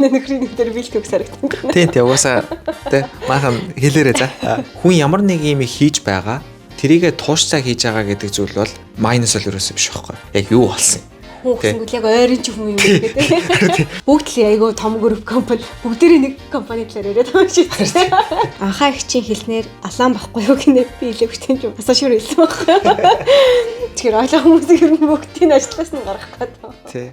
Нөхрийн дээр бэлт өгс харагдана. Тийм угаасаа тий maaхан хэлээрэй за. Хүн ямар нэг юм хийж байгаа тэрийгэ туушцаа хийж байгаа гэдэг зүйл бол майнус л ерөөсөө биш байхгүй. Яг юу болсон юм? Хүн гэсэнгүүт яг ойрын ч хүн юм гэдэг. Бүгд л айгүй том групп компани. Бүгдээрээ нэг компани талаар яриад байгаа шүү дээ. Анхаа ихчийн хэлснээр алаан баггүй юу гинэ би илэвчтэн ч пассажир хэлсэн байхгүй. Тэгэхээр ойлгох хүмүүс ер нь бүгдийг ажлаас нь гаргах гэдэг. Тий.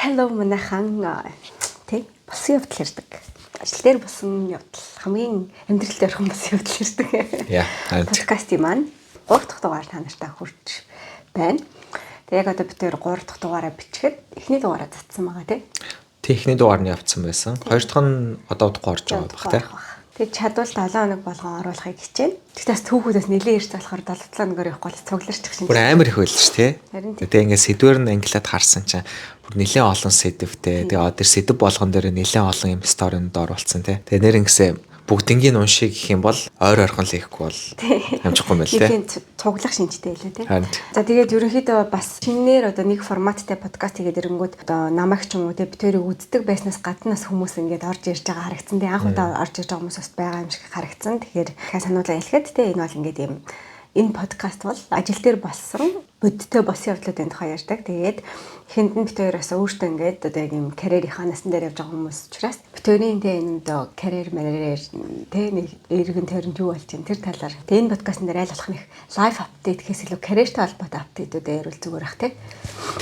Hello манайхан тий болсон явдал ирдэг. Ажил дээр болсон явдал хамгийн амьдралд орхон болсон явдал ирдэг. Яа. Подкастын маань 3 дахь дугаар та нартай хүрч байна. Тэг яг одоо бид 3 дахь дугаараа бичгээд эхний дугаараа цацсан байгаа тий. Техникний дугаар нь явцсан байсан. 2 дахь нь одоо удахгүй орж байгаа бах тий. Тэг чадвал 7 хоног болгон оруулахыг хичээнэ. Тэгтээс түүхүүдээс нэлээд ирж болохоор 7 хоногор явахгүй л цугларч чинь. Бүр амар их байлж тий. Тэгээ ингээд сэдвэр нь англиад харсан чинь бүр нэлээд олон сэдвтэй. Тэгээ одоо сэдв болгон дээр нэлээд олон юм сторинд оруулсан тий. Тэгээ нэр ингэсээ бүгднгийн уншиг гэх юм бол ойр ойрхон л хийхгүй бол амжихгүй байл тий. Цуглах шинжтэй байлаа тий. За тэгээд ерөнхийдөө бас шинээр одоо нэг форматтай подкаст хийгээд ирэнгүүт одоо намайг ч юм уу тий бид хоёрыг үздэг байснаас гаднаас хүмүүс ингээд орж ирж байгаа харагдсан тий. Анх удаа орж ирж байгаа хүмүүс бас байгаа юм шиг харагдсан. Тэгэхээр дахиад сануулга хэлэхэд тий энэ бол ингээд юм энэ подкаст бол ажил дээр болсон бодиттой болсон явдлуудын тухай ярьдаг. Тэгээд эхэнд нь бид хоёроос өөртөө ингээд одоо яг юм карьерийнхаа насн дээр явж байгаа хүмүүс учраас бид хоёрын тэ энэ одоо карьер мэрээр тэ нэг эргэн тойронд юу болж байна тэр талаар тэ энэ подкастн дээр аль болох нэг лайв апдейт гэхээс илүү карьертэй холбоотой апдейтуудаа ярил зүгээр ах тэ.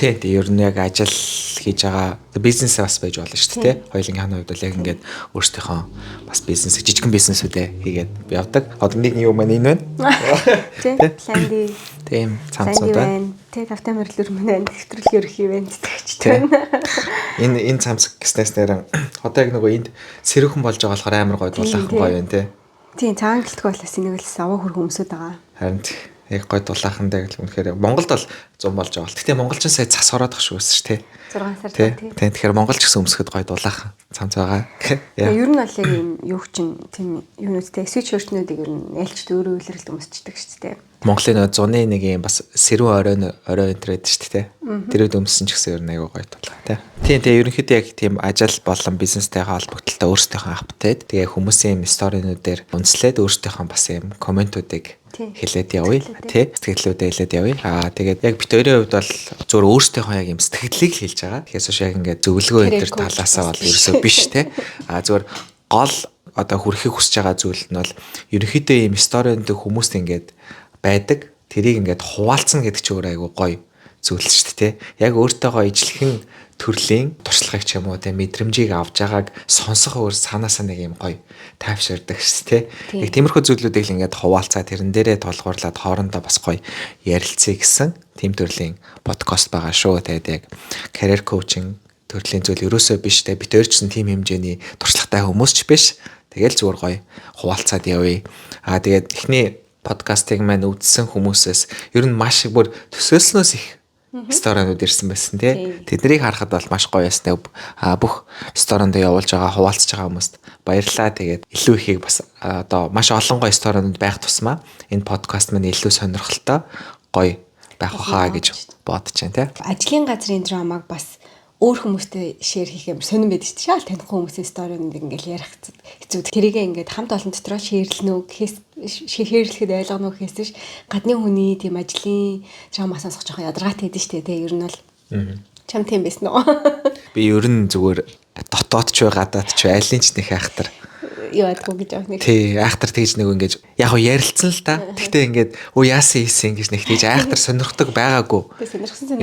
Тий, ер нь яг ажил хийж байгаа бизнесээ бас байж болно шүү дээ. Хоёулынхаа хувьд бол яг ингээд өөрсдийнхөө бас бизнес жижигхэн бизнесүүдээ хийгээд явдаг. Одоо нэг юм маань энэ байна. Тий, ланди. Тийм, цамцууд байна. Тий, тавтай мөрлөр мөн нэвтрүүлэг ерхий байна гэдэгчтэй. Энэ цамц гэснээс нэр одоо яг нөгөө энд сэрүүхэн болж байгаа болохоор амар гоё дулаахан гоё байна тий. Тийм, цагаан гэлтгүй болоос энийг л аваа хөрх өмсөд байгаа. Харин яг гоё дулаахандаа гэл үнэхээр Монголд бол 100 болж байгаа бол. Гэтэ монголчин сая цас ороод ах шүү шүү тий. 6 сар тий. Тэгэхээр монголч гэсэн өмсгöd гоё дулаахан цамц байгаа. Ер нь бол яг юм юу чин тийм юунуудтай switch өрчнүүдийг ер нь ялчд өөрөө үйлрэлт өмсчдэг шүү дээ. Монголын зуны нэг юм бас сэрүүн орой энтрэд шүү дээ. Тэрүүд өмссөн ч гэсэн ер нь айгүй гоё дулаан тий. Тийм ерөнхийдөө яг тийм ажил болон бизнестэйгээ холбогдлоо өөрсдийнхөө апдейт тэгээ хүмүүсийн сторинуудээр үнслээд өөрсдийнхөө бас юм комментуудыг хэлээд явъя тий сэтгэлдээ хэлээд явъя. Тэгээд яг бид хоёрын хувьд бол зөвхөн өөрсдийнхөө яг юм сэтгэлийг хэлж байгаа. Тэгэхээр яг ингээд зөвлөгөө энэ төр талаасаа бол ерөөсөө биш тий. Зөвхөн гол одоо хүрхийг хүсэж байгаа зүйл нь бол ерөнхийдөө юм сторинд хүмүүст ингээд байдаг. Тэрийг ингээд хуваалцсан гэдэг чинь өөр айгүй гоё зүйл шүү дээ. Яг өөртөөгөө ижлэхэн төрлийн туршлагыг ч юм уу те мэдрэмжийг авж байгааг сонсох өөр санаасаа нэг юм гоё тайвширдаг шүү дээ. Яг тиймэрхүү зүйлүүдийг л ингээд хуваалцаа тэрэн дээрээ тулгуурлаад хоорондоо бас гоё ярилцъя гэсэн тийм төрлийн подкаст байгаа шүү. Тэгээд яг career coaching төрлийн зүйл ерөөсөө биш те бид өөрчсөн тийм хэмжээний туршлагатай хүмүүс ч биш. Тэгэл зүгээр гоё хуваалцаад явъя. Тэгээд эхний подкастыг маань үзсэн хүмүүсээс ер нь маш их бүр төсөөлснөөс их сторонууд ирсэн байсан тий. Тэднийг харахад бол маш гоё ястай бүх сторонд явуулж байгаа хуваалцж байгаа хүмүүст баярлалаа. Тэгээд илүү ихийг бас одоо маш олон гоё сторонууд байх тусмаа энэ подкаст маань илүү сонирхолтой гоё байх хаа гэж бодож байна тий. Ажлын газрын драмаг бас өөр хүмүүстэй шеэр хийх юм сонирн байдаг шүү дээ. Шал танихгүй хүмүүсийн сторинууд ингээл ярих хэцүү. Тэрийг ингээд хамт олон дотроо шеэрлэнэ үү гэхээс шеэрлэхэд ойлгоно уу гэхээс биш гадны хүний тийм ажлын драмаас сонсох жоохон ядаргаатай байдаг шүү дээ. Ер нь бол чам тийм байсан уу? Би ер нь зүгээр дотоод ч бай гадаад ч аль нь ч нэг айхтар яадгүй гэж авах нэг. Тий, айхтар тэгж нэг ингэж яг уу ярилцсан л та. Гэхдээ ингээд яасан ийсэн гэж нэг тэгж айхтар сонирхдаг байгаагүй. Тий, сонирхсан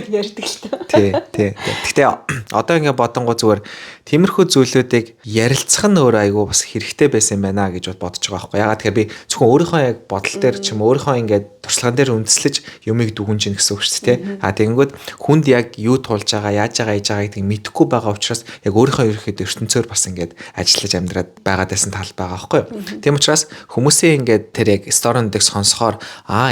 ярьдаг л та. Тий. Гэхдээ одоо ингээд бодонгоо зүгээр тиймэрхүү зүйлүүдийг ярилцах нь өөр айгүй бас хэрэгтэй байсан юм байна гэж бодож байгаа байхгүй. Ягаад тэгэхээр би зөвхөн өөрийнхөө яг бодол дээр ч юм өөрийнхөө ингээд туршлаган дээр үндэслэж юмыг дүгнж ийн гэсэн үг шүү дээ. Тэгэнгүүт хүнд яг юу тулж байгаа, яаж байгаа хийж байгааг тийм мэдэхгүй байгаа учраас яг өөрийнхөө ерөөхдөө ертөнцөөр бас ингээд ажиллаж амьдраад байгаад байсан тал байгаа байхгүй юу. Тийм учраас хүмүүсийн ингээд тэр яг сторонуудыг сонсохоор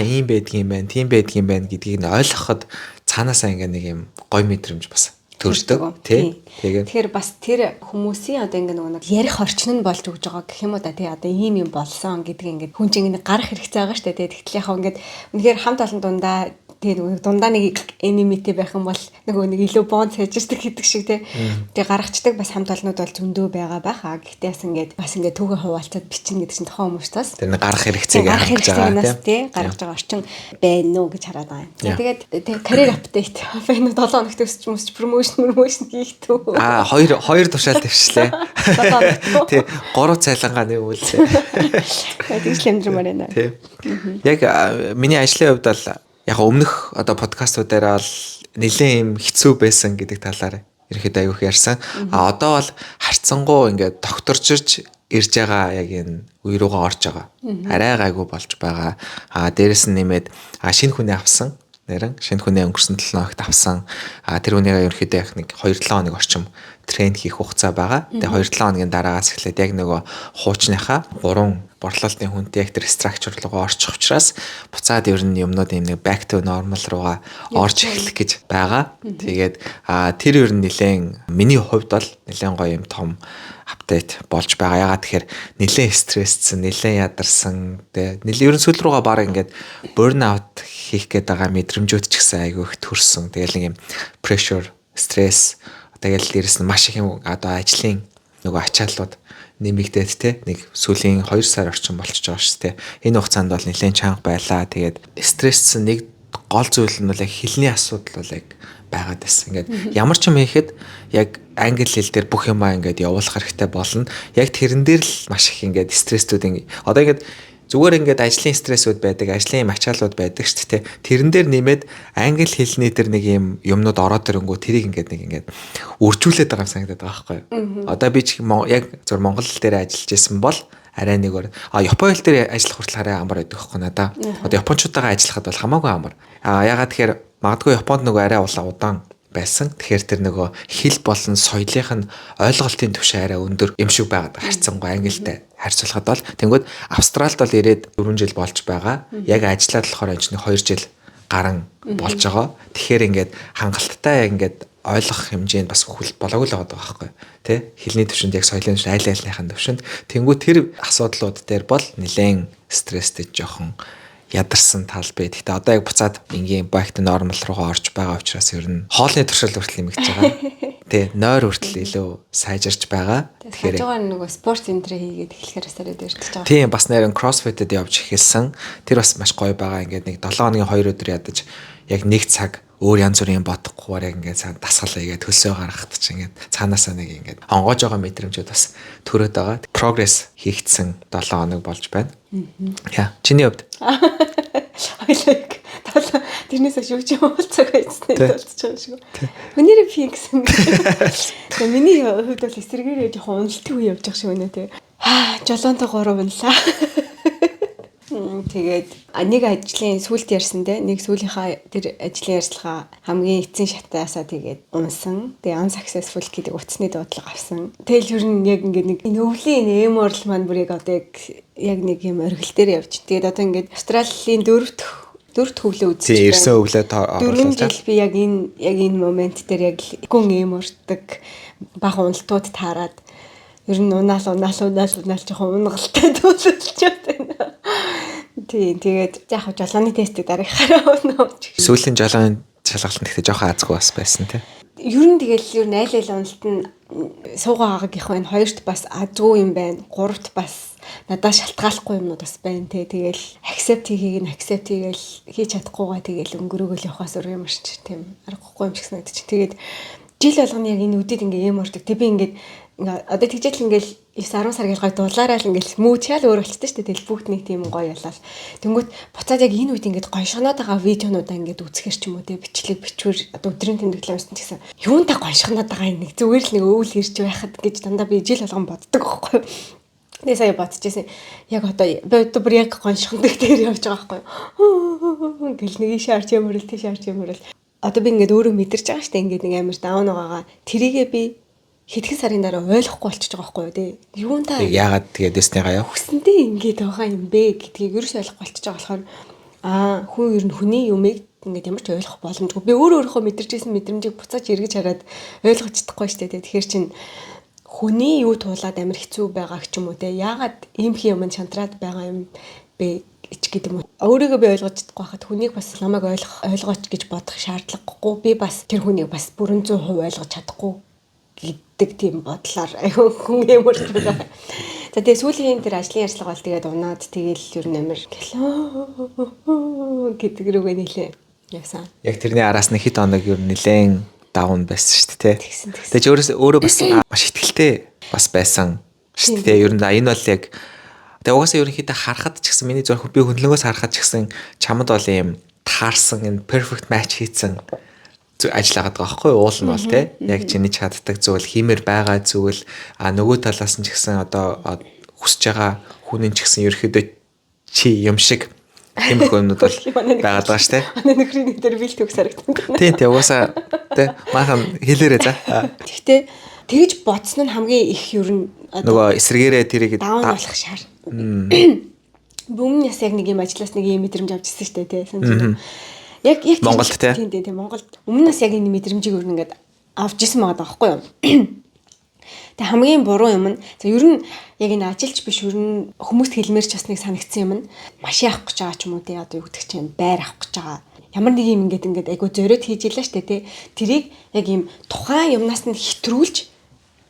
ийм байдгийн юм байна, тийм байдгийн байна гэдгийг нь ойлгоход цаанаасаа ингээд нэг юм гоё мэдрэмж бас төрдөг тий. Тэгэхээр бас тэр хүмүүсийн одоо ингээ нэг ярих орчин нь болж өгж байгаа гэх юм уу да тий. Одоо ийм юм болсон гэдгийг ингээ хүн чинь ингээ гарах хэрэгтэй байгаа шүү дээ тий. Тэгтэл яг ингээ үнэхээр хамт олон дундаа тэгээ дундаа нэг enemy байх юм бол нэг илүү бонд сайжирдаг гэдэг шиг тэгээ гаргацдаг бас хамт олнууд бол зөндөө байгаа байхаа. Гэхдээ бас ингээд түүхэн хуваалцаад бичин гэдэг чинь тухайн хүмүүстээс тэр гарах хэрэгцээг харж байгаа тийм гаргаж байгаа орчин байна уу гэж хараад байгаа юм. Тэгээд career update байна 7 хоногт өсч мөсч promotion хийхтүү. Хоёр тушаал тавьчлаа. Тий 3 цайлангаа нэг үлсээ. Тэгээд лэмдрэмээр байна. Тий. Яг миний ажлын хувьд бол яг өмнөх одоо подкастуудаараа л нэлээд юм хэцүү байсан гэдэг талаар ерөөхдөө аяух ярьсан. Одоо бол харцсангуу ингээд докторчирж ирж байгаа яг энэ үе рүүгээ орж байгаа. Арай гайгүй болж байгаа. Дээрэс нь нэмээд шинэ хүнээ авсан. Нэрэн шинэ хүнээ өнгөрсөн 7 хоногт авсан. Тэр хүнийгээ ерөөхдөө яг нэг 2-7 хоног орчим трейн хийх хугацаа байгаа. Тэгээ 2-7 хоногийн дараагаас эхлээд яг нөгөө хуучныхаа 3 борлуулалтын хүнтэй яг тэр structure руугаа орчих учраас буцаад ер нь юмнууд юм нэг back to normal руугаа орж эхлэх гэж байгаа. Тэгээд тэр ер нь нэлээд миний хувьд бол нэлээд гоё юм том апдейт болж байгаа. Ягаад тэгэхээр нэлээд стрессцэн, нэлээд ядарсан. Тэгээд нэлээд ер нь сүүл рүүгээ баг ингээд burn out хийх гээд байгаа мэдрэмжүүд ч гэсэн айгүй их төрсөн. Тэгэл нэг юм pressure, stress тэгэл дээрэс нь маш их юм одоо ажлын нөгөө ачааллууд нэмэгдээд те нэг сүүлийн 2 сар орчим болчихж байгаа шүү дээ. Энэ хугацаанд бол нэлээд чанга байлаа. Тэгээд стресс нэг гол зүйл нь бол яг хэлний асуудал бол яг байгаад байсан. Ингээд ямар ч юм хийхэд яг англи хэл дээр бүх юмаа ингээд явуулах хэрэгтэй болно. Яг тэрэн дээр л маш их ингээд стрессүүд одоо ингээд зүгээр ингээд ажлын стрессүүд байдаг, ажлын ачааллууд байдаг шүү дээ. Тэрэн дээр нэмээд англи хэлний тэр нэг юм юмнууд ороод ирэнгүү тэрийг ингээд үржүүлээд байгаа юм санагдаад байгаа байхгүй юу? Одоо би ч яг зөв монгол хэл дээр ажиллаж исэн бол арай нэгөр япон хэл дээр ажиллах хүртэл арай амар байдаг байхгүй надаа. Одоо японочдтойгоо ажиллахад бол хамаагүй амар. Ягаад тэгэхээр магадгүй Японд нөгөө арай удаан байсан. Тэгэхээр тэр нөгөө хэл болон соёлын нь ойлголтын түвшин арай өндөр юм шиг байгаад харьцангуй англитай харьцуулахад бол тэнгууд Австралид бол ирээд 4 жил болж байгаа. Яг ажиллаад болохоор энэ 2 жил гарan болж байгаа. Тэгэхээр ингээд хангалттай ингээд ойлгох хэмжээнд бас хөл болоогүй л байгаа байхгүй тий хэлний төвшөнд яг соёлын төвшөнд айл айлныхаа төвшөнд тэнгүү тэр асуудлууд дээр бол нэлээд стресстэй жоохон ядарсан тал бай. Гэхдээ одоо яг буцаад ингийн back to normal руугаа орж байгаа учраас ер нь хоолны туршил хүртэл нэмэгдэж байгаа. Тий нойр хүртэл илүү сайжирч байгаа. Тэгэхээр хажуугаар нөгөө спорт центр хийгээд эхлэхээр сараад ирдэж байгаа. Тийм бас нэрэн CrossFit-д явж эхэлсэн. Тэр бас маш гоё байгаа. Ингээд нэг 7 хоногийн 2 өдөр ядаж яг 1 цаг өөр янз бүрийн бодохгүйгээр яг ингээд дасгал хийгээд хөлсөө гаргахад ч ингээд цаанаасаа нэг ингээд онгоож байгаа мэдрэмжүүд бас төрөөд байгаа. Прогресс хийгдсэн 7 хоног болж байна. Яа, чиний хувьд? Ойлог. Тэрнээс юу ч юм болцоог хайцсан болчихж байгаа шүү. Өнөөдөр би гэсэн. Тэгээ миний хувьд бол эсэргээрээ жоохон уналтын үе явж байгаа шүү нэ тий. Жолоонтой 3 унлаа. Тэгээд нэг ажлын сүлд ярьсан те нэг сүүлийнхаа тэр ажлын ярьцлага хамгийн эцсийн шатаасаа тэгээд унсан. Тэгээ unsuccessful гэдэг утасны дуудлага авсан. Тэгэл ер нь яг ингээд нэг өвлийн эморл маань бүрийг одоо яг нэг юм оргил дээр явж. Тэгээд одоо ингээд Австралийн дөрөвт хөвлөө үзэж байна. Ирсэн хөвлөө оруулж 4 жил би яг энэ момент дээр яг гүн эмордаг баг уналтууд таарад ер нь унаал жоохон унгалтай дуулж байна. Тийм тэгээд яг жолооны тестийг дараахаараа унаач. Сүүлийн жолооны шалгалт нь гэхдээ жоохон азгүй бас байсан тий. Ер нь тэгэл айл уналт нь суугаа агаагийнх нь хоёрт бас азгүй юм байна. Гуравт бас надад шалтгааллахгүй юмнууд бас байна тий. Тэгэл accept хийгээл хийж чадахгүйгаа тэгэл өнгөрөөгөл явахаас өөр юм шиг тийм аргагүй юм шиг санагдчих. Тэгээд жил болгоны яг энэ үдэд ингээ юм ордог. Тэг би ингээд одоо тэгжэл ингээл 9-10 сар гэл гой дуулаараа л ингээл мөөчаал өөр болчтой шүү дээ. Тэгэл бүгд нэг тийм гоё ялал. Тэнгүүт буцаад яг энэ үед ингээд гойшгоноод байгаа видеонуудаа ингээд үзэхэр ч юм уу те бичлэг бичвэр одоо өдрийн тэмдэглэл юмсан гэсэн. Юунда гойшгоноод байгаа юм нэг зүгээр л нэг өвөл ирж байхад гэж дандаа би жил болгон боддог байхгүй юу. Тэгээ сая бодчихсэн. Яг одоо бүр яг гойшгондог дээр явж байгаа байхгүй юу. Ингээл нэг шаарч юмрэл тийш шаарч юмрэл. Одоо би ингээд өөрөө мэдэрч байгаа шүү дээ. Ингээд нэг амар даун байгаагаа тэрийгээ би хэдхэн сарын дараа ойлгохгүй болчихж байгаа байхгүй юу тий. Юунда яагаад тэгээд дэснийгаа яа. Хүснэдээ ингэж байгаа юм бэ гэдгийг ерөөс ойлгохгүй болчихж байгаа болохоор хүн ер нь хүний юмыг ингээд ямар ч ойлгох боломжгүй. Би өөрийнхөө мэдэрч ирсэн мэдрэмжийг буцааж эргэж хараад ойлгож чадахгүй шүү дээ. Тэгэхээр чинь хүний юу туулаад амар хэцүү байгаа ч юм уу те. Яагаад ийм их юмд шантраад байгаа юм бэ гэдэг юм уу. Өөрийгөө би ойлгож чадахгүй хахад хүнийг бас намайг ойлгооч гэж бодох шаардлагагүй. Би бас тэр хүнийг бас бүрэн 100% ойлгож чадахгүй гэдэг тийм бодлоор хүн юмрч байгаа. За тэгээ сүүлийн тэр ажлын ярьцлага бол тэгээд унаад тэгэл ер нь амар гэдэг рүүгээ нэлээ яасан. Яг тэрний араас нь хэд хоног ер нь нэлээд даун байсан шүү дээ. Тэгээд өөрөө бас маш ихтгэлтэй бас байсан шүү дээ. Ер нь энэ бол яг тэгээ угаасаа ерөнхийдөө харахад ч гэсэн миний зөвхөн би хөндлөнгөөс харахад ч гэсэн чамд бол ийм таарсан энэ perfect match хийсэн ажил агаад байгаа байхгүй уул нь бол те яг чиний чаддаг зүйл хиймээр байгаа зүйл нөгөө талаас нь ч гэсэн одоо хүсэж байгаа хүний ч гэсэн ерөөхдөө чи юм шиг тийм хүмүүс бол байгаад байгаа шүү те. Манай нөхрийн дээр бил төгс харагдсан. Тийм угаасаа те махан хэлээрээ за. Гэхдээ тэгж бодсон нь хамгийн их ер нь нөгөө эсрэгээрээ тэрийг даун болох шаар. Бүмэн яс яг нэг юм ажиллаас нэг юм мэдрэмж авч ирсэн шүү дээ те. Яг Монголд тийм Монголд өмнөөс яг энэ мэдрэмжийг өөр ингээд авч ирсэн байгаа байхгүй юу. Тэг хамгийн буруу юм нь ер нь яг энэ ажилч биш ер нь хүмүүст хэлмээр ч бас нэг санагдсан юм нь машин авах гэж байгаа ч юм уу те одоо юу гэдэг чинь байр авах гэж байгаа. Ямар нэг юм ингээд айгу зориод хийж илаа штэ те. Тэрийг яг юм тухайн юмнаас нь хэтрүүлж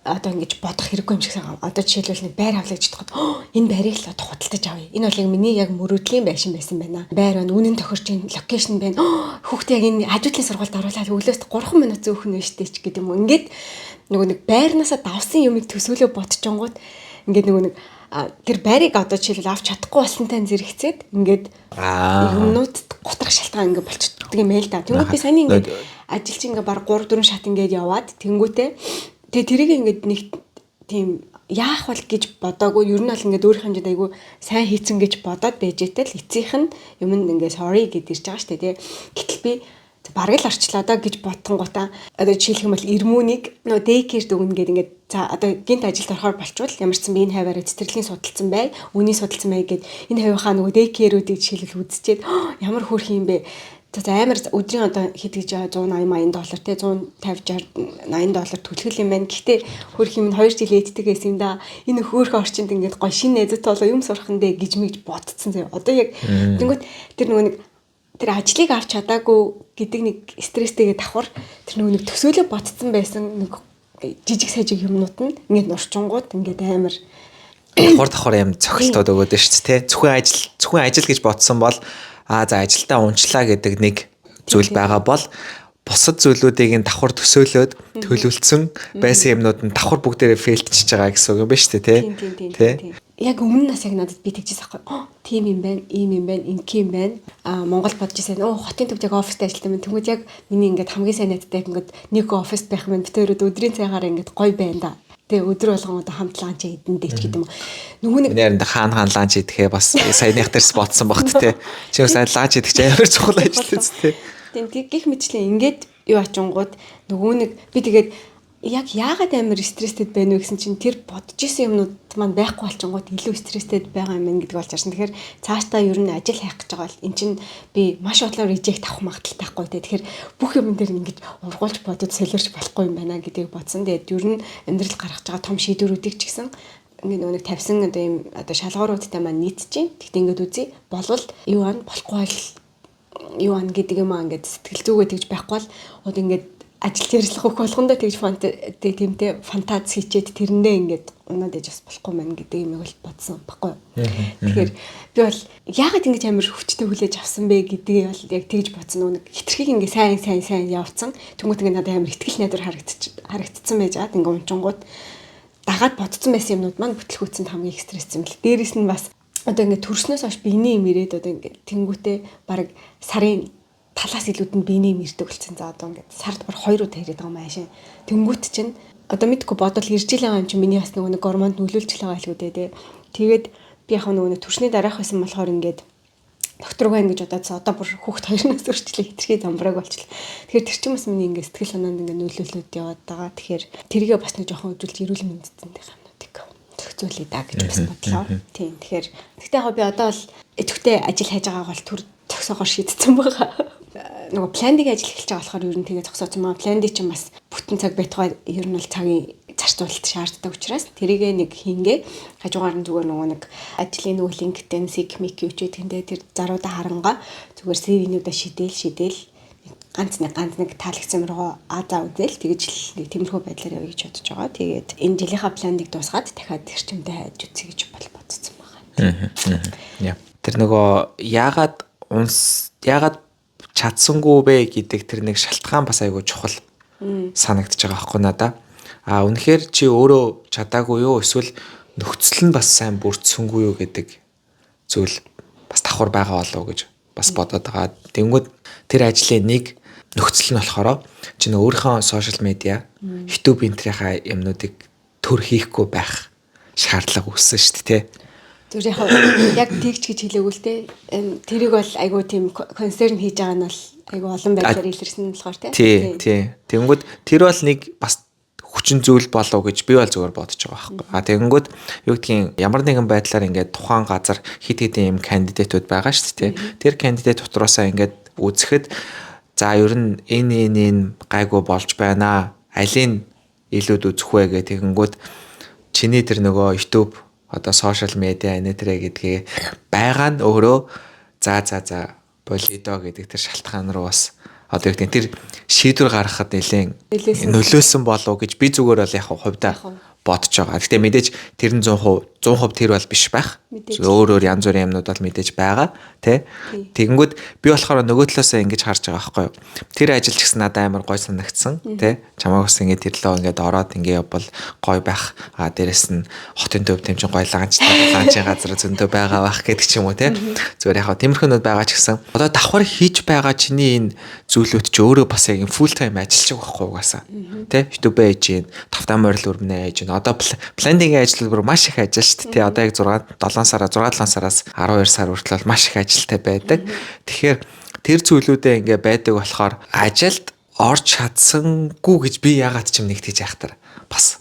одоо ингэж бодох хэрэггүй юм шиг санаа. Одоо жишээлбэл нэг байр авлаа гэж бодоход энэ байрыг л одоо худалдаж авъя. Энэ бол яг миний яг мөрөөдлийн байшин байсан байна. Байр байна, үнэн тохирч ин локейшн байна. Хүүхдээ яг энэ хажуудлын сургуульд оруулаад өглөөс 3 минут зөөхнө штэ ч гэдэг юм. Ингээд нөгөө нэг байрнаасаа давсан юмыг төсөөлөө бодчихонгууд ингээд нөгөө нэг тэр байрыг одоо жишээлбэл авч чадахгүй болсонтай зэрэгцээд ингээд юмнууд готрох шалтгаан ингээд болчихдөг юм ээ л да. Тэнгүүд би сайн ингээд ажилч ингээд баг 3 4 шат ингээд яваад тэнгүүтээ тэгээ тэрийг ингээд нэг тийм яах вэ гэж бодоагүй ер нь бол ингээд өөр хэмжээнд айгүй сайн хийцэн гэж бодоод байжээтэй л эцийнх нь юмд ингээд sorry гэж ирж байгаа шүү дээ. Гэтэл би бараг л орчлоо даа гэж бодтонгуудаа одоо жишээлх юм бол ирмүүнийг нөө дэйкер дүгнэ гэдэг ингээд за одоо гинт ажилд орохоор болчвол ямар ч сан би энэ хаваараа цэцэрлэгийн судалсан бай, үний судалсан бай гэд энэ хавийнхаа нөгөө дэйкерүүдийг жишээлбэл үзчихэд ямар хөөрх юм бэ? За амар өдрийн одоо хэд гэж $180 те $150-$80 төлөх юм байна. Гэхдээ хөрх юм 2 жил ээддэг гэсэн юм да. Энэ хөөрх орчинд ингээд гоё шинэ найзууд болоо юм сурах нь дээ гэж мэгж бодцсон заяа. Одоо яг тэнгүүт тэр нөгөө нэг тэр ажлыг авч чадаагүй гэдэг нэг стресстэйгээ давхар тэр нөгөө нэг төсөөлө ботцсон байсан нэг жижиг сажиг юмнууд нь ингээд нурчингууд ингээд амар давхар юм цохилтод өгөөд шүү дээ. Зөвхөн ажил гэж бодсон бол за ажилдаа унчлаа гэдэг нэг зүйл байгаа бол бусад зүйлүүдийг нь давхар төсөөлөөд төлөвлөсөн байсан юмнууд нь давхар бүгдээрээ фейлтчихэж байгаа гэсэн үг юм ба шүү дээ тий. Яг өмнө нас яг надад би тэгжээс аахгүй. Тим юм байна, ийм юм байна, инх юм байна. Монгол бодож ирсэн. Хотын төвд яг оффист ажилладаг юм. Тэнгүүд яг миний ингээд хамгийн сайн найзтай ингээд нэг оффист байх юм. Битээрүүд өдрийн цагаараа ингээд гоё байна да. Тэгээ өдөр болгон одоо хамт ланч хийдэндээ ч гэдэг юм. Нөгөө нэг нэрэнд хаан ланч хийдэхээ бас саяных дээрс бодсон багт те. Чи бас ланч хийдэг чи амар чухал ажил те. Тийм гих мэтчлээ ингээд юу ачингууд нөгөө нэг би тэгээд яг яагаад амар стресстэй байна вэ гэсэн чинь тэр бодож исэн юмнууд маань байхгүй болчингууд илүү стресстэй байгаа юм гэдэг болж харсан. Тэгэхээр цаашдаа ер нь ажил хайх гэж байгаа бол эн чинь би маш бодлоор режект авах магадaltaй байхгүй те. Тэгэхээр бүх юм дээр ингэж ургуулж бодож солиорч болохгүй юм байна гэдгийг бодсон. Тэгээд ер нь амьдрал гаргаж байгаа том шийдвэрүүдийг ч гэсэн ингээд нэг тавьсан одоо юм одоо шалгууруудтай маань нийцэж. Тэгтээ ингээд үзье болвол юу ан болохгүй бол юу ан гэдэг юм аа ингээд сэтгэл зүгээ тэгж байхгүй бол одоо ингээд ажил ярьслах хөх болгондоо тэгж тиймтэй фантаз хийчээд тэрэндээ ингээд унаад ээж бас болохгүй мэн гэдэг юм бол бодсон баггүй. Тэгэхээр би бол яагаад ингэж амар хүчтэй хүлээж авсан бэ гэдгийг бол яг тэгж бодсон. Нэг хитрхийг ингээд сайн явцсан. Тэнгүүт ингээд надад амар ихтгэл найдвар харагдцсан байж аад ингээд унчингууд дагаад бодсон байсан юмнууд маань бүтлгүүцэнд хамгийн их стресс юм л. Дээрээс нь бас одоо ингээд төрснөөс хойш биений юм ирээд одоо ингээд тэнгүүтээ баг сарын талаас илүүд нь биений юм ирдэг болсон. За одоо ингээд сард бар 2 удаа ирээд байгаа юм аашаа. Тэнгүүт чинь одоо мэдгүй бодвол ирж байгаа юм чинь миний бас нөгөө нэг гормонд нөлөөлж байгаа хэлгүү дээ. Тэгээд би яг нөгөө төрсний дараах байсан болохоор ингээд доктор гоо ингэж удаад одоо бүр хүүхд 2 нас өрчлөө хитрхий замбрааг болчихлоо. Тэгэхээр тэр чинь бас миний ингээд сэтгэл санаанд ингээд нөлөөлөлөд яваад байгаа. Тэгэхээр тэргээ бас нэг жоохон хөдөлж эрүүл мэндэд юмнуудыг зохицуулъя да гэж бас бодлоо. Тийм. Тэгэхээр гэхдээ яг би одоо бол идэвхтэй ажил хайж байгаа бол төр зогсоогоор шийдсэн байгаа. Нөгөө пландыг ажил эхэлж байгаа болохоор ер нь тэгээ зогсоосон маа. Пландыг чинь бас бүтэн цаг байтугай ер нь бол цагийн зарцуулалт шаарддаг учраас тэрийгээ нэг хийнгээ хажуугаар нь зүгээр нөгөө нэг ажлын нөгөө линктэн сикмик юу ч гэдэндээ тэр заруудаа харангаа зүгээр CV-нүүдээ шидэл ганц нэг таалагдсан руу за үзэл тэгэж л тиймэрхүү байдлаар явъя гэж бодож байгаа. Тэгээд энэ жилийнхаа планыг дуусгаад дахиад эрчимтэй хайж үзье гэж бодсон байгаа. Тэр нөгөө яагаад чадсангүй бэ гэдэг тэр нэг шалтгаан бас айгүй чухал санагдаж байгаа байхгүй надаа. Үнэхээр чи өөрөө чадаагүй юу эсвэл нөхцөл нь бас сайн бүрдсэнгүй юу гэдэг зүйл бас давхар байгаа болов уу гэж бас бодоод байгаа. Тэнгүүд тэр ажлын нэг нөхцөл нь болохоор чи өөрийнхөө сошиал медиа, YouTube энтрийнхаа юмнуудыг төр хийхгүй байх шаардлага үүссэн шүү дээ. Зүгээр яг тэгч гэж хэлээгүй л те. Тэрийг бол айгүй тийм консерн хийж байгаа нь бол айгүй олон байдлаар илэрсэн болохоор те. Тий. Тэнгүүд тэр бол нэг бас хүчин зүйл болов гэж би бол зүгээр бодож байгаа байхгүй. Тэгэнгүүт юу гэдгийг ямар нэгэн байдлаар ингээд тухайн газар хит хитэн юм кандидатууд байгаа шүү дээ. Тэр кандидат дотроосаа ингээд үзэхэд за ер нь энэ гайгүй болж байна. Алийн илүүд үзэх вэ гэх тэгэнгүүт чиний тэр нөгөө YouTube одоо сошиал медиа энэтрэ гэдгээ байгаа нь өөрөө за болидо гэдэг тэр шалтгаан руу бас одоо юу гэдэг тэр шийдвэр гаргахад нэлээд нөлөөсөн болов гэж би зүгээр бол яг хувьдаа бодож байгаа. Гэхдээ мэдээж тэр нь 100% тэр бол биш байх. Өөр янз бүрийн юмнууд бол мэдээж байгаа, тий. Тэгэнгүүт би болохоор нөгөө талаасаа ингэж харж байгаа байхгүй юу. Тэр ажил ч гэсэн надад амар гой санагдсан, тий. Чамайг бас ингэ тэрлөө ингээд ороод ингэ явбал гой байх. Дээрэс нь хотын төв тэмчин гой лаанчийн газар зөндөө байгаа байх гэдэг ч юм уу, тий. Зүгээр яг тиймэрхүүнүүд байгаа ч гэсэн одоо давхар хийж байгаа чиний энэ зүйлүүд чи өөрөө бас яг full time ажиллаж байгаа байхгүй угаасаа. Тий. YouTube ээж гин, тавтаа морил өрмнээ ээж гин. Одоо пландингийн ажлууд маш их ажил шүү дээ. Одоо яг 6-7 сараас 12 сар хүртэл маш их ажилтай байдаг. Тэгэхээр тэр зүйлүүдээ ингээ байдаг болохоор ажилд орж чадсангүй гэж би яагаад ч юм нэг тийж яхахтар бас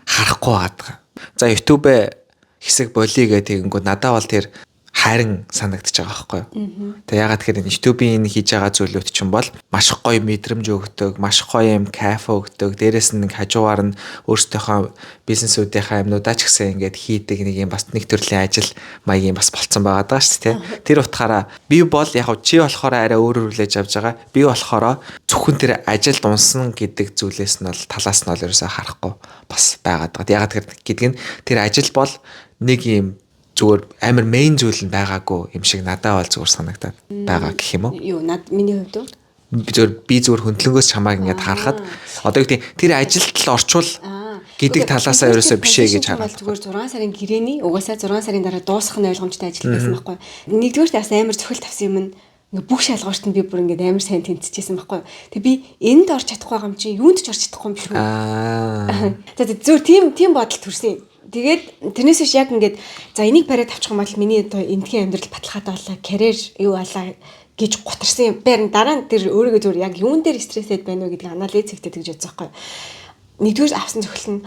харахгүй байгаа. За YouTube хэсэг болий гэдэг тэгэнгүүт надад бол тэр хайран санагдаж байгаа байхгүй юу. Тэгээ ягаад тэгэхээр YouTube-ийн энэ хийж байгаа зүйлүүд чинь бол маш гоё мэдрэмж өгдөг, маш гоё юм кайф өгдөг. Дээрээс нь хажуугаар нь өөрсдийнхөө бизнесүүдийнхаа юмнуудаа ч гэсэн ингээд хийдэг нэг юм бас нэг төрлийн ажил маягийн бас болцсон байгаа даа шүү дээ. Тэр утгаараа би бол яг чи болохоор арай өөрөөр хүлээж авч байгаа. Би болохоор зөвхөн тэр ажилд унсан гэдэг зүйлээс нь бол талаас нь бол ерөөсөө харахгүй бас байгаа даа. Ягаад гэдэг нь тэр ажил бол нэг юм зүгээр амар мейн зүйл нь байгаагүй юм шиг надад бол зүгээр санагдаад байгаа гэх юм уу? Юу миний хувьд би зүгээр хөндлөнгөөс чамааг ингээд харахад одоо юу гэдэг тэр ажилд л орчвол гэдэг талаасаа ерөөсөө бишээ гэж хараад зүгээр 6 сарын гэрээний угаасаа 6 сарын дараа дуусах нь ойлгомжтой ажил байсан байхгүй. Нэгдүгээр бас амар цохилт авсан юм нь ингээ бүх шалгуурт нь би бүр ингээд амар сайн тэнцэжсэн байхгүй. Тэг би энд орч чадахгүй байгаа юм чи юунд ч орч чадахгүй юм биш үү? За зүгээр тийм бодол төрсөн юм. Тэгээд тэрнээс биш яг ингээд за энийг бариад авчих юм бол миний одоо эндхийн амьдрал баталгаатай болоо, карьер юу болоо гэж гутарсан юм. Бээр дараа нь тэр өөрийгөө зүгээр яг юун дээр стрессэд байна вэ гэдгийг анализ хийхдээ тэгж бодсон байхгүй. Нэгдүгээр авсан зөвхөл нь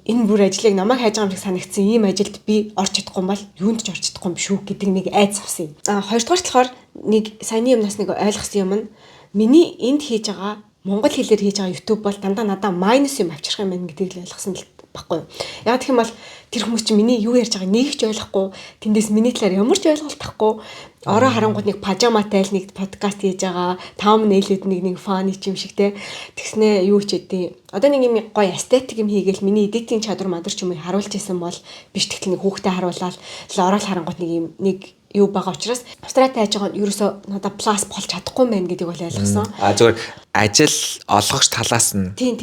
энэ бүр ажлыг намайг хайж байгаа юм шиг санагдсан ийм ажилд би орч чадахгүй юм бол юунд ч орч чадахгүй юм шүү гэдэг нэг айц авсан юм. Хоёрдугаар болохоор нэг саяны юмнаас нэг ойлгосон юм нь миний энд хийж байгаа монгол хэлээр хийж байгаа YouTube бол дандаа надаа майнус юм авчрах юм байна гэдгийг л ойлгосон л баггүй. Яг гэх юм бол тэр хүмүүс чинь миний юу ярьж байгааг нэг ч ойлгохгүй, тэндээс миний талаар ямар ч ойлголт авахгүй, ороо харангууд нэг пажаматай л нэг подкаст хийж байгаа, thumbnail-үүд нэг фаны юм шиг те. Тэгснэ юу ч хэдий. Одоо нэг юм гоё эстетик юм хийгээл миний эдитинг чадвар мадар ч юм уу харуулж исэн бол биш тэгтэл нэг хүүхдэд харуулаад л ороод харангууд нэг юу байгаа учраас австралид хайж байгаа нь ерөөсөө надад плюс болж чадахгүй мэн гэдгийг бол ойлгосон. Зүгээр ажил олгогч талаас нь тийм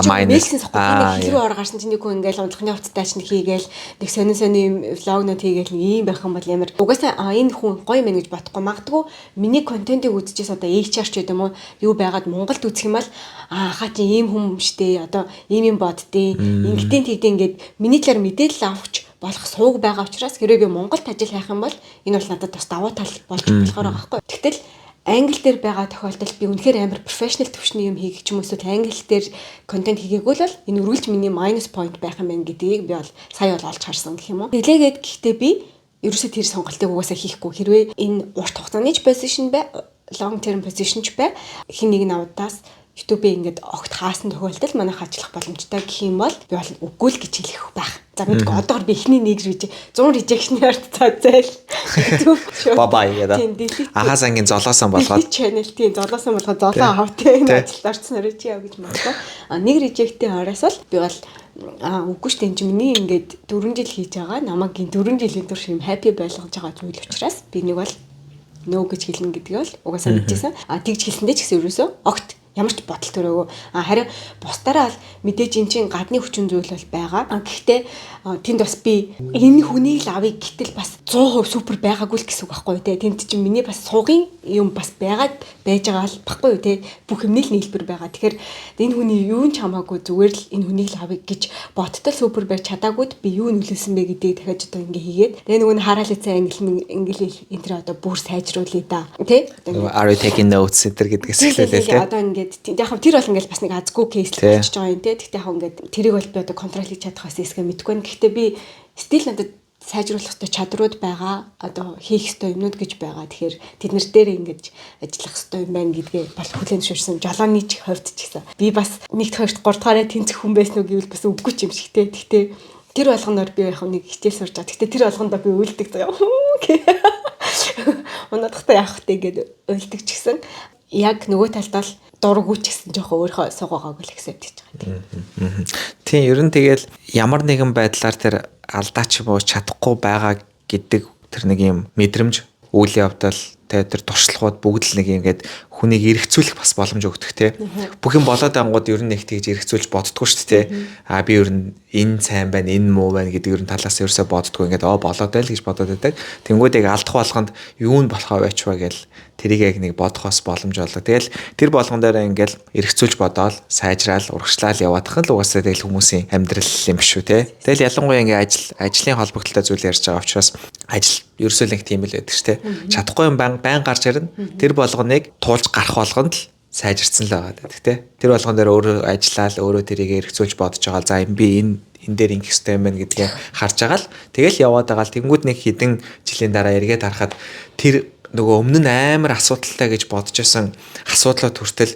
майнус хэлрүү ор гарсан чинь нэг хүн ингээл ундлахны хувцтай ч нэг хийгээл нэг сонин влогнууд хийгээл нэг ийм байх юм бол ямар угаасаа энэ хүн гоё мэн гэж бодохгүй магадгүй миний контентыг үзчихээс одоо HR ч гэдэг юм уу юу байгаад Монголд үзэх юм бол хаа чи ийм хүн штэ одоо ийм юм боддیں۔ Ингээд тэгдээ ингээд миний талаар мэдээлэл авах болох сууг байгаа учраас хэрвээ би Монголд ажил хайх юм бол энэ бол надад бас давуу тал болж болохоор байгаа байхгүй. Тэгтэл англи дээр байгаа тохиолдолд би үнэхээр амар профешнл төвшний юм хийх ч юм уу эсвэл англи дээр контент хийгээгүй л бол энэ үргэлж миний минус point байх юм байна гэдгийг би бол сая бол олж харсан гэх юм уу. Тэглээгээд гэхдээ би ерөөсөө тэр сонголтыг угаасаа хийхгүй. Хэрвээ энэ урт хугацааны position бай, long term position ч бай, хин нэг навдаас YouTube-ийг ингээд огт хаасан тохиолдолд манайх ажиллах боломжтой гэх юм бол би бол үгүй л гэж хэлэх байх. За мэдгүй одоогор би эхний нэг режим 100 rejection-аар цаазайл. Бабай гэдэг. Ахаас ангийн золоосон болгоод channel тийм золоосон болгоод золоо авт энэ ажилд орцсноор чи яа гэж магадгүй. Нэг reject-ийн ороос бол би бол үгүй шүү дээ энэ миний ингээд 4 жил хийж байгаа намайг ин 4 жилийн турш юм happy байлгаж байгаа зүйл учраас би нэг бол no гэж хэлнэ гэдгийг бол угаасаа мэдчихсэн. Тэгж хэлсэндээ ч гэсэн ерөөсөө огт ямар ч бодол төрөөгүй. Харин бусдаараа бол мэдээж эн чинь гадны хүчин зүйл бол байгаа. Гэхдээ тэнд бас би энэ хүнийг л авъя гэтэл бас 100% супер байгаагүй л гэсэн үг байхгүй юу те. Тэнд чинь миний бас суугын юм бас байгаад байж байгаа л баггүй юу те. Бүх юмний л нийлбэр байгаа. Тэгэхээр энэ хүний юу ч хамаагүй зүгээр л энэ хүнийг л авъя гэж бодтол супер байж чадаагүйд би юу нөлөөсөн бэ гэдгийг дахиад одоо ингээ хийгээд тэгээ нөгөө хараалт сайн англи энэ төр одоо бүр сайжруулъя да те. Are you taking notes гэдгээс эхлүүлээ те. Одоо ингээд яг хав тэр бол ингээд бас нэг азгүй кейс л болчихж байгаа юм те. Тэгтээ яг ингээд тэрийг бол би одоо контрол хийж чадах бас эсгээ мэдгүй. Гэхдээ би стил надад сайжруулах ёстой чадрууд байгаа. Одоо хийх ёстой юмнууд гэж байгаа. Тэгэхээр тэд нар дээр ингээд ажиллах ёстой юм байна гэдгээ бас хүлээн зөвшөөрсөн. Жолооны ч хувьд ч гэсэн би бас 1-р 2-р 3-аараа тэнцэх хүн байсан уу гэвэл бас үгүй ч юм шиг те. Тэгтээ тэр болгоноор би яг нэг хичээл сурж байгаа. Тэгтээ тэр болгондоо би уйлдаг заяа. Унадахтаа яах вэ гэдэг уйлдаг ч гэсэн яг нөгөө талдаа л дурггүй ч гэсэн жоохон өөрөө сугаагааг л accept хийж байгаа тийм. Тийм ер нь тэгэл ямар нэгэн байдлаар тэр алдаач буу чадахгүй байгаа гэдэг тэр нэг юм мэдрэмж үйл явдал тэр туршлагууд бүгд л нэг ингээд хүнийг эргцүүлэх бас боломж өгдөг те. Бүх юм болоод ангууд ер нь их тэгж эргцүүлж боддгоо шүү дээ те. Би ер нь энэ сайн байна, энэ муу байна гэдэг ер нь талаас ерөөсөө боддгоо ингээд болоод байл гэж бодоод байдаг. Тэнгүүдийг алдах болгонд юу нь болохоо байчваа гэл тэрийг яг нэг бодохоос боломж олго. Тэгэл тэр болгон дээр ингээд эргцүүлж бодоол, сайжраал, урагшлал яваадах нь л угаасаа тэгэл хүмүүсийн амьдрал юм шүү те. Тэгэл ялангуяа ингээд ажлын холбогдлолтой зүйл ярьж байгаа учраас ажил ерөөсөө нэг тийм л байдаг шүү те. Чадахгүй юм байн гарч ирнэ. Тэр болгоныг туулж гарах болгонд л сайжирсан л байгаа гэдэг те. Тэр болгон дээр өөрөө ажиллаад өөрөө тэрийг эргцүүлж бодож байгаа. За би энэ дээр ингэх хэрэгтэй юм байна гэдгийг харж байгаа л тэгэл яваад байгаа л тэнгууд нэг хідэн жилийн дараа эргээд харахад тэр нөгөө өмнө нь амар асуудалтай гэж бодож байсан асуудлаа хүртэл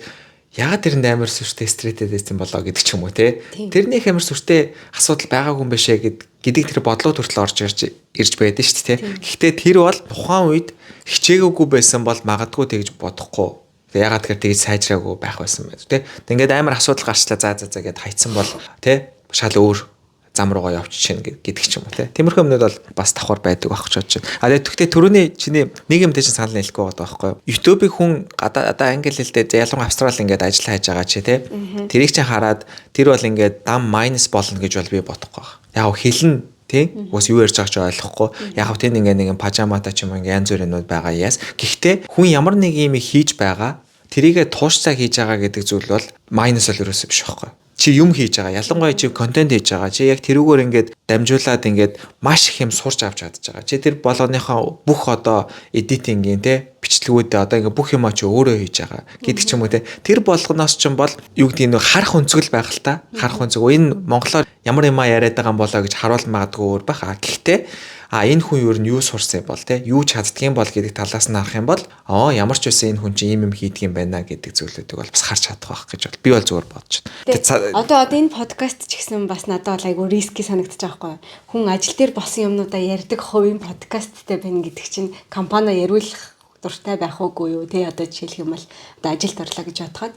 яагаад тэрэнд амар сүртэй стретэд байсан болоо гэдэг ч юм уу те. Тэрнийх амар сүртэй асуудал байгаагүй юм бишээ гэдгийг тэр бодлоо хүртэл орж ирж байдаг шүү дээ те. Гэхдээ тэр бол тухайн үед хичээгөөгүй байсан бол магадгүй тэгж бодохгүй. Ягаад тэгэхээр тэгж сайжраагүй байх байсан байх те. Ингээд амар асуудал гарчлаа за гэд хайцсан бол те шал өөр зам руугаа явчих гэдэг ч юм уу те. Тиймэрхүү юмнууд бол бас давхар байдаг байх ч бодож байна. Тэгэхдээ түрүүний чиний нэг юм дээр чинь санал нийлэхгүй байгаа байхгүй юу? YouTube-ийг хүн одоо англи хэлдээ ялангуяа австрал ингээд ажил хайж байгаа чи те. Тэрийг чинь хараад тэр бол ингээд дам майнус болно гэж бол би бодохгүй байна. Яг хэлнэ тийм уус юу ярьж байгааг ч ойлгохгүй. Яг хав тэнд ингээ нэг пажамата ч юм ингээ янз бүрийн нүүд байгаа яас. Гэхдээ хүн ямар нэг юм хийж байгаа тэрийгэ туушцаа хийж байгаа гэдэг зүйл бол майнус бол ерөөсөө биш байхгүй. Чи юм хийж байгаа. Ялангуяа чи контент хийж байгаа. Чи яг тэрүүгээр ингээд дамжуулаад ингээд маш их юм сурч авч чадж байгаа. Чи тэр болгоныхоо бүх одоо эдитингийн те бичлэгүүдээ одоо ингээд бүх юмаа чи өөрөө хийж байгаа гэдэг ч юм уу те. Тэр болгоноос ч юм бол юу гэдэг нь харах өнцгөл байх л та. Харах өнцөг. Энэ монголоор ямар юмаа яриад байгаа юм болоо гэж харуул магадгүй өөр байх. Гэхдээ энэ хүн юу нь юу сурсан бол те юу чаддгийм бол гэдэг талаас нь харах юм бол ямар ч байсан энэ хүн чинь ийм юм хийдэг юм байна гэдэг зүйлүүдийг бол бас харж чадах байх гэж бол би бол зүгээр бодож байна. Одоо энэ подкаст ч гэсэн бас надад бол айгүй риски санагдаж байгаа байхгүй. Хүн ажил дээр болсон юмнуудаа ярьдаг хувийн подкасттай байна гэдэг чинь компани яриулах дуртай байх уугүй юу те одоо жишээлх юм бол одоо ажилд орлоо гэж бодоход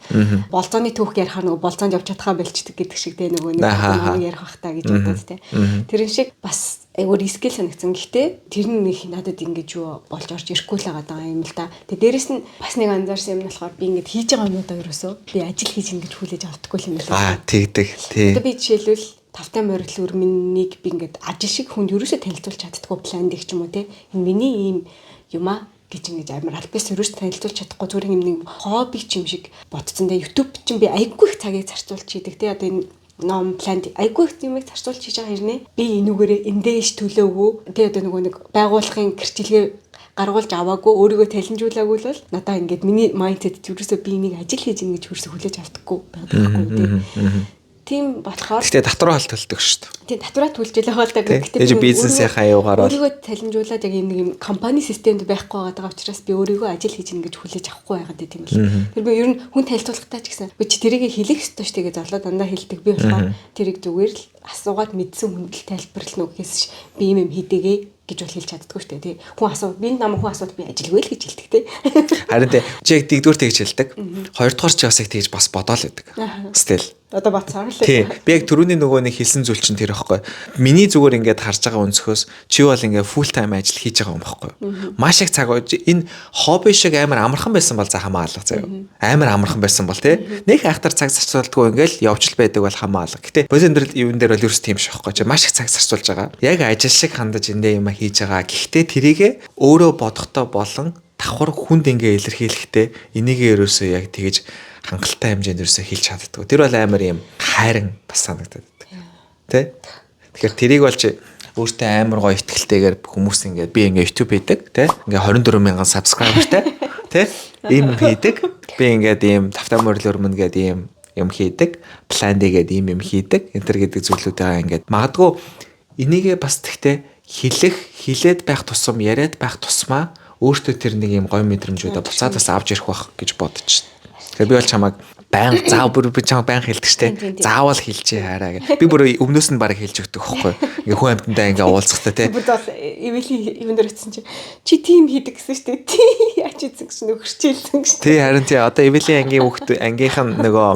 болцооны түүх ярихаар нөгөө болцоонд явж чадхаа болчдөг гэдэг шиг те нөгөө нэг ярих бах та гэж бодоод те тэрэн шиг бас айгүй рискэл санагдсан. Гэхдээ тэр нь их надад ингэж юу болж орж ирэхгүй л байгаа юм л да. Тэгээ дээрэс нь бас нэг анзаарсан юм нь болохоор би ингэж хийж байгаа юмудаа ерөөсөө би ажил хийж ингэж хүлээж авдаггүй юм байна. Тэгдэг тий. Одоо би жишээлбэл тавтай морил өрмөнийг би ингэж ажил шиг хүнд ерөөсөө танилцуулж чаддаггүй планд их ч юм уу те. Энэ миний ийм юмаа гэж ингэж амар альбис ерөөс танилцуулж чадахгүй зүгээр юм нэг хобби ч юм шиг бодцсон. Тэгээ YouTube чинь би айгүй их цагийг зарцуулж хийдэг те. Одоо энэ ном планд айгүй их юмыг зарцуулж хийж байгаа хэрнээ би энүүгээрээ эндээш төлөөгүй тэгээ одоо нөгөө нэг байгууллагын гэрчлэгээ гаргуулж аваагүй өөрийгөө талинжуулаагүй л бол надаа ингээд миний майндсет ерөөсөө би энийг ажил хийж ингэж хөрсө хүлээж авдаггүй байдаг байхгүй тий. тийм болохоор гэтээ татвараа төлдөг шүү дээ. Тийм татвараа төлж байгаа л да. Гэтээ бизнесийнхаа аюугаар өөрийгөө цалинжуулаад яг нэг юм компани системд байхгүй байгаа учраас би өөрийгөө ажил хийж ин гэж хүлээж авахгүй байгаад тийм л. Тэр би ер нь хүн танилцуулгатай ч гэсэн би тэрийг хэлэх ёстой ш тэгээ золоо дандаа хэлдэг. Би болохоор тэрийг зүгээр л асуугаад мэдсэн хүнд л тайлбарлана уу гэхээс би юм хийдээгээ гэж бол хэлж чаддгүй шүү дээ тий. Хүн асуу би намайг хүн асууд би ажилгүй л гэж хэлдэг тий. Харин тий чи яг дэгдүгээр тэгж хэлдэг. Хоёрдугаар ч бас яг тэгж бас бодоол байдаг. Стил. Одоо бацаар л. Тий. Би яг түрүүний нөгөө нэг хэлсэн зүйл чинь тэр байхгүй. Миний зүгээр ингээд харж байгаа өнцгөөс чи бол ингээд full time ажил хийж байгаа юм байхгүй. Маш их цаг энэ хобби шиг амар амархан байсан бол за хамаа алга заяа. Амар амархан байсан бол тий. Нэг айхтар цаг зарцуулдаггүй ингээд явж л байдаг бол хамаа алга. Гэтэ бодит юун дээр бол ерөөс тийм ш байхгүй. Чи маш их цаг зарцуулж байгаа. Яг ажил шиг хандаж эндээ юм хийж байгаа. Гэхдээ тэрийгэ өөрөө бодохдоо болон давхар хүнд ингээ илэрхийлэхдээ энийгээ ерөөсөө яг тэгэж хангалттай хэмжээнд ерөөсөө хэлж чаддаггүй. Тэр бол амар юм хайран бас санагдаад байдаг. Тэ? Тэгэхээр тэрийг бол чи өөртөө амар гоё ихтгэлтэйгээр хүмүүс ингээд би ингээ YouTube хийдэг, тэ? Ингээ 24 мянган subscriberтай, тэ? Ийм хийдэг. Би ингээд ийм тавтай морил өрмөн гэдэг ийм юм хийдэг. Plan дэгээд ийм юм хийдэг. Энтер гэдэг зүйлүүдээ ингээд магадгүй энийгээ бас тэгтээ хилээд байх тусам яриад байх тусмаа өөртөө тэр нэг юм гоё мэдрэмжүүдээ буцаад бас авч ирэх байх гэж бодож байна. Тэгэхээр би бол чамайг баян заав бүр би чамайг баян хэлдэг штэ. Заавал хэлжээ хараа гэ. Би бүр өмнөөс нь бараг хэлж өгдөг байхгүй. Ингээ хүн амьтандаа ингээ уулзахтаа тий. Би бол юм дээр очсон чи тийм хийдэг гэсэн штэ. Тий яаж ийцэн гэж нөхөрчээлсэн гэж. Тий харин тий одоо эвэлийн ангийн хүүхд ангийнхан нөгөө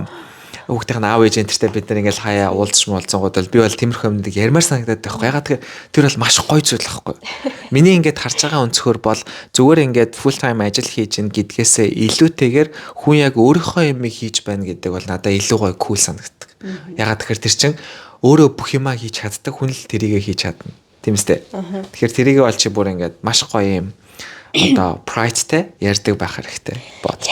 хүүхдийн аав ээж энтертэй бид нар ингээл хаяа уулзч муулзангууд бол би бол тиймэрхүү юмнуудыг ярмаар санагдаад байхгүй. Ягаад тэр бол маш гоё зүйл байхгүй. Миний ингээд харж байгаа өнцгөр бол зүгээр ингээд full time ажил хийж ин гэдгээсээ илүүтэйгээр хүн яг өөрийнхөө юмыг хийж байна гэдэг бол надад илүү гоё cool санагддаг. Ягаад тэгэхээр тэр чин өөрөө бүх юмаа хийж чаддаг хүн л тэрийгэ хийж чадна. Тийм үстэй. Тэгэхээр тэрийгэ бол чи бүр ингээд маш гоё юм одоо prideтэй ярьдаг байх хэрэгтэй бодож.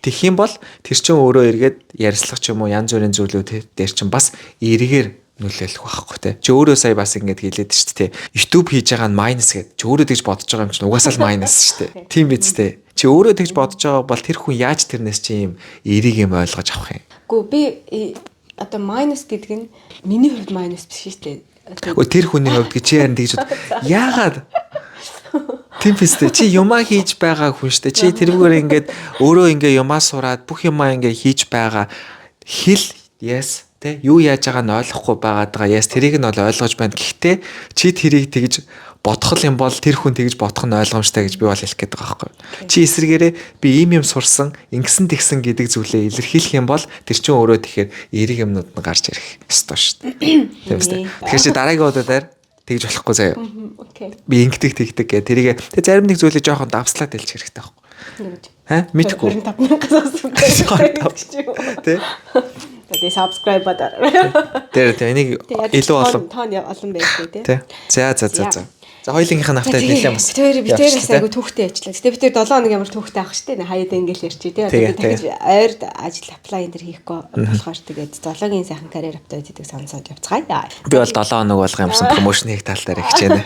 Тэгэх юм бол тэр чинь өөрөө эргээд ярьслах ч юм уу янз бүрийн зүйлүүд дээр чинь бас эргээр нөлөөлөх байхгүй те. Чи өөрөө сая бас ингэж хэлээд шүү дээ. YouTube хийж байгаа нь minus гэдэг. Чи өөрөө тэгж бодож байгаа юм чинь угаасаа л minus шүү дээ. Тийм биз дээ. Чи өөрөө тэгж бодож байгаа бол тэр хүн яаж тэрнээс чи юм эрийг юм ойлгож авах юм. Гэхдээ би одоо minus гэдэг нь миний хувьд minus биш шүү дээ. Тэр хүний хувьд чи харин тэгж яагаад тийм фэстэ чи юмаа хийж байгаа хүн штэ чи тэрүүгээр ингээд өөрөө ингээ юмаа сураад бүх юмаа ингээ хийж байгаа хэл yes тэ юу яаж байгааг нь ойлгохгүй байгаа yes тэрийг нь бол ойлгож байна гэхдээ чи тэрийг тэгж бодох юм бол тэр хүн тэгж бодох нь ойлгомжтой гэж би бол хэлэх гээд байгаа байхгүй чи эсрэгээрээ би ийм юм сурсан ингэсэн тэгсэн гэдэг зүйлээ илэрхийлэх юм бол тэр чинь өөрөө тэгэхээр эерэг юмнууд нь гарч ирэх ёстой штэ тийм үстэй тэгэхээр чи дараагийн удаагаар тэгж болохгүй заяа. Окей. Би ингэдэг тэгдэг гэ. Тэрийг тэг зарим нэг зүйлээ жоохон давслаад хэлчих хэрэгтэй байхгүй. Хаа? Мэдхгүй. 25,000 Тэ? Тэгээ subscribe бадараа. Тэр энийг илүү олон олон байдаг тий. Тэ. За. За хоёулынх нь автаа нэлээд бас. Битээрээс айгу түүхтэй ажиллаа. Гэтэ битээр 7 хоног ямар түүхтэй авах штэ. Хаяад ингээл ярьчих тий. Одоо дахиж ойр ажил apply энэ төр хийхгүй болохоор тэгээд зоологийн сайхан карьер apply гэдэг сонсоод явцгаая. Би бол 7 хоног болгоо юмсан промошн хийх тал дээр хичээнэ.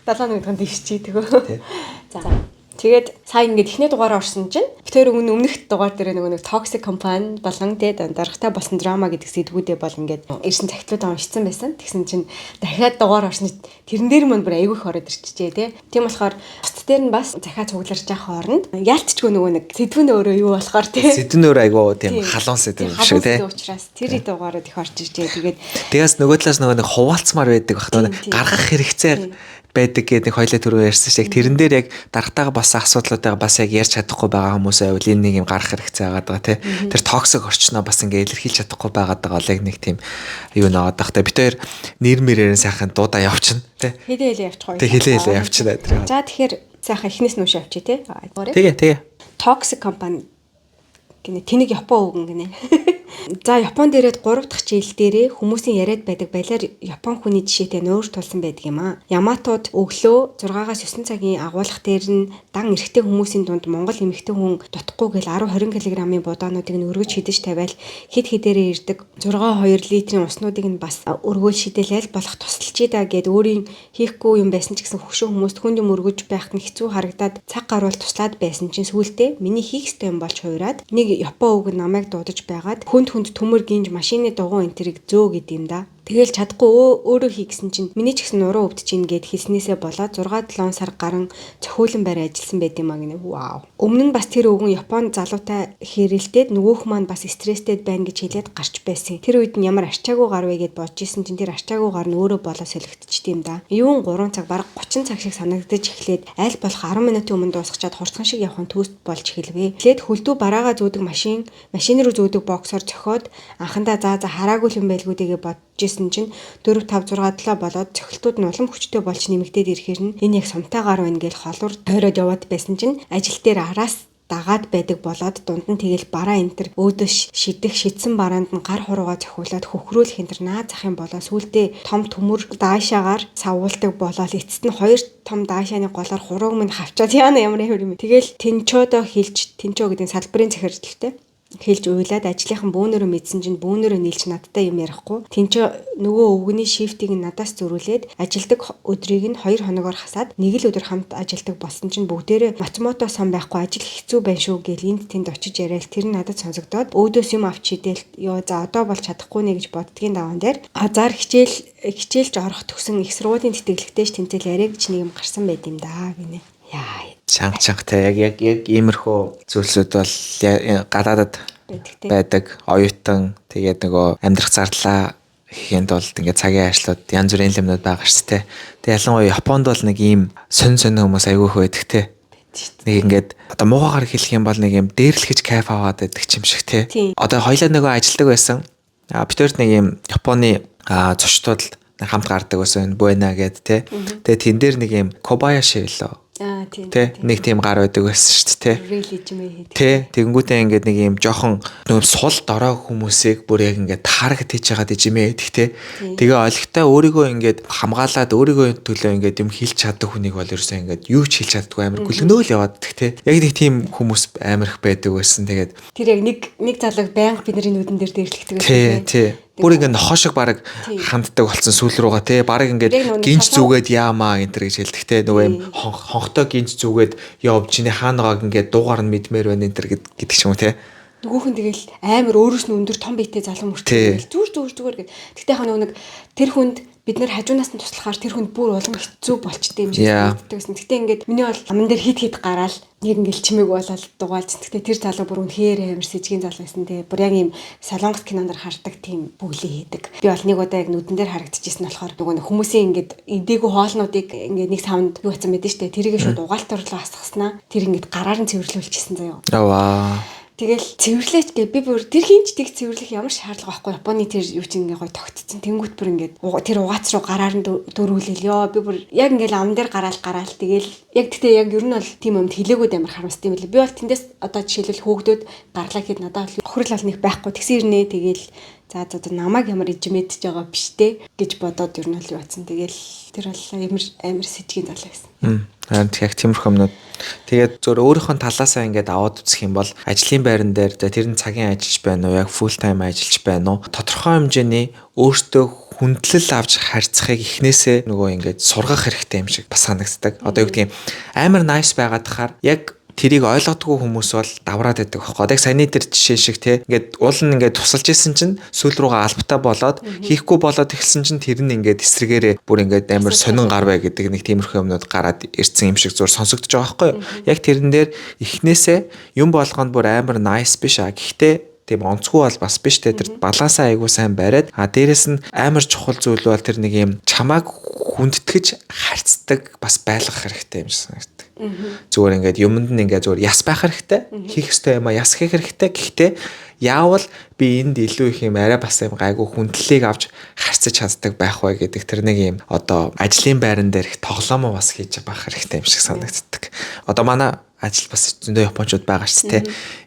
7 хоног гэдэг нь дэвшчихий тэгөө. За. Тэгээд сая ингээд эхний дугаараа орсон чинь тэр өмнөх дугаар дээр нэг toxic company болон тэгээд даргатай болсон драма гэдэг сэдвүүдээ бол ингээд ирсэн цагтлуудаа уншсан байсан. Тэгсэн чинь дахиад дугаар орсон тэрэн дээр мань бүр айгүй их ороод ирчихжээ тий. Тийм болохоор пост дээр нь бас захиа цугларч явах хооронд яалтчгүй нөгөө нэг сэдвэн өөрөө юу болохоор тий. Сэдвэн өөрөө айгүй тийм халуун сэдв шүү тий. Учраас тэр дугаарууд их орж иржээ. Тэгээд тэгээс нөгөө талаас нөгөө нэг хуваалцмаар байдаг багтаа гаргах хэрэгцээ байдаг гэдэг хоёлаа түрүү ярьсан шиг тэрэн дээр яг дарагтайгаа бас асуудлуудаа бас яг ярьж чадахгүй байгаа хүмүүсээ бол энэ нэг юм гарах хэрэгцээ байгаа тий. Тэр токсик орчноо бас ингээ илэрхийлж чадахгүй байгаа бол яг нэг тийм юу наагаад багтаа бит хоёр нэр мэрээр сайхан дуудаа явчихна тий. Хэлээ явчих гоё. Тэг хэлээ явчихна тэр. За тэгэхээр сайхан эхнээс нь уншаа авчи тий. Тэгээ. Toxic company гинэ тэнэг Япон үгэн гинэ. За Японд ирээд 3 дахь жил дээрээ хүмүүсийн яриад байдаг балиар Япон хүний жишээтэй нөөр тулсан байдаг юм аа. Яматууд өглөө 6-аас 9 цагийн агуулгах дээр нь дан эрэгтэй хүмүүсийн дунд Монгол эмэгтэй хүн дутхгүй гэл 10-20 кг-ийн будаануудыг нь өргөж шидэж тавиал хид хидээрээ ирдэг 6-2 литрийн уснуудыг нь бас өргөөл шидэлэл болох тусалчий да гэд өөрийн хийхгүй юм байсан ч гэсэн хөшөө хүмүүст хүнд юм өргөж байх нь хэцүү харагдаад цаг гарвал туслаад байсан чинь сүүлдээ миний хийх ёстой юм болж хуураад нэг Япон үг намайг дуудаж байгаад хүнд төмөр гинж машины дугуй энтрийг зөө гэд юм да. Тэгэл чадахгүй өөрөө хий гэсэн чинь миний ч гэсэн уруу өвдөж ийн гэд хэлснээсээ болоод 6-7 сар гарan цохиулан байр ажилласан байт юм аа гинэ. Вау. Өмнө нь бас тэр өвгөн Японд залуутай хэрэлдээд нөгөөх маань бас стресстэй байна гэж хэлээд гарч байсан. Тэр үед нь ямар арчаагүй гар вэ гэд бодож исэн чинь тэр арчаагүй гар нь өөрөө болоо солигдчих тийм да. Юун 3 цаг бараг 30 цаг шиг санагдаж эхлээд аль болох 10 минутын өмнө дуусгачаад хурцхан шиг явах нь төст болж эхэлвэ. Эхлээд хөлдөө бараагаа зөөдөг машин руу зөөдөг боксоор цохиод анхандаа за хараагүй юм байлгүй дэгээ бодчихсэн чинь 4 5 6 7 болоод цохилтууд нь улам хүчтэй болж нэмэгдээд ирэхээр нь энэ яг сумтай гар байна гэж холуур тойроод яваад байсан чинь ажил дээр араас дагаад байдаг болоод дунд нь тэгэл бараа энтер өөдөө шидсэн бараанд нь гар хуруугаа цохиулаад хөхрөөлөх энтер наад зах юм болоо сүултээ том төмөр даашаагаар савуулдаг болоод эцэст нь 2 том даашааны голоор хурууг минь хавчаад яана ямар юм. Тэгэл тэнчоодоо хилж тэнчоо гэдэг салбарын захирлалтай хэлж уйлаад ажлынхан бөөнөрөө мэдсэн чинь бөөнөрөө нийлж надтай юм ярихгүй. Тэнцээ нөгөө өвгөний шифтийг нь надаас зөрүүлээд ажилдаг өдрийг нь 2 хоногоор хасаад нэг л өдөр хамт ажилдаг болсон чинь бүгдээрээ Матсумото сан байхгүй ажил хэцүү байна шүү гэл энд тэнд очиж яриад тэр надад сонсогдоод өөдөөс юм авч хидэл ёо за одоо бол чадахгүй нэ гэж боддгийн даван дээр азар хичээлж орох төгсөн их сургуулийн тэтгэлэгтэйч тэнцэл яриа гэж нэг юм гарсан байд юм да гинэ. Яа чангатай яг иймэрхүү зүйлсүүд бол гадаадад байдаг оюутан тэгээд нөгөө амьдрах зарлаа хийхэд бол ингээд цагийн ажлууд янз бүрийн юмнууд байгаа ш тэ. Тэгээд ялангуяа Японд бол нэг ийм сонь хүмүүс айгүйх байдаг тэ. Нэг ингээд одоо муугаар хэлэх юм бол нэг юм дээрлэхэж кайф аваад байдаг юм шиг тэ. Одоо хоёлаа нөгөө ажилдаг байсан. Битүүрт нэг юм Японы зочдод хамт гардаг байсан Буэна гэд тэ. Тэгээд тэн дээр нэг юм Кобаяши лөө Тэ нэг тийм гар байдаг байсан шүү дээ. Тэ тэгэнгүүтээ ингээд нэг юм жоохон нөө сул дорой хүмүүсийг бүр яг ингээд таргет хийж байгаа дижимээ гэдэг тэ. Тэгээ олигтой өөрийгөө ингээд хамгаалаад өөрийгөө төлөө ингээд юм хийлч чаддаг хүнийг бол ерөөсөө ингээд юу ч хийлч чаддгүй амар гүлгнөөл яваад тэ. Яг нэг тийм хүмүүс амар их байдаг байсан. Тэгээд тэр яг нэг залууг байнга бидний нүдэн дээр дээрлэгдэг байсан. Тий. Бүр ингээд хошиг бараг ханддаг болсон сүүл рүүгээ те бараг ингээд гинж зүгээд яамаа энэ төр гэж хэлдэг те нөгөө юм хонхтой гинж зүгээд яв чиний хаанагааг ингээд дуугаар нь мэдмээр байна энэ төр гэдэг ч юм уу те нөгөөх нь тэгэл амар өөрөөс нь өндөр том биетэй залуу мөртэй зүгээр гэд тэгтээ хаа нэг тэр хүнд бид нэр хажуунаас нь туслахаар тэр хүнд бүр улам хэцүү болчтой юм шиг санагддаг. Тэгтээ ингээд миний бол аман дээр хит гараал нэг ингээл чимээг болоод дугаалж. Тэгтээ тэр залуу бүр үнэхээр амар сэжгийн залуу байсан те. Бүр яг ийм солонгос кинонд хардаг тийм бүглээ хийдэг. Би бол нэг удаа яг нүдэн дээр харагдчихсэн болохоор нөгөө хүмүүсийн ингээд идээгүй хоолнуудыг ингээд нэг савнд юу хацсан мэдэн штэ. Тэрийг шууд угаалтар руу асгаснаа. Тэр ингээд гараар нь цэвэрлүүлчихсэн заяа. Аваа. Тэгэл цэвэрлээч гэ би бүр тэр хинч тийг цэвэрлэх ямар шаардлага байхгүй. Японы тэр юу ч ингээ гой тогтцсон. Тэнгүүт бүр ингээд тэр угаац руу гараар нь дөрүүлээл ёо би бүр яг ингээл ам дээр гараал тэгэл яг тэгтээ яг ер нь бол тийм юмд хилээгүүд амар харамсдаг юм лээ. Би бол тэндээс одоо жишээлбэл хөөгдөд гарлаа гэхэд надад хохирол бол нэг байхгүй. Тэгсэн ирнэ тэгэл за намайг ямар ижимэдж байгаа биш те гэж бодоод ер нь л юу атсан. Тэгэл тэр бол амар сэжгийн залуу байсан. Харин яг тиймэрхүү юмнууд тэгээд зөв өөрийнхөө талаасаа ингээд аваад үзэх юм бол ажлын байран дээр тэр нь цагийн ажиллаж байна уу яг full time ажиллаж байна уу тодорхой хэмжээний өөртөө хүндлэл авч харьцахыг эхнээсээ нөгөө ингээд сургах хэрэгтэй юм шиг бас санагддаг. Одоо юу гэдгийг амар nice байгаад тахаар яг тэрийг ойлгодгүй хүмүүс бол давраад байдаг байхгүй. Яг саяны тэр жишээ шиг те ингээд уул нь ингээд тусалж исэн чинь сүүл рүүгээ албатай болоод хийхгүй болоод эхэлсэн чинь тэр нь ингээд эсрэгээрээ бүр ингээд амар сонин гар бай гэдэг нэг тиймэрхүү юмнууд гараад ирсэн юм шиг зур сонсогдож байгаа байхгүй. Яг тэрэн дээр эхнээсээ юм болгонд бүр амар nice биш а. Гэхдээ тийм онцгүй бол бас биш те тэр балансаа айгуу сайн бариад дээрэс нь амар чухал зүйл бол тэр нэг юм чамааг хүндэтгэж харьцдаг бас байлгах хэрэгтэй юм шиг санагдав. Зүгээр ингээд юмд нь ингээд зүгээр яс байх хэрэгтэй. Хийх ёстой юм а яс хийх хэрэгтэй. Гэхдээ яавал би энд илүү их юм арай бас юм гайгүй хүндлэлийг авч харьцаж чаддаг байх бай гэдэг тэр нэг юм одоо ажлын байран дээр их тоглоомоо бас хийж байх хэрэгтэй юм шиг санагддаг. Одоо манай ажил бас зөндөө японочууд байгаа шүү дээ.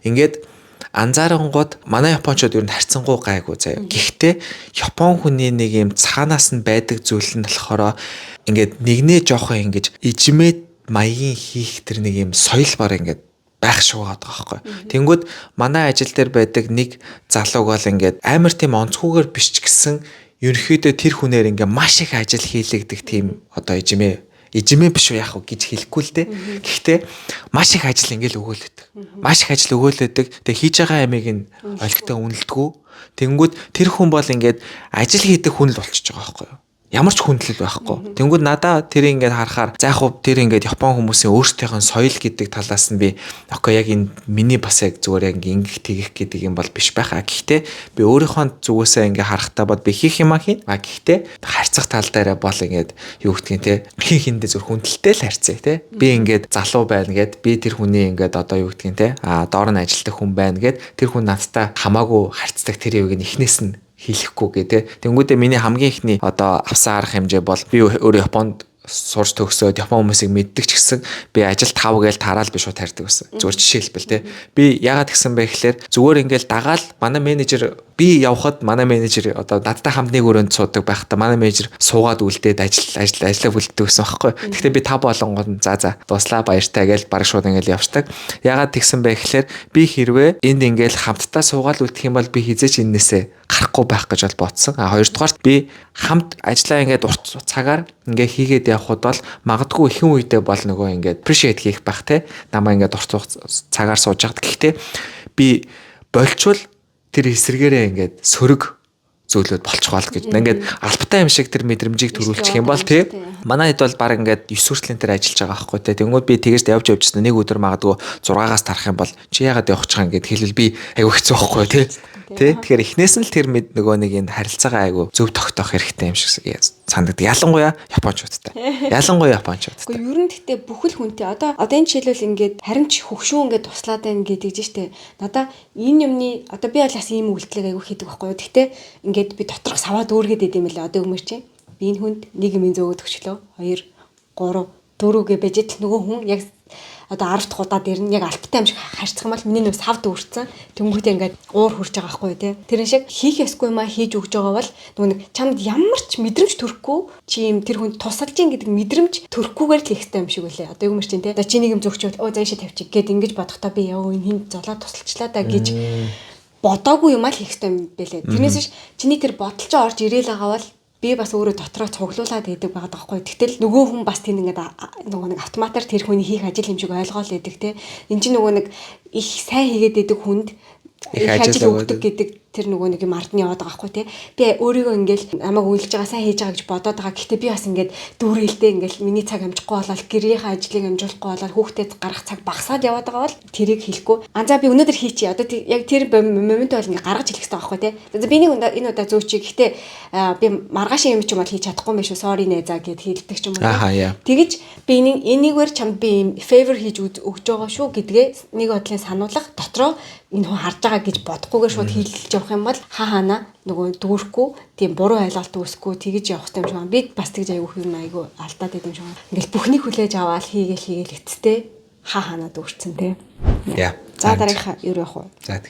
Ингээд анзаарангууд манай японочууд ер нь харьцангуй гайгүй заяа. Гэхдээ япон хүний нэг юм цаанаас нь байдаг зүйл нь болохоор ингээд нэгнээ жоохон ингэж ижимээ маягийн хийх тэр нэг юм соёл бар ингээд байх шуугаад байгаа байхгүй. Тэнгүүд манай ажил дээр байдаг нэг залууг бол ингээд амар тийм онцгүйгээр биш ч гэсэн ерөнхийдөө тэр хүнээр ингээд маш их ажил хийлэгдэх тийм одоо ижимээ ижимээ биш үү яах вэ гэж хэлэхгүй л дээ. Гэхдээ маш их ажил ингээл өгөөлөдөг. Маш их ажил өгөөлөдөг. Тэгээ хийж байгаа амийг нь олигтой үнэлдэггүй. Тэнгүүд тэр хүн бол ингээд ажил хийдэг хүн л болчихж байгаа байхгүй юу? Ямар ч хүндлэл байхгүй. Тэнгүүд надаа тэр ингээд харахаар за яг тэр ингээд Япон хүмүүсийн өөрсдийнх нь соёл гэдэг талаас нь би окей яг энэ миний бас яг зүгээр яг ингэх тэгэх гэдэг юм бол биш байхаа. Гэхдээ би өөрийнхөө зүгөөсөө ингээд харахтаа бод би хийх юм хийн. Гэхдээ харьцах тал дээрээ бол ингээд юу гэдгийг те хин хиндээ зүр хүндэлтэй л харьцъя те. Би ингээд залуу байна гэд би тэр хүний ингээд одоо юу гэдгийг те доор нь ажилтдаг хүн байна гэд тэр хүн надтай хамаагүй харьцдаг тэр юуг нь эхнээс нь хэлэхгүй гэдэг. Тэнгүүдээ миний хамгийн ихний одоо авсан арга хэмжээ бол би өөрөө Японд сурч төгсөөд Япон хүмүүсийг мэддэг ч гэсэн би ажилд 5 гээл тараал би шууд хардаг байсан. Зүгээр жишээлбэл те. Би яагаад гэсэн бэ гэхээр зүгээр ингээл дагаал манай менежер би явхад манай менежер одоо надтай хамт нэг өрөөнд суудаг байхдаа манай менежер суугаад үлдээд ажиллаа бүлддэг гэсэн байхгүй. Гэхдээ би 5 болонгод за дуслаа баяртай гээл баг шууд ингээл явцдаг. Яагаад тэгсэн бэ гэхээр би хэрвээ энд ингээл хамтдаа суугаад үлдэх юм бол би хизээч энэсээ гарахгүй байх гэж бол бодсон. Хоёрдугаарт би хамт ажиллаа ингээд урт цагаар ингээ хийгээд явхад бол магадгүй ихэн үедээ бол нөгөө ингээд appreciate хийх байх те. Намаа ингээд урт цагаар сууж яхад. Гэхдээ би болчвол тэр эсрэгээрээ ингээд сөрөг зөөлөд болчихвол гэж. Ингээд албатай юм шиг тэр мэдрэмжийг төрүүлчих юм бол тий. Манай хэд бол баг ингээд 9 хүртлийн тэр ажиллаж байгаа байхгүй тий. Тэнгүүд би тэгэж явж явжсэн нэг өдөр магадгүй 6-аас тарах юм бол чи яагаад явах чагаа ингээд хэлвэл би аягүй хэцүү байхгүй тий. Тий. Тэгэхээр эхнээс нь л тэр нөгөө нэг энэ харилцаагаа айгу зөв тогтоох хэрэгтэй юм шиг санагдав. Ялангуяа японочдтай. Ялангуяа японочдтай. Гэхдээ ер нь гэхдээ бүхэл хүнтэй одоо энэ жишээлбэл ингээд харин ч хөвшөө ингээд туслаад байна гэдэг чинь штэ. Надаа энэ юмны одоо би бол бас ийм үйлдэлийг айгу хийдэг байхгүй юу. Гэхдээ ингээд би доторх саваад өөргээд идэм байлаа. Одоо өмөр чинь би энэ хүнд нэг юм зөөгд өгчлөө. 2 3 4 гэ бежит нөгөө хүн яг одоо 10 дахь удаа дээр нь яг альттай юм шиг харьцах юм бол миний нөө савд өөрцөн тэнгүүтээ ингээд уур хурж байгаа байхгүй тий. Тэрэн шиг хийх ёсгүй юм а хийж өгж байгаа бол нөгөө нэг чамд ямар ч мэдрэмж төрөхгүй чи юм тэр хүнд тусалж ийн гэдэг мэдрэмж төрөхгүйгээр л хийх хэрэгтэй юм шиг үлээ. Одоо юм чинь тий. Одоо чи нэг юм зөвчөөд оо заашаа тавьчих гээд ингэж бодохдоо би яа энэ хин золоо тусалчлаа да гэж бодоогүй юм а л хийх хэрэгтэй юм бэлээ. Тэрнээс биш чиний тэр бодолч орж ирээл байгаа бол би бас өөрөө дотроо цуглуулад байдаг байгаа даахгүй. Тэгтэл нөгөө хүн бас тийм ингээд нөгөө нэг автоматар тэр хүний хийх ажил юм шиг ойлгоол байдаг те. Энд чинь нөгөө нэг их сайн хийгээд байдаг хүнд их ажил өгдөг гэдэг тэр нөгөө нэг юм ард нь яваад байгаа хгүй те. Би өөрийгөө ингээл намайг үйлж байгаа сайн хийж байгаа гэж бодоод байгаа. Гэхдээ би бас ингээд дүүрэлдээ ингээл миний цаг амжихгүй болоод гэрийнхээ ажлыг амжуулахгүй болоод хүүхдэд гарах цаг багасаад яваад байгаа бол тэрийг хэлэхгүй. За би өнөөдөр хийчихье. Одоо яг тэр момент бол ингээд гаргаж хэлэх хэрэгтэй байхгүй те. За би энэ удаа зөөчий. Гэхдээ би маргааш юм ч юм бол хийж чадахгүй юм шүү. Sorry нэ за гэд хэлдэг ч юм уу. Тэгэж би энийгээр чамд би юм favor хийж өгж байгаа шүү гэдгээ нэг бодлын сануулгах дотроо энэ хүн харж байгаа гэж бодохгүйгээр шууд хэлж явах юм бол хаана нөгөө дүүрэхгүй тийм буруу ойлголт үүсэхгүй тэгэж явах юм шиг байна. Би бас тэгж айгүй юм айгүй алдаад идэм шиг байна. Ингээл бүхнийг хүлээж аваад хийгээл эцэстээ хаана дүүрцэн те. За дараагийнхаа юу явах вэ?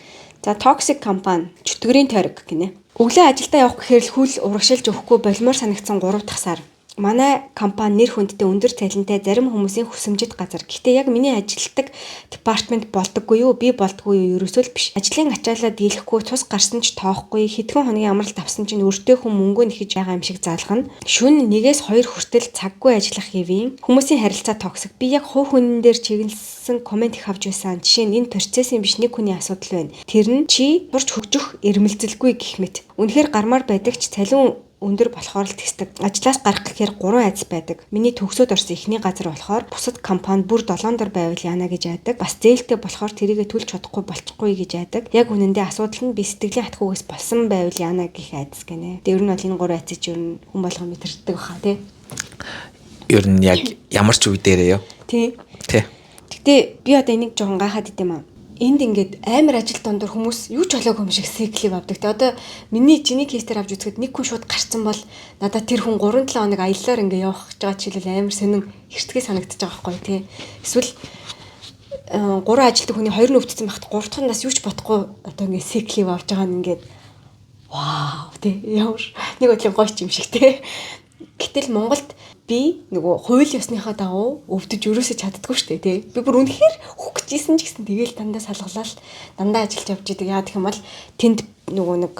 За toxic компани чөтгөрийн тойрог гинэ. Өглөө ажилдаа явах гэхээр л хүл урагшилж өгөхгүй болмоор санагдсан 3 дахь сар. Манай компани нэр хүндтэй өндөр цалинтай зарим хүмүүсийн хүсэмжит газар. Гэхдээ яг миний ажилтдаг департамент болдоггүй юу? Би болдгүй юу? Ерөөсөө л биш. Ажлын ачаалаа дийлэхгүй цус гарсан ч тоохгүй. Хэдхэн хоногийн амралт авсан чинь өртөө хүн мөнгөө нэхэж байгаа юм шиг залгана. Шүн 1-2 хүртэл цаггүй ажиллах хэвийн. Хүмүүсийн харилцаа токсик. Би яг хувь хүнэн дээр чиглэсэн комент их авч байсан. Жишээ нь энэ процессын биш нэг хүний асуудал байна. Тэр нь чи сурч хөгжих эрмэлзэлгүй гэх мэт. Үнэхээр гармаар байдаг ч цалин өндөр болохоор л тэсдэг. Ажлаас гарах гэхээр 3 айц байдаг. Миний төгсөөд орсон эхний газар болохоор бусад компани бүр 7 дор байвал яана гэж айдаг. Бас зээлтэй болохоор тэрийгэ төлж чадахгүй болчихгүй гэж айдаг. Яг үнэндээ асуудал нь би сэтгэлийн хатхуугаас болсон байвал яана гэх айдас гинэ. Дээр нь бол энэ 3 айцыг ер нь хүн болгон мэдэрдэг баха тий. Ер нь яг ямар ч үе дээрээ ёо. Тий. Гэтэ би одоо энийг жоохон гайхаад идэм аа. Энд ингээд амар ажил дондор хүмүүс юу ч болоогүй юм шиг сиклив авдаг. Тэ одоо чиний кейсээр авч үзэхэд нэг хүн шууд гарцсан бол надад тэр хүн 3-7 хоног аяллаар ингээд явах гэж байгаа жишээлбэл амар сонин эртгээ санагдчих байгаа байхгүй тий. Эсвэл 3 ажилтдаг хүний 2 нь өвдсөн байхад 3 дахь нас юу ч бодохгүй одоо ингээд сиклив авч байгаа нь ингээд вау тий ямар нэг бодлын гоё юм шиг тий. Гэтэл Монголд би нөгөө хууль ёсныхаа дагуу өвдөж өрөөсөж чаддаггүй шүү дээ тий. Би бүр үнэхээр хөх гэжсэн ч гэсэн тэгээл дандаа салгалаад дандаа ажиллаж явж идэг. Яа гэх юм бол тэнд нөгөө нэг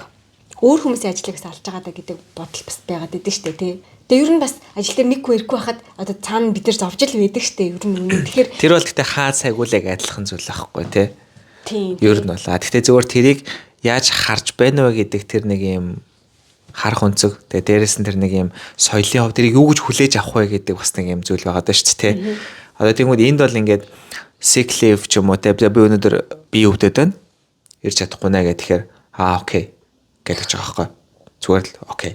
өөр хүмүүсийн ажлыг салж байгаа даа гэдэг бодол бас байгаад идэв шүү дээ тий. Тэгээ ер нь бас ажил дээр нэг хүн ирэхгүй байхад одоо цаана бид нар зовж л байдаг штэ. Ер нь үнэ. Тэгэхээр тэр бол гэхдээ хаа сайгуул яг адилхан зүйл байхгүй тий. Тийм. Ер нь бол. Гэхдээ зөвөр тэрийг яаж харж байна вэ гэдэг тэр нэг юм харах өнцөг. Тэгээ дээрэс нь тэр нэг юм соёлын хувьд тэрийг юу гэж хүлээж авах вэ гэдэг бас нэг юм зүйл байгаа даа шүү дээ тий. Одоо тэгмүүд энд бол ингээд sick leave ч юм уу тий. Би өнөөдөр бие өвдөд байна. Ирж чадахгүй наа гэхээр окей гэдэг ч байгаа байхгүй. Зүгээр л окей.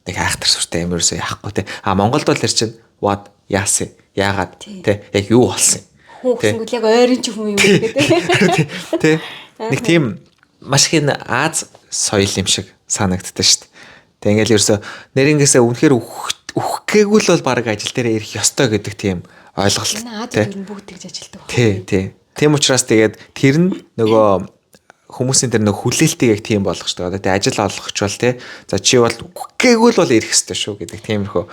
Нэг хайхтар суртай юм ерөөсөө яахгүй те. Монголд бол тэр чинь what яасан? Яагаад те? Яг юу болсон юм? Хүүхсэнгүүл яг ойрын ч юм гэдэг. Тэ. Нэг тийм маш их Аз соёл юм шиг санагддаг шүү дээ. Тэг ингээл ерөөсөө нэрнгээсээ үнэхээр үхгээгүй л бол баг ажил дээр ирэх ёстой гэдэг тийм ойлголт. Аз ер нь бүгд тэгж ажилтдаг байна. Тий. Тийм учраас тэгээд тэр нь нөгөө хүмүүсийн тэр нэг хүлээлтийг яг тийм болгох шүү дээ. Тэгээ ажил олгохч бол тий. За чи бол үхгээгүй л бол ирэх ёстой шүү гэдэг тиймэрхүү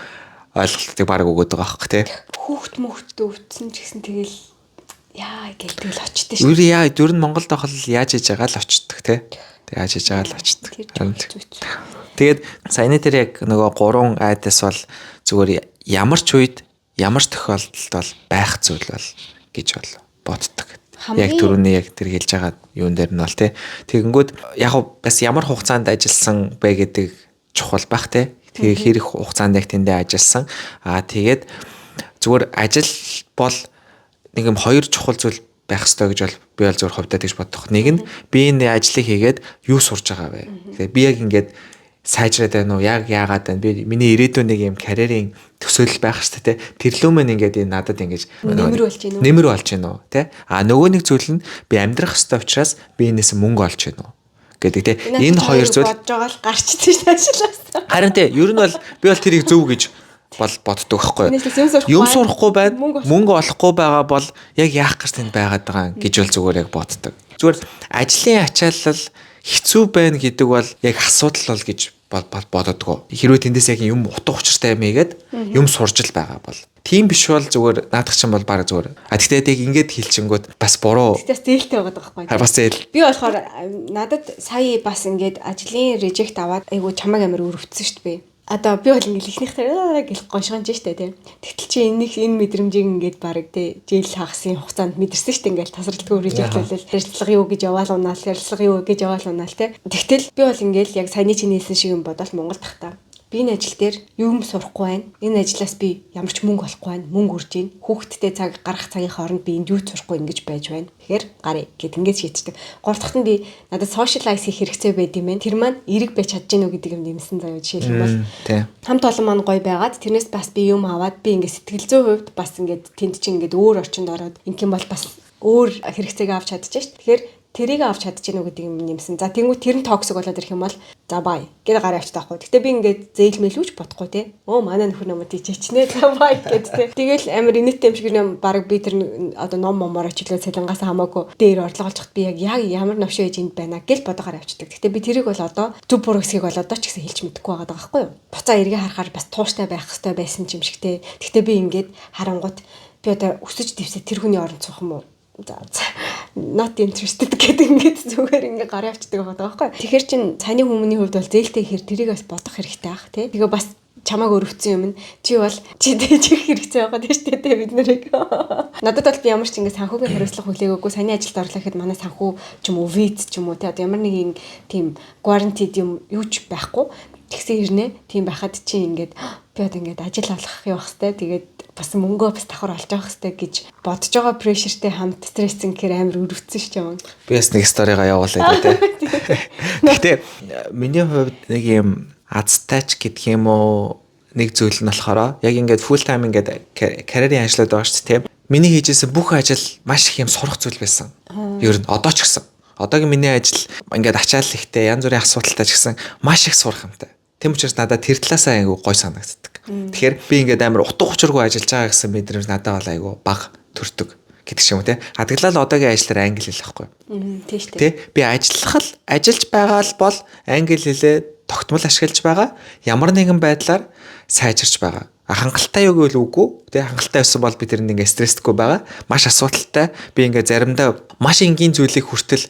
ойлголтыг баг өгöd байгаа хэрэг тий. Хүүхд мөхтөө өвдсөн ч гэсэн тэгэл яа гэл тэгэл очдөг шүү. Юу яа дүр нь Монголд байхад яаж хийж байгаа л очдөг тий. Тэг яаж хийж байгаа л очдөг. Тэгээд саяны тэр яг нөгөө 3 айдас бол зүгээр ямар ч үед ямар ч тохиолдолд бол байх зүйл бол гэж бол боддог. Яг түрүүний яг тэр хэлж байгаа юун дээр нь бол тий. Тэгэнгүүт яг бас ямар хугацаанд ажилласан бэ гэдэг чухал байх тий. Тэгээ хэрэг хугацаанд яг тэндээ ажилласан. Тэгээд зүгээр ажил бол нэг юм хоёр чухал зүйл байх ёстой гэж бол би бол зөвхөн хувьдаа тэгж боддог. Нэг нь би энэ ажлыг хийгээд юу сурж байгаа вэ? Тэгээ би яг ингэж сайжраад байна уу? Яг яагаад байна? Би миний ирээдүйн нэг юм карьерийн төсөөлөл байх хэрэгтэй те. Тэрлүү мэн ингээд энэ надад ингэж нэмэр болж байна уу? Тэ? Нөгөө нэг зүйл нь би амьдрах ёстой учраас би энэс мөнгө олж байна уу? Гэдэг те. Энэ хоёр зүйл бодож байгаа л гарчдээ ажиллаас. Харин те, ер нь бол би бол тэрийг зөв гэж боддог байхгүй юу? Юм сурахгүй байна. Мөнгө олохгүй байгаа бол яг яах гэж тэнд байгаад байгаа гэж бол зүгээр яг боддог. Зүгээр ажлын ачаалал хэцүү байна гэдэг бол яг асуудал бол гэж бододгоо. Хэрвээ тэндээс яг юм утга учиртай юм ийгээд юм сурж л байгаа бол. Тийм биш бол зүгээр наадах чинь бол баг зүгээр. Тэгтээ яг ингэж хэлчингүүд бас буруу. Тэгтээс зээлтэй байгаа байхгүй юу? Бас зээл. Би болохоор надад сая бас ингэж ажлын режект аваад айгу чамаг амир өрөвдсөн шүү дээ. Одоо би бол ингээл ихнийхтэй гэл гоншгонж штэ тий. Тэгтэл чи энэ мэдрэмжийг ингээд баг тий жил хагасын хугацаанд мэдэрсэн штэ ингээл тасралтгүй режектлэл ярилцлага юу гэж яваал унаал тий. Тэгтэл би бол ингээл яг саяны чиний хэлсэн шиг юм бодол Монголд тахта. Би энэ ажил дээр юм сурахгүй байна. Энэ ажлаас би ямар ч мөнгө олохгүй байна. Мөнгө үрж гин. Хүүхдтэй цаг гарах цагийн хооронд би энд юу сурахгүй ингэж байж байна. Тэгэхээр гарыг гэд ингэж шийддэг. Гол дахт нь би надад socialize хийх хэрэгцээ байд юм байна. Тэр маань эрэг байж чадж гэнэ үү гэдэг юм нэмсэн заяа жишээлх юм бол. Хамт олон маань гоё байгаад тэрнээс бас би юм аваад би ингэ сэтгэл зүйн хувьд бас ингэ тэнд чинь ингэ өөр орчинд ороод ингэм бол бас өөр хэрэгцээг авч чадчих шít. Тэгэхээр тэрийг авч чадчихна уу гэдэг юм нэмсэн. За тэнгуү тэр нь токсик болоод ирэх юм бол за бай гэдэг гараа авч таахгүй. Гэтэ би ингээд зээлмэлүүч бодохгүй те. Манай нөхөр намайг тийчээчнэ за бай гэдэг те. Тэгэл амар инээдтэй юм шиг юм баг би тэр одоо ном момоор очлоо цалингаас хамаагүй дээр орлого олж хат би яг ямар навшоо ээж энд байна гэл бодоогоор авчдаг. Гэтэ би тэрийг бол одоо зүг буруу хэсгийг бол одоо ч гэсэн хэлж мэдэхгүй байгаа байхгүй юу. Буцаа эргээ харахаар бас тууштай байх хэрэгтэй байсан юм шиг те. Гэтэ би ингээд харангуут би одоо өсөж дэвсээ тэр хүний оронд суух юм уу? За not interested гэдэг ингээд зүгээр ингээд гараа авчдаг байгаа байхгүй. Тэгэхээр чин цааны хүмүүний хувьд бол зээлтэй ихэр тэрийг бас бодох хэрэгтэй ах тий. Тэгээ бас чамааг өрөвцсөн юм нь чи бол чи дээжих хэрэгцээ байгаа тийм шүү дээ бид нарыг. Надад бол би ямар ч ингээд санхүүгийн хариуцлага хүлээгөөгүй саяны ажилд орлоо гэхэд манай санхүү ч юм уу виз ч юм уу тий одоо ямар нэг тийм guaranteed юм юу ч байхгүй. Тэгсэн хэрнээ тийм байхад чи ингээд би одоо ингээд ажил олох явах хэвээр тэгээд бас мөнгөө бас давхар олж авах хэвээр гэж бодож байгаа прешертэй хамт стрессэн гэхээр амар өрөвдсөн шүү дээ. Би бас нэг сторигаа явуулъя дээ. Гэхдээ миний хувьд нэг юм азтач гэдэг юм уу нэг зүйл нь болохоор яг ингээд full time ингээд карьерийн ажлууд байгаа шүү дээ. Миний хийжсэн бүх ажил маш их юм сурах зүйл байсан. Ер нь одоо ч гэсэн. Одоогийн миний ажил ингээд ачаал ихтэй янз бүрийн асуудалтай ч гэсэн маш их сурах юмтай. Тэм учраас надад тэр талаасаа айгүй гой санагддаг. Тэгэхээр би ингээд амар утга учиргүй ажиллаж байгаа гэсэн мэдрэмж надад бол айгүй бага төрдөг гэдэг ч юм уу те. Хадгалал одоогийн ажлаар англи хэл байхгүй. Тийм шүү дээ. Би ажиллаж байгаа л бол англи хэлээ тогтмол ашиглаж байгаа. Ямар нэгэн байдлаар сайжирч байгаа. Хангалттай юу гэвэл үгүй. Тэ хангалттай байсан бол би тэрэнд ингээд стрессдэггүй байгаа. Маш асуудалтай. Би ингээд заримдаа маш энгийн зүйлийг хүртэл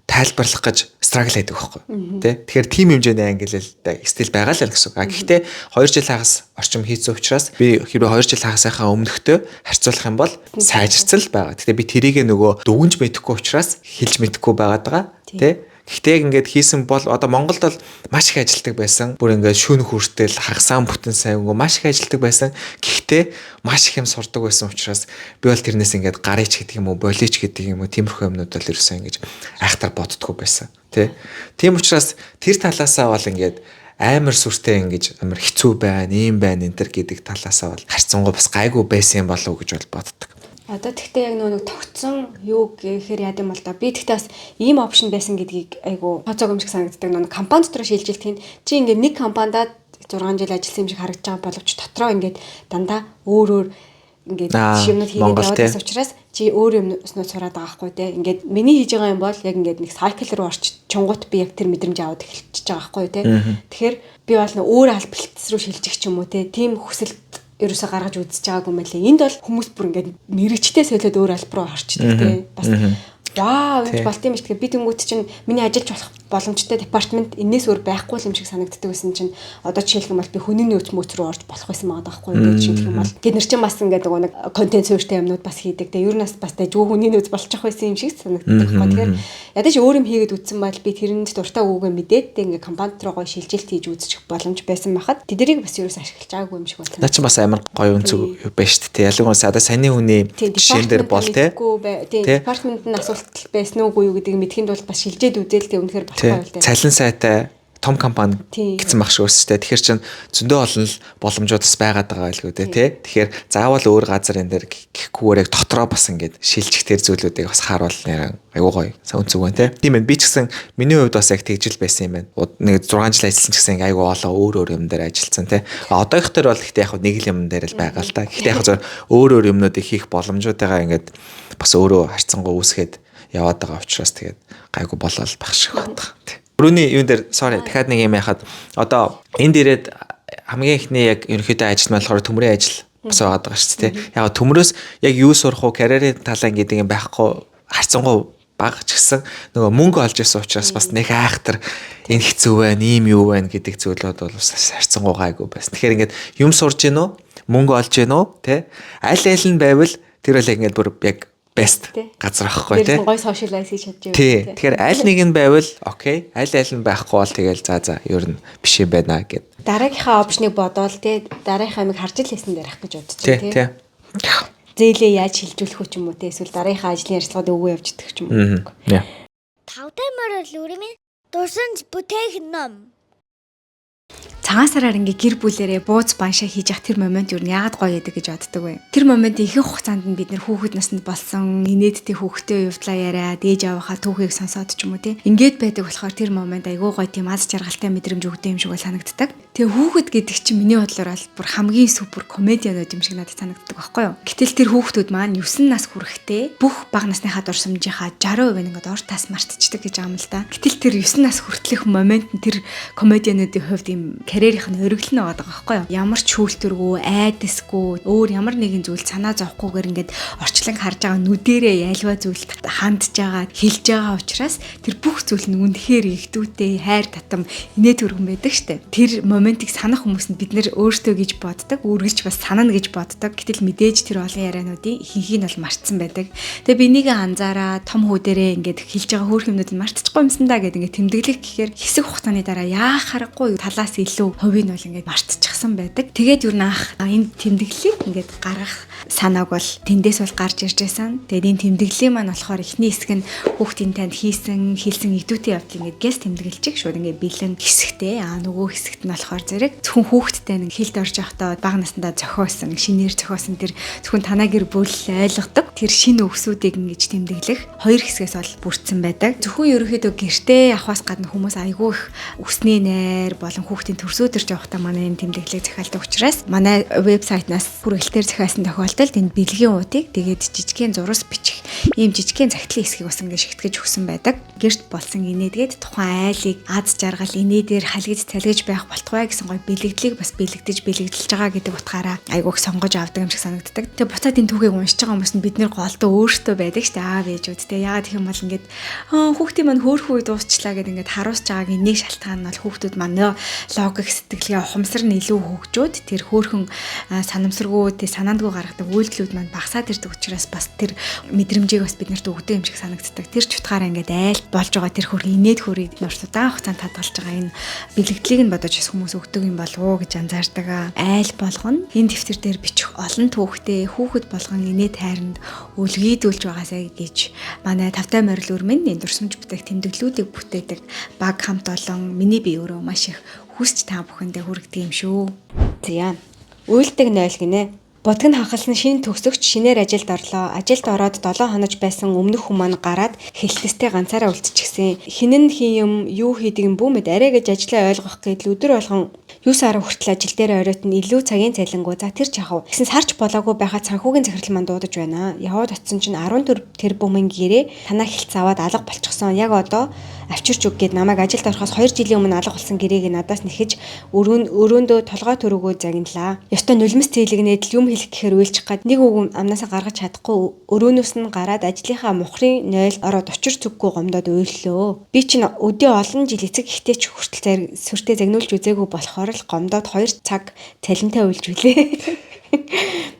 тайлбарлах гэж struggle хийдэг байхгүй. Тэ? Тэгэхээр team хэмжээний ангиллал стил байгаа л гэсэн үг. Гэхдээ 2 жил хагас орчим хийсэн учраас би хэрвээ 2 жил хагасынхаа өмнөхтэй харьцуулах юм бол сайжирцал байгаа. Гэхдээ би тэрийг нөгөө дүгнж мэдэхгүй учраас хэлж мэдэхгүй байгаад байгаа. Тэ? Гэхдээ яг ингээд хийсэн бол одоо Монголд бол маш их ажилтдаг байсан. Бүр ингээд шүүн хүртэл хагасаан бүтэн сайн маш их ажилтдаг байсан. Гэхдээ маш их юм сурдаг байсан учраас би бол тэрнээс ингээд гарыч гэдэг юм уу, болич гэдэг юм уу, тиймэрхүү юмнууд бол ерөөсөө ингэж айхтар боддгоо байсан. Тэ. Тийм учраас тэр талаасаа бол ингээд амар сүртэй ингэж амар хэцүү байна, ийм байна энэ төр гэдэг талаасаа бол харьцангуй бас гайгүй байсан юм болов уу гэж бол боддог. Одоо тэгтээ яг нэг тогтсон юу гэхээр яа гэм бол да би тэгтээ бас ийм опшн байсан гэдгийг айгу хоцоог юм шиг санагддаг. Нэг компани дотор шилжилт хийн чи ингээд нэг компанидад 6 жил ажилласан юм шиг харагдаж байгаа боловч дотроо ингээд дандаа өөр ингээд юмнууд хийгээд яваад учраас чи өөр юмнууд сураад байгаа байхгүй те. Ингээд миний хийж байгаа юм бол яг ингээд нэг сайкл руу орч чонгот би яг тэр мэдрэмж аваад эхэлчихэж байгаа байхгүй те. Тэгэхээр би бол нэг өөр албалц руу шилжих ч юм уу те. Тим хүсэлт ерөөсө гаргаж үзэж байгаагүй мэлээ. Энд бол хүмүүс бүр ингээд мэрэгчтэй солиод өөр албар руу орчдөг те. Бас вау энэ болт юм шиг. Би тэнгуут чинь миний ажиллаж болох боломжтой департамент энэс өөр байхгүй юм шиг санагддаг байсан чинь одоо жишээлх юм бол би хүний нөөц мөц рүү орж болох байсан байгаа байхгүй ингээд жишээлх юм бол тэд нар чинь бас ингээд нэг контент суурьтай юмнууд бас хийдэг. Тэгээ ер нь бас дайжгүй хүний нөөц болчих байсан юм шиг санагддаг байхгүй. Тэгэхээр ядаж өөр юм хийгээд үтсэн бол би тэрэнд дуртай үгээ мэдээд ингээд компанид руу гоё шилжилт хийж үзчих боломж байсан байхад тэднийг бас ерөөс ашиглаж байгаагүй юм шиг байна. Наа чи бас амар гоё үнцэг байна шүү дээ. Ялангуяа одоо саний хүний жишээн дээр бол те. Департамент нь асуулт байсан уугүй юу гэдгийг мэдхийн тулд бас шилжээд үзэл тэг үнэхээр цалин сайтай том компани гэсэн баг шиг өстэй. Тэгэхээр чин зөндөө олон боломжууд бас байгаад байгаа байлгүй дээ тий. Тэгэхээр заавал өөр газар энэ дээр гэхгүйгээр яг дотроо бас ингээд шилжих тэр зүйлүүдийг бас харуул аюу гоё үнцэг байна тий. Тийм ээ би ч гэсэн миний хувьд бас яг тэгжил байсан юм байна. Нэг 6 жил ажилласан ч гэсэн аюу олоо өөр юм дээр ажилласан тий. Одоогийнх дээр бол гэхдээ яг нэг л юм дээр л байгаа л та. Гэхдээ яг зөв өөр юмнуудыг хийх боломжуудаа ингээд бас өөрөө харьцангуй үүсгээд яваад байгаа учраас тэгээд гайгүй болол байх шиг байна. Өрөөний юун дээр sorry дахиад нэг юм яхад одоо энд ирээд хамгийн ихний яг ерөнхийдөө ажил нь болохоор төмрийн ажил бас байгаа даа шүү дээ. Яг төмрөөс яг юу сурах уу, карьерийн талаа гэдэг юм байхгүй харьцангуй бага ч гэсэн нөгөө мөнгө олж ирсэн учраас бас нэг айхтар энэ хэцүү байна, ийм юу байна гэдэг зүйлүүд бол бас харьцангуй гайгүй байсан. Тэгэхээр ингээд юм сурж гин үү, мөнгө олж гин үү, тэ аль нь байвал тэр бол ингээд бүр яг best газар ахгүй тий. Гой socialize хийж чадж байгаа тий. Тэгэхээр аль нэг нь байвал окей, аль нь байхгүй бол тэгэл за ер нь биш юм байна гэд. Дараагийнхаа опшныг бодоол тий. Дараагийнхаа амиг харж л хийсэн дээрх гэж бодож байна тий. Зээлээ яаж шилжүүлэх үү ч юм уу тий. Эсвэл дараагийнхаа ажлын ярилцлагад өвөө явж идэх ч юм уу. Тавтай морил дурсан бүтээх ном. Цагаан сараар ингээ гэр бүлэрээ бууз баншаа хийж явах тэр момент юу яагаад гоё яадаг гэж боддог вэ? Тэр моментын ихэнх хугацаанд нь бид нэр хүүхэд наснд болсон инээдтэй хүүхдээ явдлаа яриад ээж аваахаа түүхийг сонсоод ч юм уу тий. Ингээд байдаг болохоор тэр момент айгүй гоё тийм аз жаргалтай мэдрэмж өгдөг юм шиг бол санагддаг. Тэгээ хүүхэд гэдэг чинь миний бодлоор бол бүр хамгийн супер комедианууд юм шиг надад санагддаг байхгүй юу? Гэтэл тэр хүүхдүүд маань 9 нас хүрэхдээ бүх бага насныхаа дурсамжийнхаа 60% ингээд ор тас мартчихдаг гэж байгаа юм л да. Гэтэл тэр 9 нас хүртэлх момент нь тэр комедиануудын хувьд юм карьерийнх нь өргөл нь байгаа байхгүй юу? Ямар ч хүлтэргүй, айдасгүй, өөр ямар нэгэн зүйл санаа зовхгүйгээр ингээд орчлон харж байгаа нүдэрээ ялва зүйлд хандж байгаа, хэлж байгаа учраас тэр бүх зүйл нь үнэхээр ихтүүтэй, хайр татам, инээ төргөн байдаг штэ. Тэр моментыг санах хүмүүс нь бид нэр өөртөө гэж боддог, үргэлж бас санана гэж боддог. Гэтэл мэдээж тэр олон яриануудын ихэнхийг нь бол мартсан байдаг. Тэгээ би энийг анзаараа том хүүдэрээ ингээд хэлж байгаа хөөх юмнууд нь мартчихгүй юмсан да гэдэг ингээд тэмдэглэх гэхээр хэсэг хугацааны дараа яах харахгүй талаас илүү хувийг нь бол ингээд мартчихсан байдаг. Тэгээд юу наах энэ тэмдэглэлийг ингээд гаргах санааг бол тэндээс бол гарч ирж байсан. Тэгээд энэ тэмдэглэлийн маань болохоор эхний хэсэг нь хүүхдийн танд хийсэн идүүтэй явдлыг ингээд гэс тэмдэглэж шууд ингээд бэлэн хэсэгтэй. Нөгөө хэсэгт нь болохоор зэрэг зөвхөн хүүхдтэй нэг хилд орж явахдаа бага насндаа зохиосон, шинээр зохиосон тэр зөвхөн танаа гэр бүл ойлгодог тэр шинэ өксүүдийг ингэж тэмдэглэх хоёр хэсгээс бол бүрдсэн байдаг. Зөвхөн ерөөхдөө гэртээ авахаас гадна хүмүүс айгүй их өсний найр болон хүүхдийн төрсөдөрж явахдаа манай энэ тэмдэглэлийг захиалдаг учраас манай вебсайтнаас хүрээлтээр захиалсан тохиолдолд энэ бэлгийн уутыг тэгээд жижигхэн зурус бичих ийм жижигхэн цагтлын хэсгийг бас ингээд шигтгэж өгсөн байдаг. Гэрт болсон инээдгээд тухайн айлыг аз жаргал инээдээр халгиж цалгиж байх болтугай гэсэн гоё бэлэгдлийг бас бэлэгдэлж байгаа гэдэг утгаараа айгуух сонгож авдаг юм шиг санагддаг. Тэгээ буцаад энэ түүхийг уншиж байгаа хүмүүс нь бид нэр голдоо өөртөө байдаг шүү дээ аав ээжүүд. Тэгээ яагаад гэх юм бол ингээд хүүхдийн маань хөөрхөн үе дуусчлаа гэдэг ингээд харуулж байгаагийн нэг шалтгаан нь бол хүүхдүүд маань логик сэтгэлгээ ухамсар нь илүү хөгжөөд тэр хөөрхөн санамсаргүй тэг санаандгүй гаргадаг үйлдэлүүд маань багасаад ирдэг учраас бас тэр мэдрэмжийг бас бид нарт өгдөг юм шиг санагддаг. Тэр ч утгаараа ингээд айл болж байгаа тэр хөр инээд хөрийг нурс удаан хугацаанд хадгалж байгаа энэ бэлэгдлийг нь бодож хүмүүс өгдөг юм болов уу гэж анзаардаг. Айл болгоно энэ дэвтэр дээр бичих олон түүхтэй хүүхэд болгон инээд хайранд үлгийдүүлж байгаасаа гэж манай тавтай морил өрмөн энэ дурсамж бүтээх тэмдэглэлүүдийг бүтээдэг баг хамт олон миний бие өөрөө маш их хүсч та бүхэндээ хүргэдэг юм шүү. За үйлдэг 0 гинэ. Будг нь хахалсан шинэ төгсөгч шинээр ажилд орлоо. Ажилд ороод 7 хоног байсан өмнөх хүн маань гараад хэлтстэй ганцаараа үлдчихсэн. Хинэн хин юм юу хийдэг юм бүү мэд арай гэж ажлаа ойлгох гэдэл өдөр болгон 9 сар хүртэл ажил дээр оройтон илүү цагийн цалингуу. За тэр ч яхав. Гэсэн сарч болоогүй байхад санхүүгийн захирал маань дуудаж байна. Яваад очсон чинь 14 тэрбумын гэрээ танаа хэлц аваад алга болчихсон. Яг одоо авчирч өг гэд намайг ажилд орохоос 2 жилийн өмнө алга болсон гэрээг надаас нэхэж өрөөндөө толгой төрөгөө загналаа. Ёстой нулимс цэйлэгнээд юм хэлэх гэхээр уйлчих гад нэг үг амнасаа гаргаж чадахгүй өрөөнөөс нь гараад ажлынхаа мухрын 0 ороод учир зүггүй гомдоод уйллоо. Би чинь өдөө олон жил эцэг ихтэй ч хүртэл сүртэй загнуулж үзээгүй болохоор л гомдоод 2 цаг цалинтай уйлж үлээ.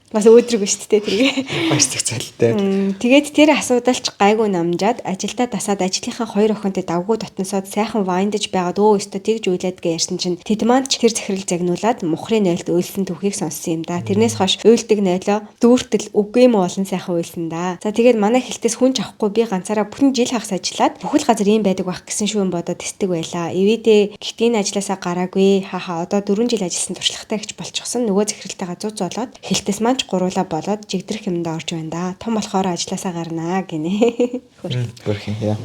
Бас өөдрөг шүү дээ тэрийг. Маш их цалинтай. Тэгээд тэр асуудалч гайгүй намжаад ажилдаа тасаад ажлынхаа 2 охинтой давгүй дотносоод сайхан вайндаж байгаад өстө тэгж уйлаад гэ ярьсан чинь тэд маань ч тэр захирал загнуулаад мухрын 0-д уйлсан түүхийг сонссон юм да. Тэрнээс хойш уйлдаг 0-о дүүртэл үгүй юм олон сайхан уйлсан да. За тэгээд манай хэлтээс хүн ч авахгүй би ганцаараа бүтэн жил хагас ажиллаад бүхэл газар ийм байдаг байх гэсэн шүү бодоод тэстэг байлаа. Эвэдээ гитийн ажилласаа гараагүй хааха одоо 4 жил ажилласан туршлагатай гэж болчихсон. Нөгөө захиралтайгаа зуз золоод хэлтээс маань гуруула болоод жигдэрх юмд орж байна да. Том болохоор ажилласаа гарнаа гинэ. Хөрхин яа.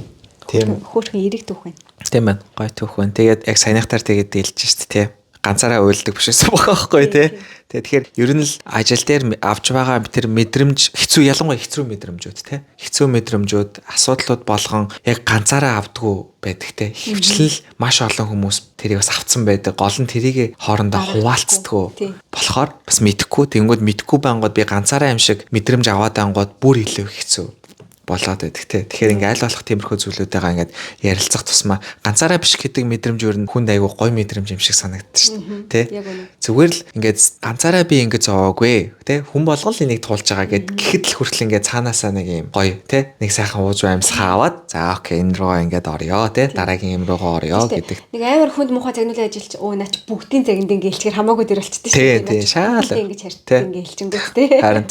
Тийм. Хөрхин эрэг түүх байна. Тийм байна. Гой түүх байна. Тэгээд яг саяхтаар тэгээд дийлж штэ тий. Ганцаараа уйлдаг биш байсан байхгүй тий. Тэгэхээр ер нь л ажил дээр авч байгаа тэр мэдрэмж хэцүү ялангуяа хэцүү мэдрэмжүүд тий. Хэцүү мэдрэмжүүд асуудлууд болгон яг ганцаараа авдаггүй байдаг тий. Хөвчлөл маш олон хүмүүс тэрийг бас авцсан байдаг. Гол нь тэрийг хоорондоо хуваалцдаг болохоор бас мэдэхгүй тэнгууд мэдэхгүй байнгут би ганцаараа юм шиг мэдрэмж аваад ангууд бүр илүү хэцүү болоод байдаг тий. Тэгэхээр ингээ аль болох тиймэрхүү зүйлүүдтэйгээ ингээд ярилцах тусмаа ганцаараа биш гэдэг мэдрэмж өөр нь хүнд айгүй гоё мэдрэмж юм шиг санагддаг шүү дээ тий. Зүгээр л ингээд ганцаараа би ингэ зовоогүй тий. Хүн болгол энийг туулж байгаа гэд гэхэд л хүртэл ингээ цаанаасаа нэг юм гоё тий. Нэг сайхан ууж амьсгаа аваад за окей энэ руу ингээд орё тий. Дараагийн юм руугаа орё гэдэг. Нэг амар хүнд муухай загнуулаа ажиллаж наач бүгдийн загинд ингээ хэлчихэр хамаагүй дээр болчихдээ шүү дээ. Тий шаал ингээ харьцдаг ингээ хэлчихэнгүүт тий. Харин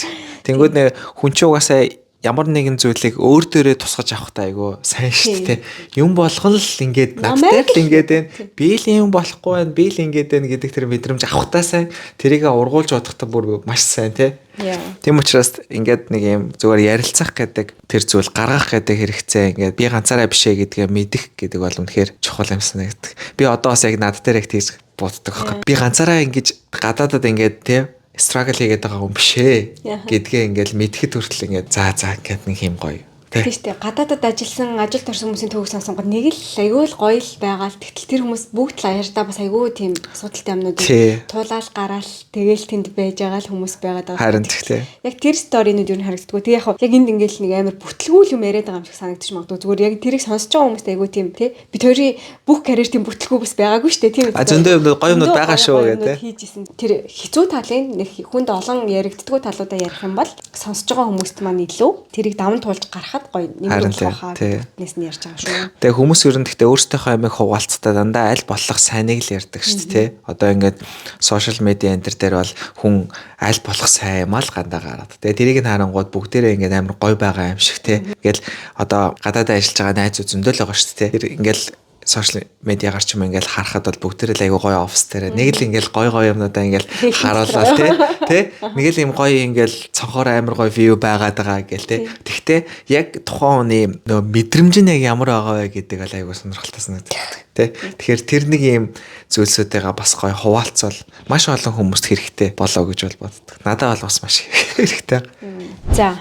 тэнгууд нэг хүн чи угаасаа ямар нэгэн зүйлийг өөр дээрээ тусгаж авахтай айгу сайн шүү дээ. Юм болгон л ингээд надтай л ингээд байна. Би л юм болохгүй байна. Би л ингээд байна гэдэг тэр мэдрэмж авахтай сайн. Тэрийг ургуулж бодохтой бүр маш сайн тий. Тийм учраас ингээд нэг юм зүгээр ярилцах гэдэг тэр зүйл гаргах гэдэг хэрэгцээ ингээд би ганцаараа бишээ гэдгээ мэдэх гэдэг бол үнэхээр чухал юм санагддаг. Би одоо бас яг над дээр их тийж боддог байхгүй. Би ганцаараа ингэж гадаадад ингээд тий struggle хийгээд байгаа юм бишээ гэдгээ ингээл мэдхэд хүртэл ингээд за ингээд нэг юм гоё. Тийм шүү дээ. Гадаадад ажилласан, ажилд орсон хүмүүсийн төвөг сонсонгод нэг л айгүй л гоё л байгаа л тэгтэл тэр хүмүүс бүгд л аяартаа бас айгүй тийм асуудалтай юмнуудыг туулаал гараал тэгээл тэнд байж байгаа л хүмүүс байгаад байгаа. Харин тэгтээ. Яг тэр сторинууд юу харагддггүй. Тэг яг энд ингээл нэг амар бүтлгүүл юм яриад байгаа юм шиг санагдчих магадгүй. Зүгээр яг тэрийг сонсож байгаа хүмүүст айгүй тийм тий. Бид хоёрын бүх карьер тийм бүтлгүү бас байгаагүй шүү дээ. Тийм үү. Зөндөө юм гоё юмнууд байгаа шүү гэдэг. Хийжсэн. Тэр хэцүү талын нэг хүнд олон яригддггүй талуудаа ярих юм бол сонсож байгаа хүмүүст маань илүү тэрийг даван туулж гарахад гоё нэмэр ухаа гэднээс нь ярьж байгаа шүү. Тэгээ хүмүүс ер нь гэхдээ өөрсдийнхөө амиг хуваалцтай дандаа аль болох сайныг л ярьдаг шүү дээ. Одоо ингээд сошиал медиа энэ төр бол хүн аль болох сайн юм аа л гандаа гараад. Тэгээ тэрийг нь харангууд бүгдээрээ ингээд амар гоё байгаа юм шиг те. Ингээл одоо гадаадд ажиллаж байгаа найзууд зөндөл байгаа шүү дээ. Тэр ингээл сошиал медиагаар ч юм ингээл харахад бол бүгдээрээ айгу гоё офс дээр нэг л ингээл гоё юмнуудаа ингээл харууллаа тий нэг л юм гоё ингээл цонхоор амар гоё view байгаад байгаа гэл тий. Тэгтээ яг тухайн хүний нөө мэдрэмж нь яг ямар байгаа вэ гэдэг л айгу сонирхолтой санагддаг тий. Тэгэхээр тэр нэг юм зүйлсүүдтэйгээ бас гоё хуваалцвал маш олон хүмүүст хэрэгтэй болоо гэж бол боддог. Надад бол бас маш хэрэгтэй. За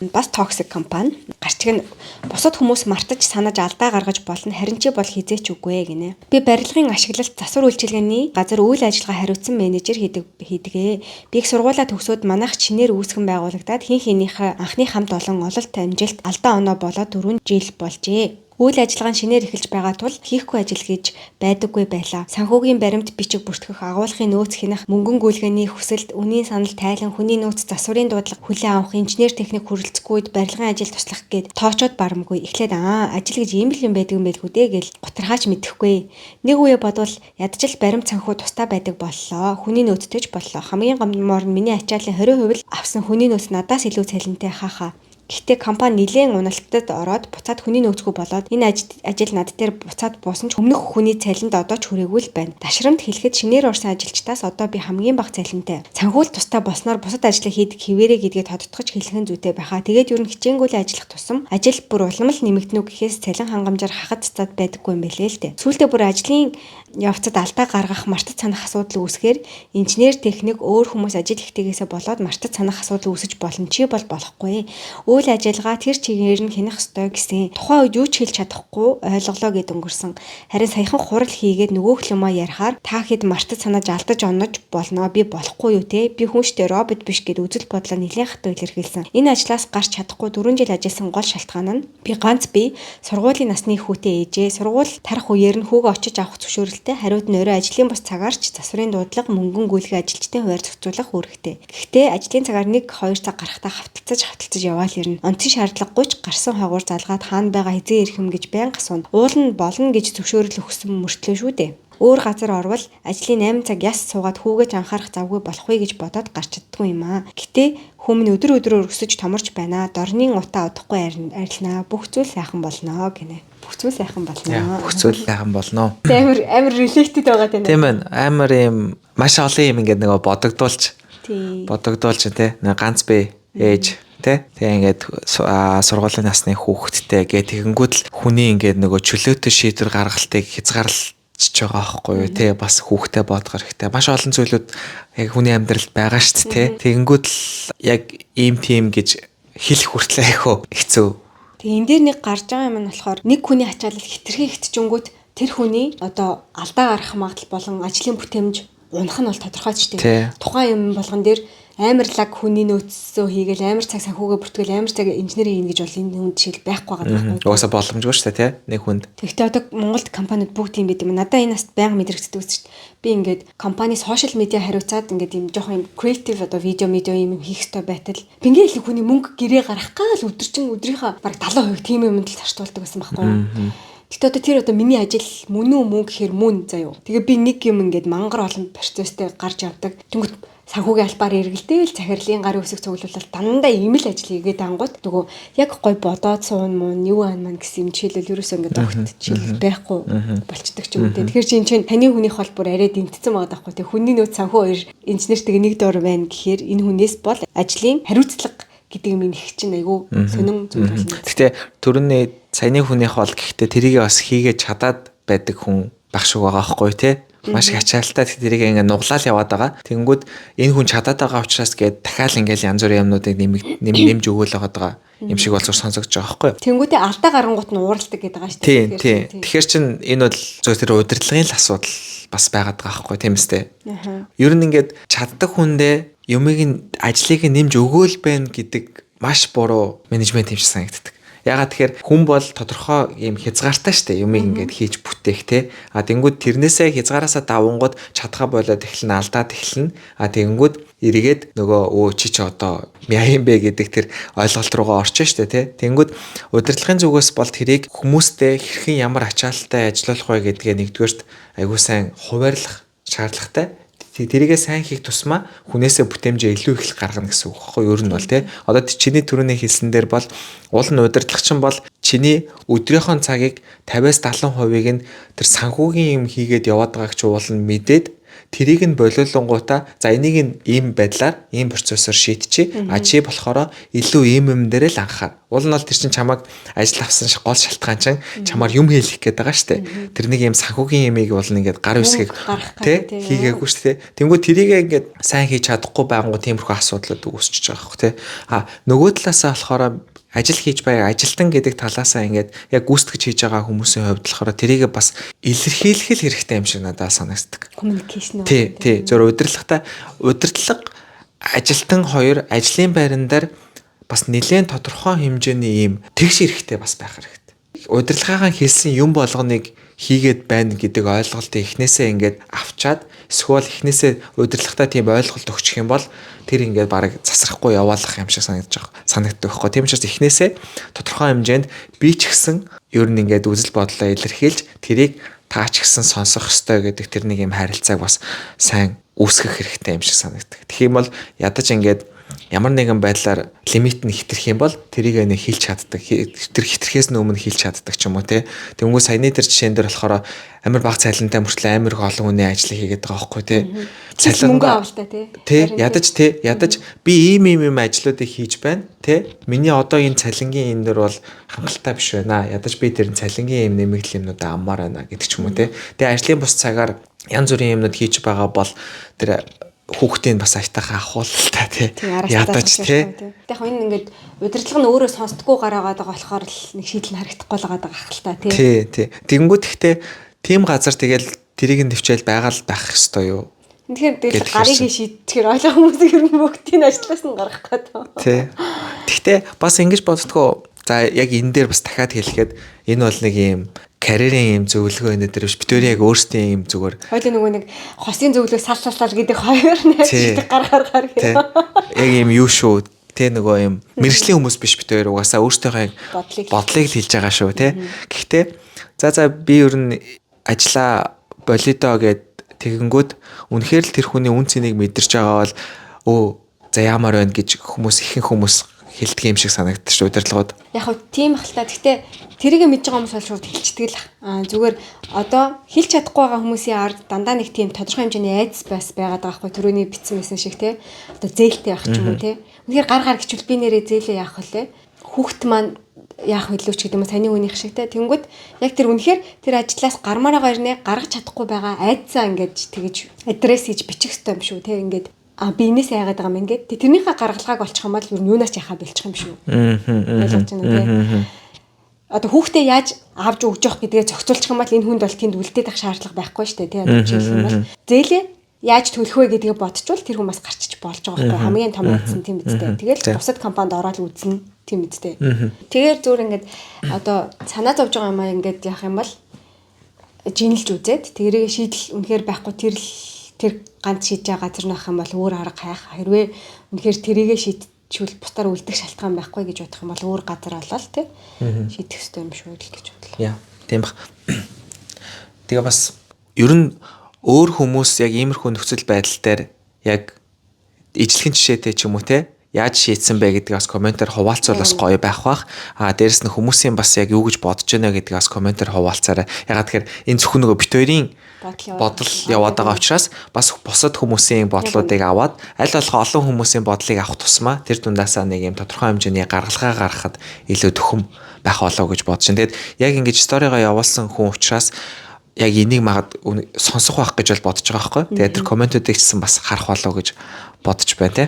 бас токсик компани. Гарчиг нь бусад хүмүүс мартаж санаж алдаа гаргаж болно, харин чи бол хизээч үгүй гинэ. Би барилгын ашиглалт засвар үйлчилгээний газар үйл ажиллагаа хариуцсан менежер хийдгээ. Би их сургуулаа төгсөөд манайх чинээр үүсгэн байгуулагдаад хин хинийхээ анхны хамт олон ололт амжилт алдаа оноо болоод 4 жил болжээ. Үйл ажиллагаа нь шинээр эхэлж байгаа тул хийхгүй ажил гэж байдаггүй байлаа. Санхүүгийн баримт бичиг бүртгэх, агуулгын нөөц хянах, мөнгөн гүйлгээний хүсэлт, үнийн санал тайлан, хүний нөөц засварын дуудлага хүлээн авах, инженер техник хүрэлцэхгүйд барилгын ажил туслах гээд тоочоод барамгүй. Эхлээд ажил гэж ийм л юм байдаг юм байлгүй дээ гэл гутрахаач мэдэхгүй. Нэг үе бодвол ядчил баримт санхүү тустай байдаг боллоо. Хүний нөөцтэйч боллоо. Хамгийн гомдмоор нь миний ачааллын 20% авсан хүний нөөц надаас илүү цалинтай хаахаа. Гэхдээ компани нэлээд уналтад ороод буцаад хүний нөөцгүй болоод энэ ажил над дээр буцаад буусан ч өмнөх хүний цалинд одоо ч хүрээгүй л байна. Ташрамд хэлэхэд шинээр орсон ажилчдаас одоо би хамгийн бага цалинтай. Санхүүл тустай болсноор бусад ажлыг хийдэг хിവэрэ гэдгээ тодтогч хэлхэн зүйтэй байхаа. Тэгээд ер нь хичээнгүйлэн ажиллах тусам ажил бүр улам л нэмэгдэнүү гэхээс цалин хангамжаар хахад цацаад байдаггүй юм байлээ л дээ. Сүүлдээ бүр ажлын явцад алдаа гаргах, мартаж санах асуудал үүсгээр инженер техник өөр хүмүүс ажил ихтэйгээсээ болоод мартаж санах асуудал үүсэж болно. Чи бол болохгүй. Үйл ажиллагаа тэр чигээр нь хянах ёстой гэсэн тухайн үед юу ч хэлж чадахгүй ойлголоо гэд өнгөрсөн. Харин саяхан хурал хийгээд нөгөөх юмаа ярихаар та хэд мартаж санаж алдаж онож болно. Би болохгүй юу те. Би хүнштэй робот биш гэд үзэл бодлоо нэлээд хатуу илэрхийлсэн. Энэ ажлаас гарч чадахгүй 4 жил ажилласан гол шалтгаан нь би сургуулийн насны хүүтэй ээжээ. Сургууль тарах үеэр нь хүүгээ очиж авах зөвшөөрөлтэй. Хариуд нь өөрөө ажлын бус цагаарч засварын дуудлага мөнгөн гүйлгээ ажилчдын хуваар зохицуулах үүрэгтэй. Гэхдээ ажлын цагаар 1-2 цаг гарахтаа хавталцаж яваал ирнэ. Онцгийн шаардлагагүй ч гарсан хойгуур залгаад хаана байгаа хизээ ирэх юм гэж байнга асууна. Уул нь болно гэж зөвшөөрөл өгсөн мөртлөө шүү дээ. Өөр газар орвол ажлын 8 цаг яс суугаад хүүгэж анхаарах завгүй болохгүй гэж бодоод гарч чаддгүй юм аа. Гэтэ хүмүүс өдрөөр өсөж томорч байна. Дорны утаа удахгүй арилнаа. Бүх зүйл сайхан болно гинэ. Бүх зүйл сайхан болно. Бүх зүйл сайхан болно. Амар related байгаа тань. Тийм ээ. Амар юм маш олон юм ингээд нөгөө бодогдуулж тий. Ганц бие ээж тэ ингээд сургуулийн насны хүүхэдтэй гэ тэгэнгүүт л хүний ингээд нөгөө чөлөөтэй шийдвэр гаргалтыг хязгаарлаж байгаа байхгүй юу те бас хүүхдэд бодгоор ихтэй маш олон зүйлүүд яг хүний амьдралд байгаа шүү дээ те тэгэнгүүт л яг ийм тийм гэж хэлэх хүртэл айхөө хэцүү. Тэгээ энэ дээр нэг гарч байгаа юм нь болохоор нэг хүний ачаалал хитрхи ихтжингүүт тэр хүний одоо алдаа гарах магадлал болон ажлын бүтээмж унах нь бол тодорхой ч тийм. Тухайн юм болгон дээр амар лаг хүний нөөцсөө хийгээл амар цаг санхүүгээ бүртгэл амар цаг инженерийн хийн гэж бол энэ хүнд жишээл байхгүй байгаа юм. Угаасаа боломжгүй шүү дээ тий нэг хүнд. Тэгэхдээ одоо Монголд компаниуд бүгд юм байт юм. Надаа энэ наст байнга мэдрэгддэг үст шүү дээ. Би ингээд компани сошиал медиа хариуцаад ингээд юм жоохон юм креатив одоо видео юм хийх хэрэгтэй байтал бингээ их хүний мөнгө гэрээ гарах гал өдрийнхөө бараг 70% тийм юмд л зарцуулдаг байсан байхгүй юу. Гэхдээ одоо тэр одоо миний ажил мөн үү мөн гэхээр мөн заяо. Тэгээ би нэг юм ингээд мангар олон процесстэй гарч явдаг. Тэнгүүт санхүүгийн албаар эргэлдээл захирлын гарын үсэг цуглуулалт дандаа ийм л ажил хийгээд ангууд нөгөө яг гой бодоод суун мөн юу аан маань гэсэн юм жишээлбэл ерөөсөө ингээд огт жишээл байхгүй болчдөг ч юм уу. Тэгэхээр чинь таны хүнийх бол бүр арай дэмтсэн байгаа даахгүй. Тэг хүний нөөц санхүү хоёр инженертэйг нэг дор байна гэхээр энэ хүнээс бол ажлын хариуцлага гэдэг юм их чинь айгүй сонин зүйл болно. Гэхдээ түрүүний саяны хүнийх бол гэхдээ тэрийг бас хийгээд чадаад байдаг хүн баг шиг байгаа байхгүй тий. Маш их ачаалтаа тэрийг ингээ нуглаал яваад байгаа. Тэнгүүд энэ хүн чадаад байгаа учраас гээд дахиад ингээл янз бүрийн юмнуудыг нэмж өгөөл байгаа юм шиг болсоор сонсогдож байгаа байхгүй юу? Тэнгүүдээ алдаа гарангуут нь ууралдаг гэдэг байгаа шүү дээ. Тийм. Тэгэхээр чин энэ бол зөв тэр удирдлагын л асуудал бас байгаад байгаа байхгүй тийм үстэй. Ер нь ингээд чаддаг хүндээ юмыг ажлыг нэмж өгөөл байна гэдэг маш буруу менежмент юм шиг санагддаг. Ягаад тэгэхээр хүн бол тодорхой юм хязгаартай штэ юмыг ингээд хийж бүтээх те. Тэнгүүд тэрнээсээ хязгаараасаа давангууд чадхаа болоод эхлэн алдаад эхлэн. Тэнгүүд эргээд нөгөө чи одоо мяа юм бэ гэдэг тэр ойлголт руугаа орчин штэ те. Тэнгүүд удирдлагын зүгээс бол тэрийг хүмүүстэй хэрхэн ямар ачаалттай ажиллах вэ гэдгээ нэгдүгээрт айгуу сайн хуваарлах шаардлагатай. Тэрийгээ сайн хийх тусмаа хүнээсээ бүтээмжээ илүү их гаргана гэсэн үг байхгүй юу? Ер нь бол тий. Одоо чиний түрүүний хэлсэн дээр бол уул нь удирдлагчин бол чиний өдрийнхөө цагийг 50-70%-ийг нь тэр санхүүгийн юм хийгээд яваад байгааг чи уул нь мэдээд тэрийг нь болиулангуудаа за энийг нь ийм байдлаар ийм процессор шийдчихье. А чи болохоор илүү ийм юм дээр л анхаар. Уул нь бол тэр чинь чамайг ажил авсан гол шалтгаан чинь чамаар юм хийх гээд байгаа штэ. Тэр нэг юм санхүүгийн юмыг бол ингээд гар үсгийг тий хийгээгүй штэ. Тэнгүү тэрийг ингээд сайн хийж чадахгүй байнгут тиймэрхүү асуудлууд үүсчихэж байгаа хөх тий. А нөгөө талаасаа болохоор ажил хийж байгаа ажилтан гэдэг талаасаа ингээд яг гүйцэтгэж хийж байгаа хүмүүсийн хувьд болохоор тэрийг бас илэрхийлэх л хэрэгтэй юм шиг надад санагддаг. Communication. Тий. Зөв удирдлагатай удирдлага ажилтан хоёр ажлын байран дээр бас нэлээд тодорхой хэмжээний ийм тэгш хэрэгтэй бас байх хэрэгтэй. Удирдлагын хэлсэн юм болгоныг хийгээд байна гэдэг ойлголтыг эхнээсээ ингээд авчаад эсвэл эхнээсээ удирдлагатай тийм ойлголт өгчих юм бол тэр ингээд бараг засрахгүй яваалах юм шиг санагдаж байхгүй. Тийм учраас эхнээсээ тодорхой хэмжээнд би ч гэсэн ер нь ингээд үзэл бодлоо илэрхийлж тэрийг таа ч гэсэн сонсох ёстой гэдэг тэр нэг юм харилцааг бас сайн үүсгэх хэрэгтэй юм шиг санагддаг. Тэгэх юм бол ядаж ингээд ямар нэгэн байдлаар лимит нь хитрэх юм бол тэрийг нэг хийлч чаддаг. Тэр хитрхээс нь өмнө хийлч чаддаг ч юм уу те. Тэнгүү саяны тэр жишээн дээр болохоор амар баг цалинтай мөртлөө амар их олон хүний ажлыг хийгээд байгаа байхгүй те. Цалин мөнгө авалтай те. Ядаж би ийм ажлуудыг хийж байна те. Миний одоо энэ цалингийн энэ дөр бол хангалттай биш байна. Ядаж би тэр цалингийн юм нэмэгдэл юмнуудаа аммаар байна гэдэг ч юм уу те. Тэгээ ажлын бус цагаар янз бүрийн юмнууд хийж байгаа бол тэр хүүхдийн бас айтайхан ахуултаа тий ядаж тий. Яг энэ ингээд удирдлага нь өөрөө сонсдоггүй гараагаад байгаа болохоор л нэг шийдэл нь харагдахгүй л байгаа хальтаа тий. Тий. Тэгэнгүүт ихтэй тийм газар тэгэл тэрийг нь төвчээл байгаал байх хэвээр юу. Тэгэхээр тэгэл гарыг шийдэхээр ойлгох хүмүүс ер нь бүгдийн ажлаас нь гаргах гэдэг. Тий. Гэхдээ бас ингэж боддгоо. За яг энэ дээр бас дахиад хэлэхэд энэ бол нэг юм карьерийн юм зөвлөгөө энэ дээр биш битүүр яг өөрсдийн юм зүгээр. Хоёул нөгөө нэг хосын зөвлөгөө сал гэдэг хоёр нэг гаргаар гэх. Яг юм юу шүү. Тэ нөгөө юм мэржлийн хүмүүс биш битүүр угаасаа өөртөөхөө бодлыг л хэлж байгаа шүү те. Гэхдээ за би ер нь ажиллаа болидоо гэд тэгэнгүүт үнэхээр л тэр хүний үн цэнийг мэдэрч байгаа бол за яамаар байна гэж ихэнх хүмүүс хэлдэг юм шиг санагддаг шүү удирдлагууд. Яг хөө тийм хальтаа. Гэхдээ тэрийг мэдж байгаа хүмүүс бол шууд хэлчихдэг л. Зүгээр одоо хэлж чадахгүй байгаа хүмүүсийн ард дандаа нэг тийм тодорхой хэмжээний айдас бас байгаад байгаа хгүй түрүүний битсэн байсан шиг те. Одоо зээлтэй байх ч юм уу те. Үнэхээр гар гिचвэл би нэрээ зээлээ яах вэ? Хүүхд маань яах вэ ч гэдэг юм саяны үнийх шиг те. Тэнгүүд яг тэр үнэхээр тэр ажлаас гармаар байгаа ирнэ гаргаж чадахгүй байгаа айдсаа ингэж тэгэж адрес хийж бичих хэрэгтэй юм шүү те. Ингээд би энэс яагаад байгаа юм ингээд тэрнийхээ гаргалгааг олчих юм бол юу юунаас яхаа бэлчих юм шүү. Ойлгож байна тий. Одоо хүүхдээ яаж авч өгж явах гэдгээ зохицуулчих юм бол энэ хүнд бол тэнд үлдээд ах шаардлага байхгүй шүү дээ тий. Одоо жишээлбэл бол зээлээ яаж төлөх вэ гэдгээ бодчихвол тэр хүмүүс гарчиж болж байгаа байхгүй хамгийн том үндсэн тийм үстэй. Тэгэл бусад компанид ороод үзнэ тийм үстэй. Тэгэхээр зүгээр ингээд одоо санаа зовж байгаа юм аа ингээд яах юм бол жинэлж үзээд тэрийг шийдэл үнэхээр байхгүй тэр ганц шийдэж байгаа газар нөх юм бол өөр арга хайх. Хэрвээ үнэхээр тэрийгэ шийдчихвэл бусдаар үлдэх шалтгаан байхгүй гэж бодох юм бол өөр газар олол тий. Шийдэх ёстой юм шүү л гэж бодлоо. Яа, тийм баг. Тэгээ бас ер нь өөр хүмүүс яг иймэрхүү нөхцөл байдал дээр яг ижлэхэн жишээтэй ч юм уу те яаж шийдсэн бэ гэдгийг бас комментээр хуваалцвал бас гоё байх бах. Дээрэс нь хүмүүсийн бас яг юу гэж бодож байна гэдгийг бас комментээр хуваалцаарай. Ягаад тэгэхээр энэ зөвхөн нөгөө битүүрийн бодол яваад байгаа учраас бас бусад хүмүүсийн бодлуудыг аваад аль болох олон хүмүүсийн бодлыг авах тусмаа тэр дундаасаа нэг юм тодорхой хэмжээний гаргалгаа гаргахад илүү төхөм байх болоо гэж бодож байна. Тэгэд яг ингэж сторигоо явуулсан хүн учраас яг энийг сонсох байх гэж бол бодож байгаа байхгүй. Тэгээд тэр комментүүдийг ч бас харах болоо гэж бодож байна те.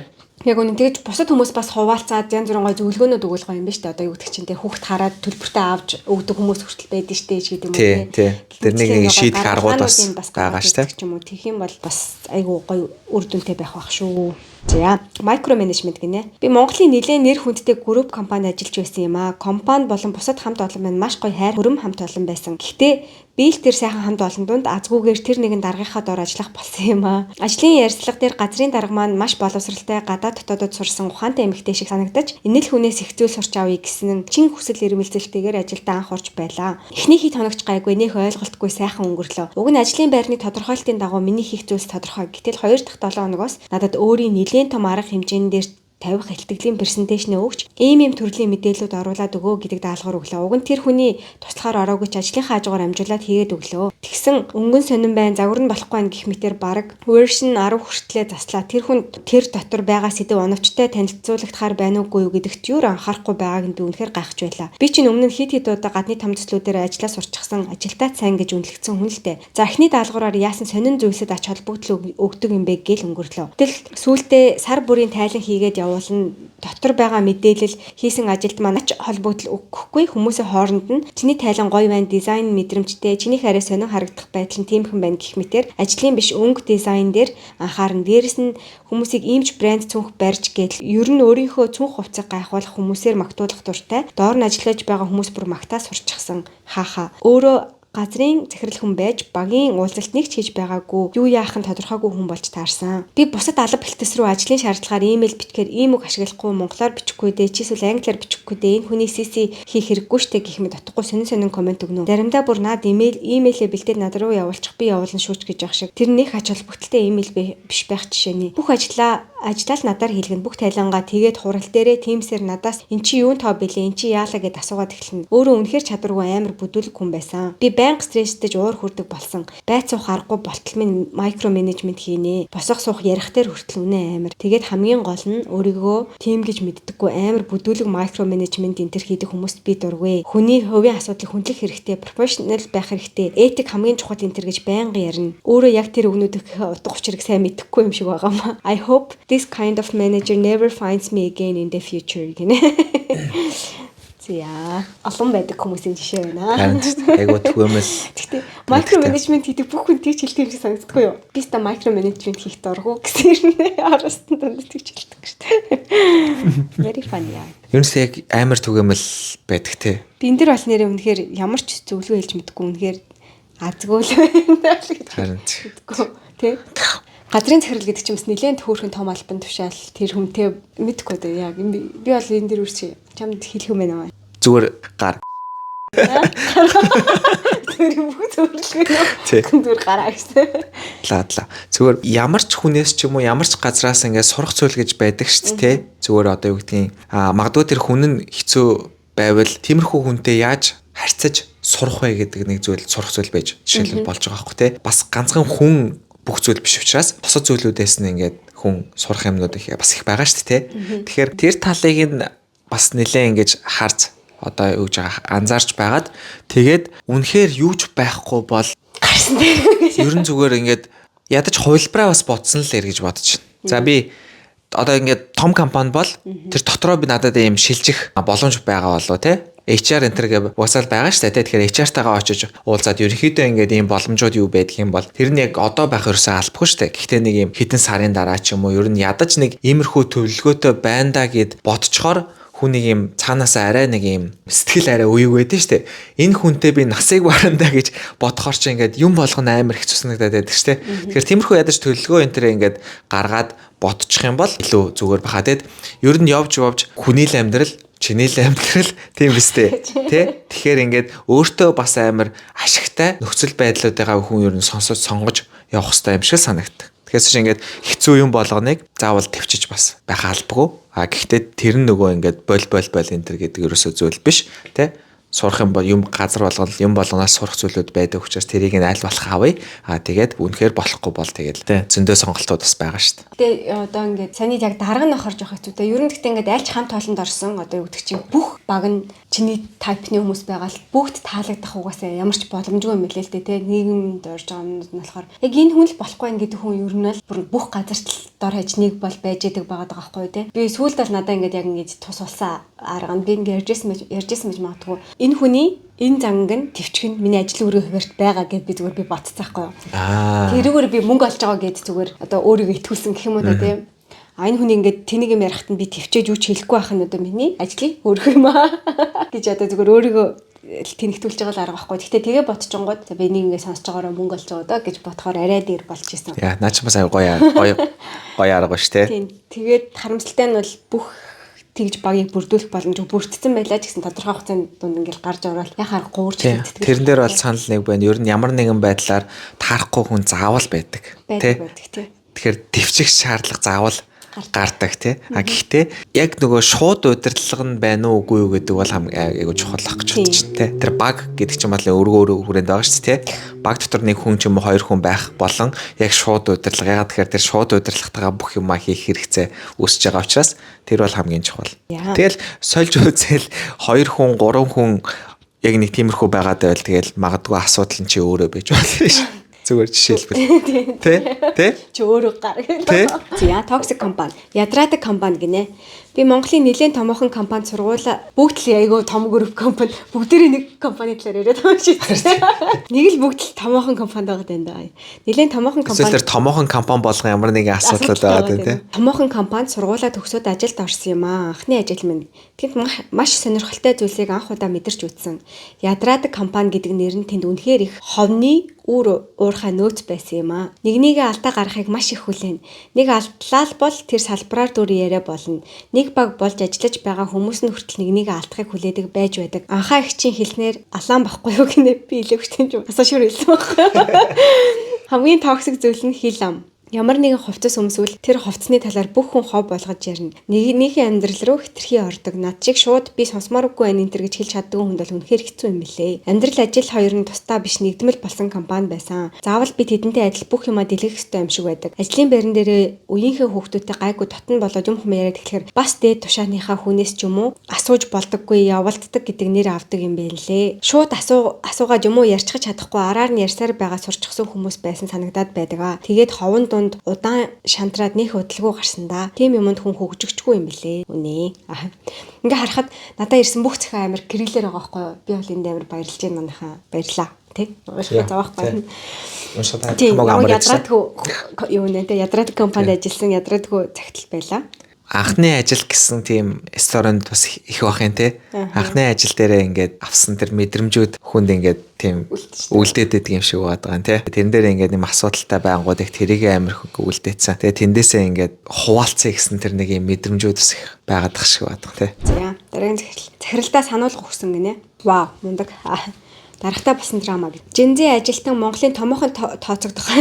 Яг үнэн тэгж бусад хүмүүс бас хуваалцаад янз бүрийн гой зөвлөгөөнүүд өгөх гоё юм ба штэ. Одоо юу гэдэг чинь те хүүхд хараад төлбөртөө авч өгдөг хүмүүс хүртэл байдаг штэ гэдэг юм уу те. Тэр нэг шийдэх аргууд бас байгаа штэ. Тэгэх юм бол бас айгу гоё үр дүнтэй байх бах шүү. За микро менежмент гинэ. Би Монголын нэлээд нэр хүндтэй групп компани ажиллаж байсан юм аа. Компани болон бусад хамт олон маань маш гоё хайр хүрэмн хамт олон байсан. Гэхдээ би л тэр сайхан хамт олон дунд азгүйгээр тэр нэгэн даргийнхаа дор ажиллах болсон юм аа. Ажлын ярьцлага дээр газрын дарга маань маш боловсралтай гадаад дотоодод сурсан ухаантай эмэгтэй шиг санагдаж энэ л хүнээс их зүйл сурч авъя гэсэн чин хүсэл эрмэлзэлтэйгээр ажилдаа анх орж байлаа. Эхний хит хоногч гайгүй нэх ойлголтгүй сайхан өнгөрлөө. Уг нь ажлын байрны тодорхойлтын дагуу миний хийх зүйлс тодорхой. Гэтэл 2 дахь 7 хоногоос надад өөрийн нэлээд том арга хэмжээнд дээр тавих илтгэлийн презентацийн өгч ийм төрлийн мэдээлэлүүд оруулаад өгөө гэдэг даалгавар өглөө. Уг нь тэр хүний туслахаар ороогүй ч ажлынхаа хажуугаар амжуулаад хийгээд өглөө. Тэгсэн өнгөн сонирн байн загвар нь болохгүй байх гэх мэтэр баг version 10 хүртлээр заслаа. Тэр хүн тэр дотор байгаа сэдв оновчтой танилцуулагдахаар байна уугүй юу гэдэгт юу анхаарахгүй байгааг нь би үнэхээр гайхаж байлаа. Би чинь өмнө нь хэд удаа гадны тамцлуудаар ажиллаа сурчсан ажилтаа сайн гэж үнэлэгдсэн хүн л дээ. За эхний даалгавраар яасан сонин зүйлсэд ач холбогдол өгдөг юм бэ гэл өнгөрлөө. Тэгэл сүүлдээ сар бүрийн тайлан хийгээд явуулна. Дотор байгаа мэдээлэл хийсэн ажилд маань ач холбогдол өгөхгүй хүмүүсийн хооронд нь чиний тайлан гоё байна, дизайн мэдрэмжтэй, чиний хараа сонин харагдах байдал нь тиймхэн байна гэх мэтэр ажлын биш өнгө дизайн дээр анхаарна. Дээрэс нь хүмүүсийг имиж брэнд цүнх барьж гэдэл ер нь өөрийнхөө цүнх хувцас гайхуулах хүмүүсээр магтуулах дуртай. Доор нь ажиллаж байгаа хүмүүс бүр магтаа сурчсан. Хааха. Өөрөө газрын захирал хүн байж багийн уулзалт нэг ч хийж байгаагүй. Юу яах нь тодорхойгүй хүн болж таарсан. Би бусад алба бэлтгэс рүү ажлын шаардлагаар имэйл бичгээр ийм үг ашиглахгүй, монголоор бичихгүй дээ, чи эсвэл англиар бичихгүй дээ. Энэ хүний CC хийх хэрэггүй штэ гэх мэт утгагүй сонин комент өгнө. Заримдаа бүр наад имэйлээ бэлдээд над руу явуулчих би явуулна шүүч гэж явах шиг. Тэр нэг ач холбогдолтой имэйл биш байх жишээний. Бүх ажлаа надаар хийлгэн бүх тайлангаа тэгээд хурал дээрээ Teams-ээр надаас эн чи юун тоо бэлээ, эн чи яалаа гэд асуугаад эхэлнэ. Өөрөө үнэхээр чадваргүй амар бүдүүлэг хүн байсан. Би байнга стресстэй уур хүрдэг болсон. Байц суух аргагүй болтол минь микро менежмент хийнэ. Босох суух ярих дээр хүртэл үнэ амар. Тэгээд хамгийн гол нь өөрийгөө тим гэж мэддэггүй амар бүдүүлэг микро менежмент энтер хийдэг хүмүүст би дургүй. Хүний хувийн асуудлыг хүндлэх хэрэгтэй, профешнл байх хэрэгтэй. Этик хамгийн чухал энтер гэж байнга ярина. Өөрөө яг тэр өгнүүдийн утга учирыг сайн мэдэхгүй юм шиг байгаа маа. I hope this kind of manager never finds me again in the future гинэ. Зя. Олон байдаг хүмүүсийн жишээ байна. Айгуу түгээмэл. Гэхдээ микро менежмент хийдэг бүх хүн тийч хэлдэг юм шиг санагддаггүй юу? Би ста микро менежмент хийх дургу гэсэн юм. Араас нь дандаа тийч хэлдэг шүү дээ. Very funny яа. Юунс яг амар түгээмэл байдаг те. Би энэ дэр бол нэрээ үнэхээр ямар ч зөвлөгөө хэлж мэдгүй үнэхээр азгүй л байна л гэж. Харин тий. Газрын захирал гэдэг чинь бас нэлээд хөөрхөн том албан тушаал тэр хүнтэй мэдхгүй дээ яг би бол энэ дэр үрч чамд хэлэх юм байна. Зүгээр гар. Тэр бүх зөвлөгөө зүгээр гараа гэсэн. Лаадлаа. Зүгээр ямар ч хүнээс ч юм уу ямар ч газраас ингээд сурах зүйл гэж байдаг шүү дээ. Зүгээр одоо юу гэдгийг магадгүй тэр хүн нь хэцүү байвал тиймэрхүү хүнтэй яаж харьцаж сурах вэ гэдэг нэг зүйл сурах зүйл байж жишээлбэл болж байгаа байхгүй те. Бас ганцхан хүн бүх зүйл биш учраас босод зүйлүүдээс нь ингээд хүн сурах юмнууд бас их байгаа шүү дээ. Тэгэхээр тэр талыг нь бас нэлээ ингэж харж одоо юу гэж анзаарч байгаад тэгээд үнэхээр юуч байхгүй бол ер нь зүгээр ингээд ядаж хувилбараа бас ботсон л гэж бодож байна. За би одоо ингээд том компани бол тэр дотроо би надад ийм шилжих боломж байгаа болов те. HR enter гэ уусаал байгаа шүү дээ. Тэгэхээр HR-тайгаа очиж уулзаад ерөнхийдөө ингээд ийм боломжууд юу байдг юм бол тэр нь яг одоо байх ерөөсөө албагүй шүү дээ. Гэхдээ нэг ийм хэдэн сарын дараа ч юм уу ер нь ядаж нэг иймэрхүү төлөвлөгөөтэй байна да гэд бодцохоор хүнийг ийм цаанаасаа арай нэг ийм сэтгэл арай үеиг байдэн шүү дээ. Энэ хүнтэй би насыг барандаа гэж бодохоор ч ингээд юм болгоно амар их цуснагдаад байдаг шүү дээ. Тэгэхээр тиймэрхүү ядаж төлөвлөгөө энэ төр ингээд гаргаад бодчих юм бол илүү зүгээр баха тэгээд ер нь явж хүний л амьдрал чиний л амьдрал тийм үстэй тий. Тэгэхээр ингээд өөртөө бас амар ашигтай нөхцөл байдлуудаа хүн ер нь сонгож явах хэрэгтэй юм шиг санагддаг. Тэгэхээр чи ингээд хэцүү юм болгоныг заавал төвчиж бас байх албагүй. Гэхдээ тэр нь нөгөө ингээд бол энэ төр гэдэг ерөөсөө зүйл биш тий. Сурах юм бол юм газар болгоно юм болгоноос сурах зүйлүүд байдаг учраас тэрийг нь аль болох авъя. Тэгээд үнэхээр болохгүй бол тэгээд зөндөө сонголтууд бас байгаа шүү дээ. Тэгээ одоо ингээд саний яг дарга нь охорж явах хэвчээ. Ер нь гэхдээ ингээд альч хамт олонд орсон одоо юу гэдэг чинь бүх баг нь чиний тайпны хүмүүс байгаа л бүгд таалагдах угаасаа ямар ч боломжгүй юм лээ л дээ. Нийгэмд орж байгаа юмуд нь болохоор яг энэ хүн л болохгүй гэдэг хүн ер нь бол бүх газарт дор хаяж нэг бол байж идэг байгаа байхгүй тий. Би сүүлд бол надаа ингээд яг ингээд тус улсаа арга нь би ингээд ярьжсэн гэж магадгүй. Энэ хүний энэ занг нь төвчгөнд миний ажил үрийн хуваарт байгаа гэд би зүгээр би бодцохгүй юу. Тэрүүгээр би мөнгө олж байгаа гэд зүгээр одоо өөрийгөө итгүүлсэн гэх юм уу да тийм. Энэ хүний ингээд тэнийг юм ярихад нь би төвчээж юу ч хэлэхгүй байх нь одоо миний ажлыг өөрөх юм аа гэж одоо зүгээр өөрийгөө тэнэгтүүлж байгаа л арга байхгүй. Гэхдээ тэгээ бодчихгонгод би энийг ингээд сонсож байгаараа мөнгө олж байгаа даа гэж бодохоор арай дээр болж исэн. Яа, наа чи бас гоё арга ба штэ. Тийм. Тэгээд харамсалтай нь бол бүх тэгж багийг бүрдүүлэх боломж бүрдсэн байлаа ч гэсэн тодорхой хугацаанд дунд ингээл гарч ороод яхаар гуурч хэлдэг. Тэрэн дээр бол санал нэг байна. Ер нь ямар нэгэн байдлаар таарахгүй хүн заавал байдаг. Тий. Тэгэхээр төвчих шаардлага заавал гардаг тий. А гэхдээ яг нөгөө шууд удирдлага нь байна уу үгүй юу гэдэг бол айгуу чухал ах гэж бодож байна тий. Тэр баг гэдэг чинь бол өөрөө хүрээнд байгаа шүү дээ тий. Баг дотор нэг хүн ч юм уу хоёр хүн байх болон яг шууд удирдлага. Ягаад тэгэхээр тэр шууд удирдлагатайгаа бүх юмаа хийх хэрэгцээ үүсэж байгаа учраас тэр бол хамгийн чухал. Тэгэл сольж үзэл 2 хүн 3 хүн яг нэг тиймэрхүү байгаад байвал тэгэл магадгүй асуудал нь чи өөрөө байж болно шүү. Зүгээр жишээлбэл. Тэ? Чи өөрөө гар. За, токсик компани. Ядрадаг компани гинэ. Би Монголын нэлээд томоохон компанид сургуулаа бүгд л айгүй том групп компани бүгдээрээ нэг компани талаар яриад байгаа шүү дээ. Нэг л бүгд л томоохон компанид байгаа юм даа. Нэлээд томоохон компани. Тэгэхээр томоохон компани болгон ямар нэгэн асуудал байгаа тийм. Томоохон компанид сургуулаа төгсөөд ажилд орсон юм аа. Анхны ажил минь. Тэнд маш сонирхолтой зүйлсийг анх удаа мэдэрч үзсэн. Ядрадаг компани гэдэг нэр нь тэнд үнэхээр их ховны уурхай нөөц байсан юм аа. Нэгнийгээ алдаа гаргахыг маш их хүлээн. Нэг алдлаа бол тэр салбараар дүр яриа болно. Нэг баг болж ажиллаж байгаа хүмүүс нь хүртэл нэгнийг алдахыг хүлээдэг байж байдаг. Анхаа ихчийн хэлснээр алаан баггүй юу гинэ би илэвчтэн ч асуушур хэлсэн байхгүй. Хамгийн токсик зүйл нь хил ам. Ямар нэгэн хувцас өмсвөл тэр хувцсны талаар бүх хүн хов болгож ярина. Нэгнийхээ амьдрал руу хитрхи ордог. Над шиг шууд би сонсмооргүй байна энэ төр гэж хэлж чаддаг хүн бол үнэхээр хэцүү юм билээ. Амьдрал ажил хоёр нь тусдаа биш нэгдмэл болсон компани байсан. Заавал би тэдэнтэй адил бүх юмаа дэлгэх ёстой юм шиг байдаг. Ажлын байран дээрээ үеийнхээ хүүхдүүдтэй гайгүй дотн болоод юм хүм яриад эхлэхээр бас дээд тушааныхаа хүнээс ч юм уу асууж болдоггүй явуулддаг гэдэг нэр авдаг юм байна лээ. Шууд асуугаад юм уу ярьчих чадахгүй араар нь ярьсаар байгаа сурчсан хүмүүс байсан санагдаад байдаг. Тэгээд ховон удаан шантраад нөх хөдөлгөө гарсан да. Тийм юмд хүн хөгжигчгүй юм билээ. Үнэ. Ингээ харахад надад ирсэн бүх захиа амир гэрэлэр байгаа байхгүй юу? Би бол энд амир баярлж байна манайхаа. Баярлаа. Тэг. Уушгаа зовохгүй. Уушгаа хамаагүй амар ажилласан. Юу нэ ядрадаг компанид ажилласан ядрадаггүй цагтл байла. Анхны ажил гэсэн тийм ресторанд бас их бах юм те. Анхны ажил дээрээ ингээд авсан тэр мэдрэмжүүд хүнд ингээд тийм үлдээд байдаг юм шиг байгаа юм те. Тэрэн дээр ингээд юм асуудалтай байнгууд их тэрийг амар үлдээсэн. Тэгээ тэндээсээ ингээд хуваалцъя гэсэн тэр нэг юм мэдрэмжүүд бас их байгаад тах шиг байдаг те. За дараагийн захиралдаа сануулга өгсөн гинэ. Вау мундаг. Дарагтаа басан драма гэж. Жинзээ ажилтан Монголын томоохон тооцогдох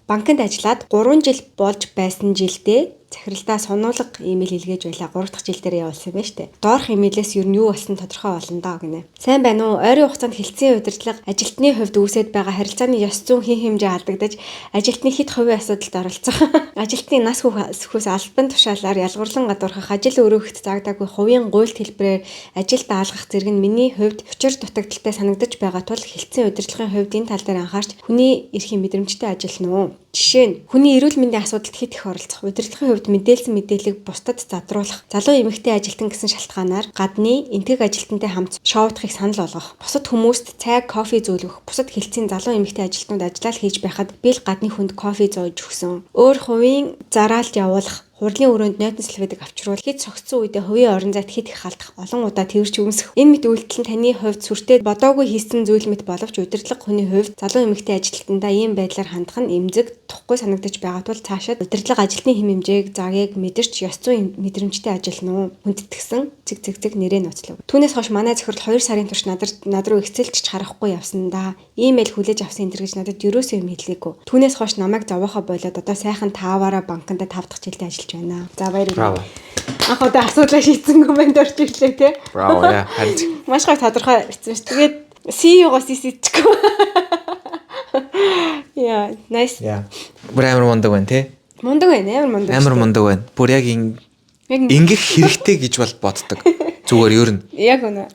банкнд ажиллаад 3 жил болж байсан жилдээ захиралдаа сонуулга имэйл илгээж байла 3 дахь жил дээр явуулсан юм байна штэ. Доорх имэйлээс юу нь юу болсон тодорхой болно даа гинэ. Сайн байна уу? Ойрын хугацаанд хэлтсийн удирдлага ажилтны хувьд үүсэж байгаа харилцааны ёс зүйн хэмжээ алдагдаж ажилтны хэд хувийн асуудалд оролцох. Ажилтны нас хүс албан тушаалаар ялгуурлан гадуурхах ажил өрөөхт заагаагүй хувийн гуйлт хэлбэрээр ажилд даалгах зэрэг нь миний хувьд учир дутагдaltaй санагдаж байгаа тул хэлтсийн удирдлагын хувьд энэ тал дээр анхаарч хүний эрхийн мэдрэмжтэй ажиллана уу? Жишээ нь хүний эрүүл мэндийн асуудалд хэд их оролцох, удирдлагын хувьд мэдээлсэн мэдээллийг бусдад задруулах, залуу эмэгтэй ажилтан гэсэн шалтгаанаар гадны энтэг ажилтнтай хамт шоудахыг санал болгох, бусад хүмүүст цай, кофе зөөлгөх, бусад хэлтсийн залуу эмэгтэй ажилтнууд ажиллал хийж байхад би л гадны хүнд кофе зөөж өгсөн. Өөр хувийн зараалт явуулах хурлын өрөөнд нойтон салфетыг авчруул хэд цогцсон үедээ хувийн орон зайд хэд их халдах олон удаа тэрч өмсөх энэ мэт үйлдэл нь таны хувьд сүртэй бодоогүй хийсэн зүйл мэт боловч удирдлага хүний хувьд залуу эмэгтэй ажилтнаа ийм байдлаар хандах нь эмзэг тухгүй санагдаж байгаа тул цаашаа удирдлага ажилтны хэм хэмжээг заагийг мэдэрч ёс зүйн мэдрэмжтэй ажиллана уу хүндэтгсэн цэг нэрээ ноцлов. Түүнээс хойш манай захирал 2 сарын турш над руу ихцэлж харахгүй явсан да. Имэйл хүлээж авсан энэ гэж надад ерөөсөө юм хэллээгүй. Түүнээс хойш намайг зовоохоо болоод одоо сайхан тааваараа банкнд 5 дахь жилдээ ажиллаж байна. За баярлалаа. Анх удаа асуудлаа шийдсэн комент орж ирлээ те. Браво яа. Маш гой тодорхой бичсэн ш. Тэгээд CEO-гоос CC-чихгүй. Яа, nice. Яа. Бүр амар мундаг байна те. Мундаг байна, амар мундаг. Амар мундаг байна. Бүр яг ингэх хэрэгтэй гэж бол боддог. Зүгээр ер нь. Яг үнэ.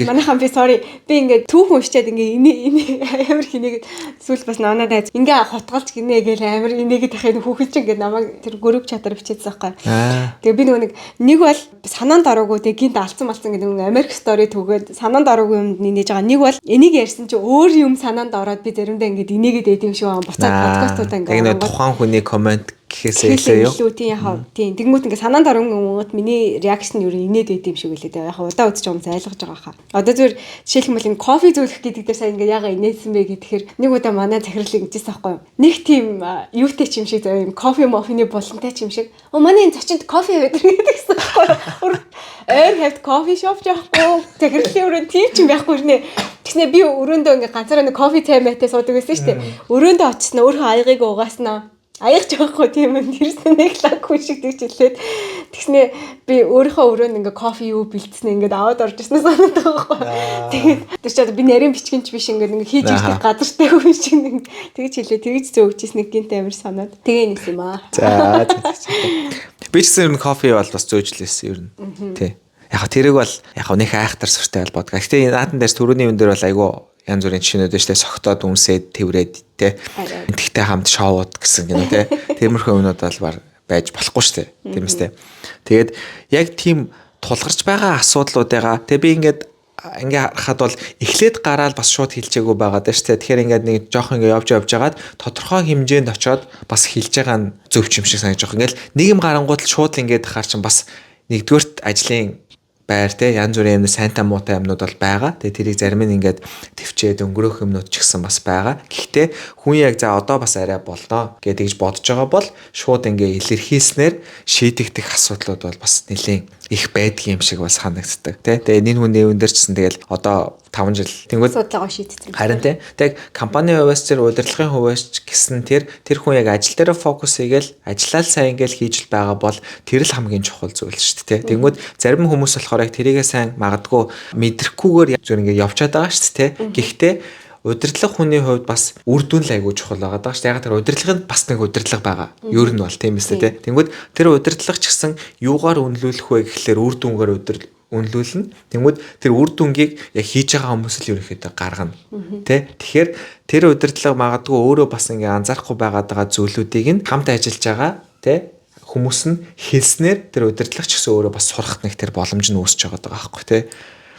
Манайхан би sorry. Би ингээд түүхэн уншчаад ингээ амар хинэгээд эсвэл бас наанаа дайз ингээ хотголж гинэ гээл амар инээгээд тахын хүүхэд чинь ингээ намайг тэр групп чатаар бичээдсэн байхгүй. Тэгээ би нэг бол санаанд ороогүй тэгээ гинт алдсан малцсан гэдэг Америк стори түгээд санаанд ороогүй юмд нээж байгаа. Нэг бол энийг ярьсан чи өөр юм санаанд ороод би заримдаа ингээ инээгээд байд юм шиг буцаад подкастуудаа ингээ. Яг тухайн хүний комент гэхээсээ илүү тийм тэгмүүд ингээ санаанд оронгууд миний реакшн юу инээд байд юм шиг үлээ. Яг удаа үзэж байгаа юм зайлгаж байгаа хаа. Одоо зүгээр жишээлбэл энэ кофе зөөлөх гэдэг дээр сайн ингээ яага инээсэн бэ гэхээр нэг удаа манай захирлыг ингэжсэн байхгүй юу. Нэг тийм юутэй ч юм шиг заяа юм кофе мофины булантай ч юм шиг. Манай энэ зочинд кофе байдаг гэдэгсэн байхгүй юу. Air have coffee shop жаахгүй. Захирлын өрөөнд тийм ч юм байхгүй нэ. Тэгснэ би өрөөндөө ингээ ганцаараа нэг кофе цай маятай суудаг байсан шүү дээ. Өрөөндөө очсноо өөрөө аягыг угааснаа. Аягч байхгүй тийм юм. Тэрсэн нэг лакгүй шиг тэгж хэлээд тэгснээ би өөрийнхөө өрөөнд ингээ кофе юу бэлдснэ ингээ аваад орж ирсэн санаад байгаа байхгүй. Тэгээд тэр чинь би нарийн бичгэнч биш ингээ хийж ирдэг газартай хүн шиг тэгж хэлээ тэгж зөөгчсэн нэг гинт амир санаад тэгээ нэс юм аа. За. Би ч гэсэн кофе бол бас зөөжлээсэн ер нь. Тий. Яг тэрийг бол яг нэг айхтар суртай холбоод. Гэхдээ наадан дээрс төрөний юм дээр бол айгүй янз бүрийн жишээнүүд шүү дээ. Согтоод үнсээд тэврээд те. Энтгтэй хамт шоуууд гэсэн гэнэ те. Тиймэрхүү юмнууд бол байж болохгүй шүү дээ. Тийм үстэй. Тэгээд яг тийм тулгарч байгаа асуудлуудыгаа тэг би ингээд харахад бол эхлээд гараад бас шууд хилчээгүй байгаа даа шүү дээ. Тэгэхээр ингээд нэг жоох ингээд явж байгаад тодорхой хэмжээнд очоод бас хилж байгаа нь зөв ч юм шиг санаж байгаа. Ингээд нэг юм гарангууд л шууд ингээд хахаар чинь бас нэгдүгээрт ажлын байр те янз бүрийн юм сайнтай муутай юмнууд бол байгаа. Тэгээ тэрийг зарим нь ингээд төвчээд өнгөрөөх юмнууд ч гэсэн бас байгаа. Гэхдээ хүн яг за одоо бас арай болноо гэдэгж бодож байгаа бол шууд ингээд илэрхийлснээр шийдэгдэх асуудлууд бол бас нэлээд их байдаг юм шиг бас санагддаг те. Тэгээ энэ хүний өвөн дээр ч гэсэн тэгэл одоо 5 жил тэнгууд судалгаа шийдсэн. Харин те. Тэг компани хувьас зэрэг удирдлагын хувьас ч гэсэн тэр хүн яг ажил дээр фокус хийгээл ажиллаа сайн ингээл хийж байгаа бол тэр л хамгийн чухал зүйл шүү дээ те. Тэнгууд зарим хүмүүс болохоор яг тэрийгээ сайн магадгүй мэдрэхгүйгээр зөв ингээд явчаад байгаа шүү дээ те. Гэхдээ удирдлага хүний хувьд бас үр дүн л айгүй чухал байгаа даа шүү. Яг тэр удирдлагын бас нэг удирдлага байгаа. Ер нь бол тийм эсэ те. Тэнгүүд тэр удирдлага ч гэсэн юугаар үнэлүүлэх вэ гэхлээр үр дүнгээр үнэлүүлнэ. Тэнгүүд тэр үр дүнгийг яг хийж байгаа хүмүүс л ерөнхийдөө гаргана. Тэ. Тэгэхээр тэр удирдлага магадгүй өөрөө бас ингээ анзаарахгүй байгаа зүйлүүдийг нь хамт ажиллаж байгаа тэ хүмүүс нь хэлснээр тэр удирдлагч гэсэн өөрөө бас сурах нэг тэр боломж нь үүсэж байгаа байхгүй тэ.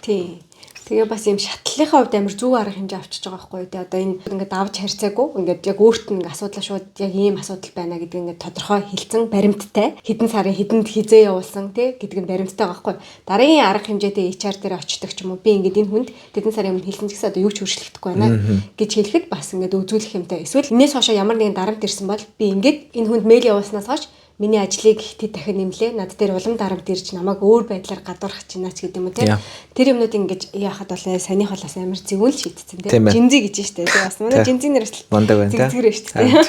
Тийм. Тэгээ бас юм шатлалынхаа хувьд амар зүг арга хэмжээ авчиж байгаа байхгүй тий. Одоо энэ ингээд давж харьцаагүй ингээд яг өөрт нь асуудал шууд яг ийм асуудал байна гэдэг ингээд тодорхой хэлсэн баримттай хэдэн сарын хэдэнд хизээ явуулсан тий гэдэг нь баримттай байгаа байхгүй. Дараагийн арга хэмжээтэй HR дээр очдог ч юм уу би ингээд энэ хүнд хэдэн сарын өмнө хэлсэн ч гэсэн одоо юу ч хөршлөгдөхгүй байна гэж хэлэхэд бас ингээд үзүүлэх юмтай. Эсвэл энэс хойшоо ямар нэгэн дарамт ирсэн бол би ингээд энэ хүнд мэйл явуулснаас хойш миний ажлыг хэд дахин нэмлээ. Над дээр улам дарамт ирж намайг өөр байдлаар гадуурхаж байна ч гэдэг юм уу тийм. Тэр юмнууд ингэж яахад бол санийх болоос амар зэгүүл шийдсэн тийм. Жинзи гэж штэ тийм. Бас манай жинзийн нэрс зэгзгэр штэ тийм.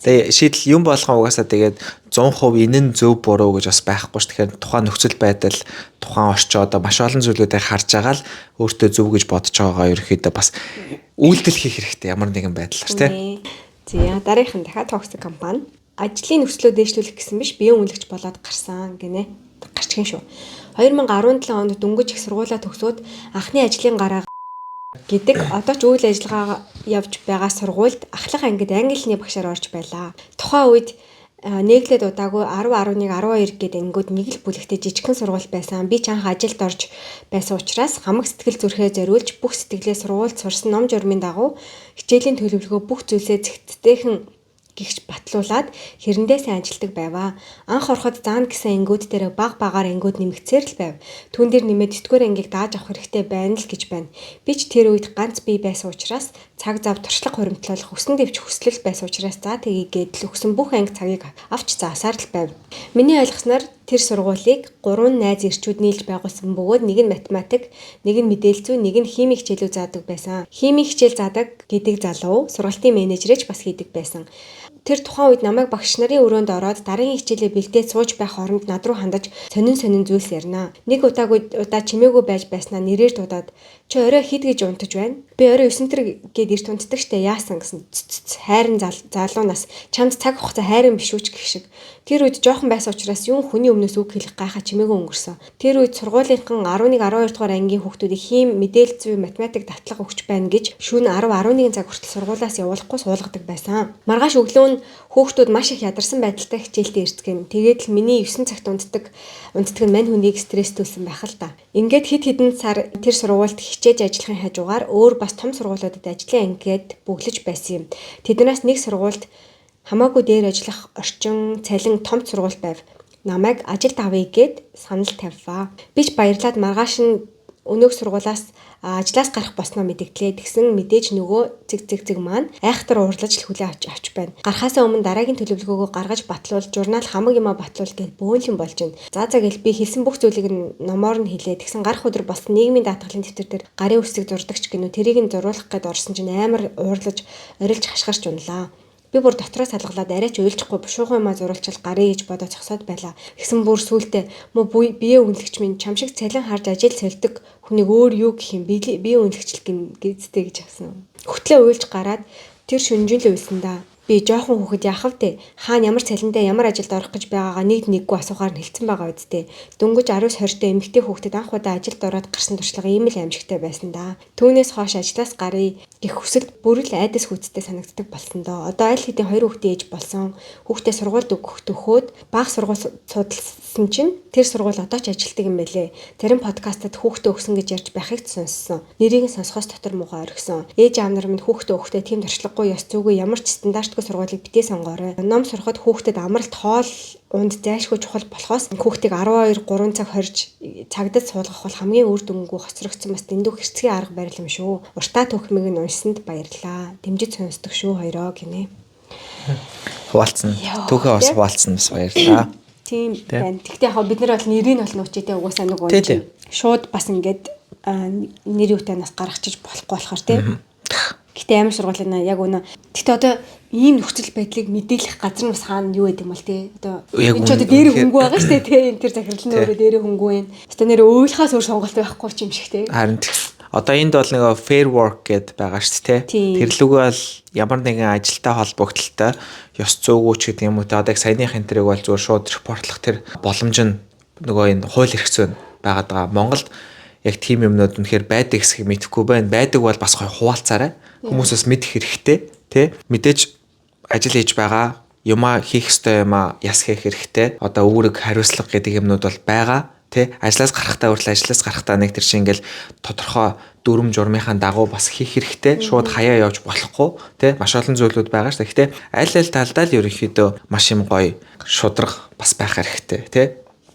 Тэгээ шийдэл юм болгон угаасаа тэгээд 100% энэ нь зөв буруу гэж бас байхгүй ш. Тэгэхээр тухайн нөхцөл байдал, тухайн орчин одоо маш олон зүйлүүдийг харж байгаа л өөртөө зөв гэж бодож байгаагаа ерөөхдөө бас үйлдэл хийх хэрэгтэй ямар нэгэн байдлаар тийм. За дараагийнх нь дахиад токсик компани ажлын нөхцлөө дээшлүүлэх гэсэн биш биеийн үнэлэгч болоод гарсан гинэ. Гарчгийн шүү. 2017 онд дөнгөж их сургуулаа төгсөөд анхны ажлын гараа гэдэг одоо ч үйл ажиллагаа явж байгаа сургуульд ахлах ангид англи хэлний багшаар орж байлаа. Тухайн үед нийглээд удаагүй 10, 11, 12 гэдэг ангиуд нэг л бүлэгтээ жижигхэн сургууль байсан. Би ч анх ажилд орж байсан учраас хамаг сэтгэл зүрхээ зориулж бүх сэтгэлээ сургуульд сурсан ном журмын дагуу хичээлийн төлөвлөгөө бүх зүйлсээ зэгцтэйхэн гихч батлуулаад хэрэндээ сайн ажилдаг байваа. Анх ороход заана гэсэн ангиуд дээр багаар ангиуд нэмэгцээр л байв. Түүн дээр нэмээд 9-р ангийг дааж авах хэрэгтэй байна л гэж байна. Би ч тэр үед ганц бие байсан учраас цаг зав туршлага хуримтлуулах хүсн дэвч хүслэл байсан учраас за тгийгээд л өгсөн бүх анги цагийг авч заасаар л байв. Миний ойлгосноор тэр сургуулийг 3 найз ирчүүд нийлж байгуулсан бөгөөд нэг нь математик, нэг нь мэдээлэл зүй, нэг нь химийн хичээлүүд заадаг байсан. Химийн хичээл заадаг гэдэг залуу сургалтын менежерэж бас хийдэг байсан. Тэр тухайн үед намайг багш нарын өрөөнд ороод дараагийн хичээлээ бэлдээд сууж байх оронд над руу хандаж сонин зүйлс ярина. Нэг удаа чимээгүй байж байснаа нэрээр дуудаад чи орой хид гэж унтаж байна. Би орой 9 төр гээд эрт унтдаг штэ яасан гэсэн хайрын залуунаас чамд цаг хугацаа хайрын биш үуч гэх шиг. Тэр үед жоохон байсан учраас юм хүний өмнөөс үг хэлэх гайхаа чимээгүй өнгөрсөн. Тэр үед сургуулийнхан 11, 12 дугаар ангийн хүүхдүүдийг хим, мэдээлэл зүй, математик давтлага өгч байна гэж шөнө 10, 11 цаг хүртэл сургуулиас явуулахгүй суулгадаг байсан. Маргааш өглөө хүүхдүүд маш их ядарсан байдалтай хичээлдээ ирцгэн. Тэгээд л миний 9 цагт унтдаг нь мань хүнийг стресстүүлсэн байх л та. Ингээд хэд хэдэн сар тэр сургуульд хичээж ажиллахын хажуугаар өөр бас том сургуулиудад ажлын ангид бүглэж байсан юм. Тэднээс нэг сургуульд хамаагүй дээр ажиллах орчин цалин том сургууль байв. Намайг ажилд авъя гэд санал тавьваа. Би ч баярлаад маргааш нь өнөөх сургуулаас ажлаас гарах босноо мэдгдлээ. Тэгсэн мэдээж нөгөө цэг маань айхтар уурлаж л хүлээ авч байна. Гарахаасаа өмнө дараагийн төлөвлөгөөгөө гаргаж батлуул, журнал хамаг юмаа батлуул гэж бөөнлөн болж байна. За гэл би хэлсэн бүх зүйлийг нь номоор нь хэлээ. Тэгсэн гарах өдөр болсон нийгмийн даатгалын дэвтэр дээр гарын үсэг зурдагч гинөө тэрийг нь зуруулах гээд орсон чинь амар уурлаж, орилж хашгирч унлаа. Би бүр дотроо салгалаад арайч уйлчихгүй бушуухан юмаа зурулчил гарыг гэж бодоод зогсоод байлаа. Тэгсэн бүр сүултээ мөө бие үнэлэгч минь чам шиг цалин харж ажил сольдог хүнийг өөр юу гэх юм бие үнэлэгчл гэзтэй гэж авсан. Хөтлөө уйлж гараад тэр шүнжил уйлсан да. Би жоохон хүүхэд яах вэ? Хаана ямар цалинтай ямар ажилд орох гэж байгаагаа нэггүй асуухаар хэлсэн байгаа үсттэй. Дөнгөж 19-20-тай эмэгтэй хүүхдэд анх удаа ажилд ороод гарсан туршлага ийм л аимшигтай байсан да. Түүнээс хойш ажлаас гарыг гэх хүсэлт бүр л айдас хүүцтэй санагддаг болсон доо. Одоо аль хэдийн 2 хүүхдээ ээж болсон. Хүүхдээ сургуульд өгөхөд баг сургууль судалсан чинь тэр сургууль одоо ч ажилтдаг юм байлээ. Зарим подкастад хүүхдээ өгсөн гэж ярьж байхыг сонссон. Нэрийг сонсохоос дотор муугаа оргисон. Ээж аав нар минь хүүхдээ өгөхдөө тийм туршлагагүй ёс зүйгүй ямар ч стандарт сургуулийг битээ сонгоорой. Ном сурахад хүүхдэд амралт хоол унд зайлшгүй чухал болохоос хүүхдийг 12-3 цаг хорж цагдад суулгах бол хамгийн үр дүнгүй хоцрогдсон бас дэндүү хэрцгий арга барил юм шүү. Уртаа түүхмийг нь уншсанд баярлаа. Дэмжиж сонсдог шүү хоёроо гинэ. Хуваалцсан. Түүхээ бас хуваалцсан бас баярлаа. Тийм байна. Гэхдээ яг бид нар бол нэрийг бол нууцтэй угаасаа нөгөө шууд бас ингээд нэр юутай нас гаргачих болохгүй болохоор тийм. Гэтэ амар сургуулийн яг үнэ. Гэтэ одоо ийм нөхцөл байдлыг мэдээлэх газар нь бас хаана юу гэдэг юм бол тий. Одоо энэ ч одоо дээр хөнгөө байгаа шүү дээ тий. Энэ тэр захирал нь өөрөө дээр хөнгөө юм. Гэтэ нэр өөрийнхөөс өөр сонголт байхгүй ч юм шиг тий. Харин одоо энд бол нэг fair work гэд байгаа шүү дээ тий. Тэрлүгөө бол ямар нэгэн ажилтай холбогдлолтой ёс зүйгүй ч гэдэг юм уу те. Одоо яг саяных энэ тэрийг бол зүгээр шууд репортлох тэр боломж нь нөгөө энэ хууль эрх зүйн байгаад байгаа. Монголд яг тийм юмнууд үнэхээр байдаг хэсгийг мэдэхгүй байна. Байдаг бол бас гоё хуваалцаарай. Хүмүүсээс мэдэх хэрэгтэй тий. Мэдээж ажил хийж байгаа юмаа хийх ёстой юмаа яс хийх хэрэгтэй. Одоо үүрэг хариуцлага гэдэг юмнууд бол байгаа тий. Ажлаас гарахтаа өөрлөө ажлаас гарахтаа нэг тэр чинь ингээл тодорхой дүрм журмынхаа дагуу бас хийх хэрэгтэй. Шууд хаяа явж болохгүй тий. Маш олон зүйлүүд байгаа шүү дээ. Гэхдээ аль талдаа л ерөнхийдөө маш юм гоё шудраг бас байх хэрэгтэй тий.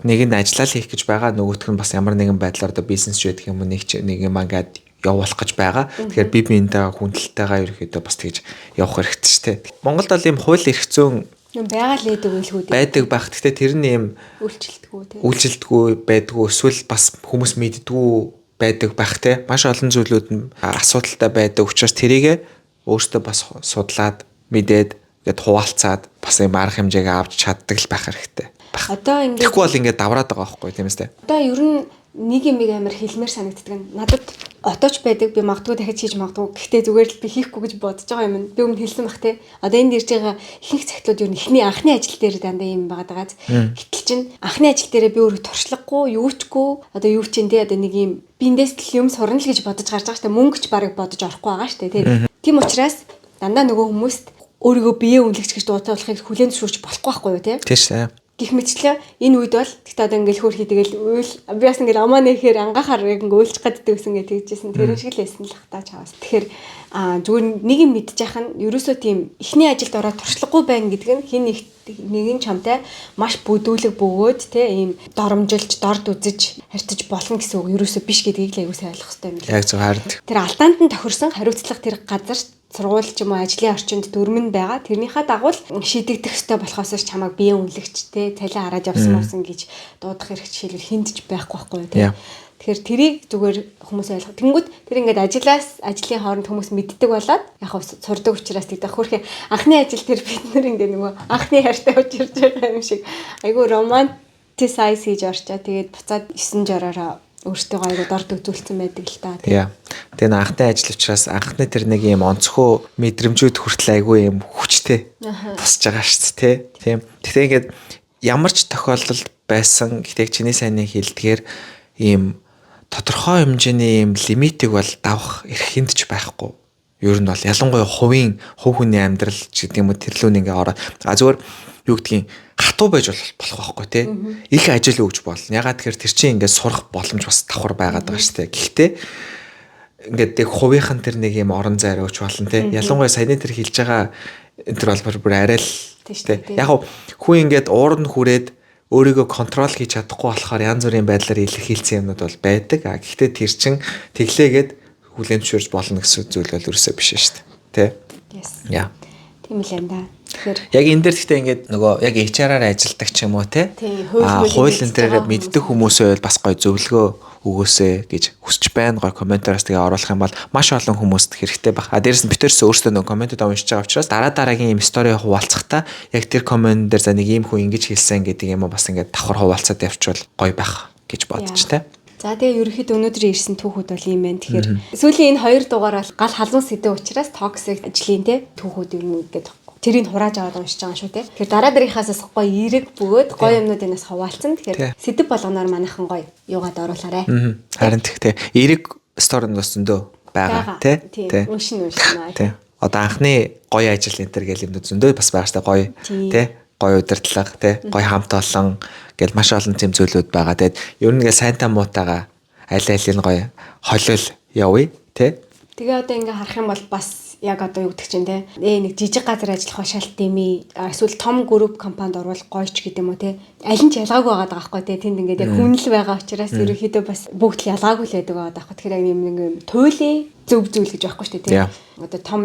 Нэг нь ажиллаа хийх гэж байгаа, нөгөөх нь бас ямар нэгэн байдлаар одоо бизнес ч гэдэг юм уу нэг юм ингээд явуулах гэж байгаа. Тэгэхээр би биентэй хүндэлтэйгээ ерөөхдөө бас тэгж явах хэрэгтэй шүү дээ. Монголд бол ийм хууль эрх зүйн байгаа л байдаг байлгүй дээ. Байдаг байх. Гэхдээ тэр нь ийм үйлчилдэггүй байдгүй эсвэл бас хүмүүс мэддэггүй байдаг байх те. Маш олон зүйлүүд нь асуудалтай байдаг. Учраас тэрийгэ өөртөө бас судлаад мэдээд ингээд хуваалцаад бас ийм арга хэмжээгээ авч чаддаг л байх хэрэгтэй. Одоо ингээд тэгэхгүй бол ингээд давраад байгаа байхгүй тийм ээ. Одоо ер нь нэг юм амар хэлмээр санагддаг нь надад отооч байдаг би магадгүй дахиж хийж магадгүй гэхдээ зүгээр л би хийхгүй гэж бодож байгаа юм. Би өмнө хэлсэн бах те. Одоо энд ирж байгаа ихэнх цагтлууд ер нь эхний анхны ажил дээр дандаа юм байгаадагаз. Гэтэл чин анхны ажил дээрээ би өөрөө туршлагагүй юучгүй одоо юу ч юм те одоо нэг юм биндээс л юм сурна л гэж бодож гарч байгаа штэ мөнгөч барыг бодож орохгүй байгаа штэ те. Тийм учраас дандаа нөгөө хүмүүст өөрийгөө бие үнэлэгч гэж дуудахыг хүлээн зөвшөөрч болохгүй байхгүй юу те. Тийм. Гэх мэтчлээ энэ үед бол тэгтээ одоо ингээл хөөрхий тэгэл уйл би бас ингээл амаа нэхээр ангахаар ингээл уйлж гаддаг гэсэн гэж тэгжсэн тэр шиг л байсан л хата чаваас. Тэгэхээр зүгээр нэг юм мэдчих яхах нь ерөөсөө тийм эхний ажилд ороод туршлагагүй байна гэдэг нь хин нэгэн чамтай маш бүдүүлэг бөгөөд те ийм доромжилж дорд үзэж харьцаж болно гэсэн үг ерөөсөө биш гэдгийг л аягүй сайн ойлгох хэрэгтэй юм лээ. Яг зөв харин. Тэр алдаанд нь тохирсон хариуцлага тэр газар сургууль ч юм уу ажлын орчинд дүрмэн байгаа. Тэрнийхээ дагуу шийдэгдэх ёстой болохоос чамайг бие үнэлэгч те цалин хараад явсан гэж дуудах хэрэг жишээлбэл хиндж байхгүй байхгүй те. Тэгэхээр тэрийг зүгээр хүмүүс ойлгох. Тэнгүүд тэр ингээд ажлын хооронд хүмүүс мэддэг болоод яг сурдаг учраас тэгдэх хөрхи анхны ажил тэр бид нар ингээд нөгөө анхны хайртай учирч байгаа юм шиг айгу романтисайз хийж орчоо. Тэгээд буцаад 9 жороор өөртөө айгу дорд үзүүлсэн байдаг л та. Тэгээ анхны ажил учраас анхны тэр нэг юм онцгой мэдрэмжүүд хүртэл айгүй юм хүчтэй тусч байгаа шүү дээ тийм. Тэгэхээр ингээд ямар ч тохиолдолд байсан гэхдээ чиний сайн хэлдгээр ийм тодорхой хэмжээний ийм лимитийг бол давах эрх хиндж байхгүй. Ер нь бол ялангуяа хувь хүний амьдрал ч гэдэг юм уу тэрлүүн ингээ ороод зүгээр юу гэдгийг хатуу байж болох байхгүй тий. Их ажил өгж болно. Ягаад тэгэхээр тэр чинь ингээ сурах боломж бас давхар байгаад байгаа шүү дээ. Гэхдээ ингээд тэг хувийнхан тэр нэг юм орон зай өгч болно тий. Ялангуяа саяны тэр хэлж байгаа энэ төр бол бүр арай л тий. Яг хүн ингээд ууранд хүрээд өөрийгөө контрол хийж чадахгүй болохоор янз бүрийн байдлаар илэрхийлсэн юмнууд бол байдаг. Гэхдээ тэр чин тэглээгээд хүлээн зөвшөөрж болно гэсэн зүйл бол ерөөсөө биш шүү дээ. Тэ? Яа. Тийм л юм да. Тэгэхээр яг энэ дээр гэхдээ ингээд нөгөө яг HR-аар ажилладаг ч юм уу те. Хууль энэ дээр мэддэг хүмүүсээ бол бас гоё зөвлөгөө өгөөсэй гэж хүсэж байна. Гой комментараас тэгээ оруулах юм бол маш олон хүмүүст хэрэгтэй баг. Дээрээс нь битэрс өөрсдөө нөгөө комментод уншиж байгаа учраас дараагийн ийм стори хуваалцахдаа яг тэр коммент дээр за нэг ийм хүн ингэж хэлсэн гэдэг юм бас ингээд давхар хуваалцаад явчихвал гоё байх гэж бодож тэ. За тэгээ ерөнхийдөө өнөөдрийн ирсэн түүхүүд бол ийм байна. Тэгэхээр сүүлийн энэ 2 дугаар бол гал халуун сэдв учраас токсик ажлын те түүхүүд юм ингээд тэрийг хурааж аваад уншиж байгаа шүү те. Тэгэхээр дараа дараагийнхаас гоё эрэг бөгөөд гоё юмнуудынаас хуваалцсан. Тэгэхээр сэдв болгоноор манайхан гоё юугаад оруулаарэ. Харин тэгтээ эрэг сторид бас зөндөө байгаа те. Уншина. Одоо анхны гоё ажил энэ төр гэл юмнууд зөндөө бас байгаа штэ гоё те. Гоё удирдлага те. Гоё хамт олон гэл маш олон тийм зүйлүүд байгаа. Тэгээд ер нь ингээл сайнтаа муутайгаа аль алийг гоё холиол явъя те. Тэгээ одоо ингээ харах юм бол бас яг одоо юу гэдэг чинь те нэг жижиг газар ажиллах шалт дэмий эсвэл том групп компанид орвол гойч гэдэг юм уу те аль нь ч ялгаагүй байгаа байхгүй те тэнд ингээд яг хүнэл байгаа учраас ерөөхдөө бас бүгд л ялгаагүй л байдаг байгаа байхгүй. Тэгэхээр яг юм туйлын зөв зүйл гэж байхгүй шүү дээ те. Одоо том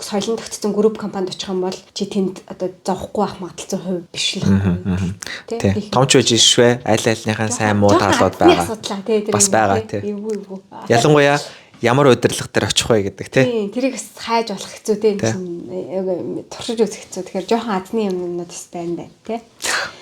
соёлын тогтцсон групп компанид очих юм бол чи тэнд одоо зовхгүй байх магадлал 100% биш л байна. Тэ. Томч байж швэ аль альныхаа сайн муу талууд байгаа. Бас байгаа те. Ялангуяа ямар удирдлага дээр очих вэ гэдэг тий. Тэрийг хайж болох хэцүү тий. Туршиж үзэх хэцүү. Тэгэхээр жоохон азны юмнууд бас байна тий.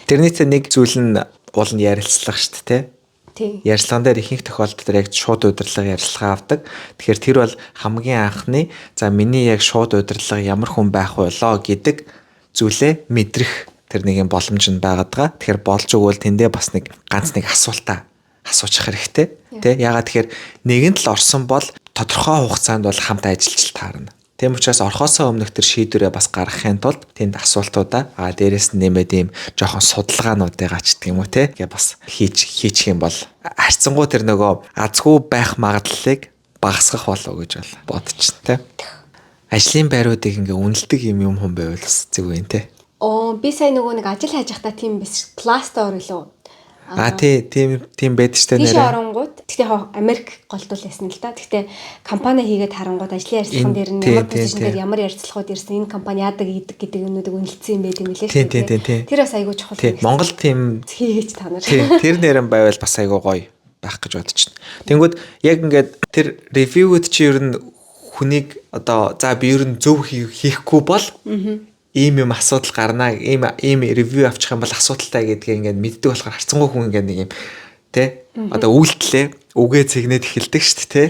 Тэрнийхээ нэг зүйл нь уул нь ярилцлага шүү дээ тий. Ярилцлаган дээр ихэнх тохиолдолд яг шууд удирдлага ярилцлага авдаг. Тэгэхээр тэр бол хамгийн анхны за миний яг шууд удирдлага ямар хүн байх болоо гэдэг зүйлээ мэдрэх тэр нэг юм боломж нь байгаад байгаа. Тэгэхээр болж өгвөл тэндээ бас нэг ганц нэг асуултаа асуучих хэрэгтэй тий. Ягаад тэгэхээр нэгэн л орсон бол тодорхой хугацаанд бол хамт ажиллаж таарна. Тийм учраас орхосоо өмнөх тэр шийдвэрээ бас гаргахын тулд тэнд асуултуудаа дээрээс нь нэмээд ийм жоохон судалгаануудыг ачдаг юм уу тий. Гэ бас хийчих юм бол харьцангуй тэр нөгөө азгүй байх магадлалыг багасгах болов гэж бол бодчих тий. Ажлын байруудыг ингээ үнэлдэг юм хүн байвал бас зүг вэ тий. Би сая нөгөө нэг ажил хайж байхдаа тийм биш кластер илүү тийм байдаг ч нэрээ. Тийш оронгууд гэхдээ Америк голдуул байсан л да. Гэхдээ компани хийгээд харангууд ажлын ярилцлаган дээр нь ямар позишн дээр ямар ярилцлагууд ирсэн энэ компани яадаг гэдэг юмнуудыг үнэлсэн юм байт юм лээ шүү дээ. Тэр бас айгүй чухал. Монгол тийм хийж та нар. Тэр нэрэн байвал бас айгүй гоё байх гэж бодож байна. Тэнгүүд яг ингээд тэр ревьюуд чи ер нь хүнийг одоо за би ер нь зөв хийхгүй бол ийм юм асуудал гарнаа ийм ревю авчих юм бол асуудалтай гэдгийг ингээд мэддэг болохоор харцангуй хүн ингээд нэг юм тий одоо үйлдэлээ үгээ цэгнээд эхэлдэг шүү дээ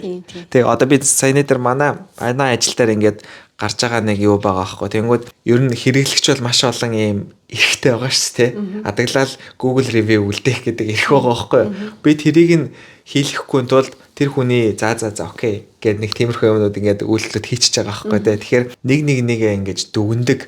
тий одоо би саяны дээр манай ажил дээр ингээд гарч байгаа нэг юу байгаа аахгүй тэнгүүд ер нь хэрэглэгч бол маш олон ийм эрхтэй байгаа шүү дээ тий адаглал Google review үлдээх гэдэг эрх байгаа аахгүй би тэрийг нь хийлгэхгүй тулд тэр хүний за окей гэдэг нэг тиймэрхүү юмнууд ингээд үйлдэлүүд хийчихэж байгаа аахгүй тий тэгэхээр нэг ингэж дүгндэг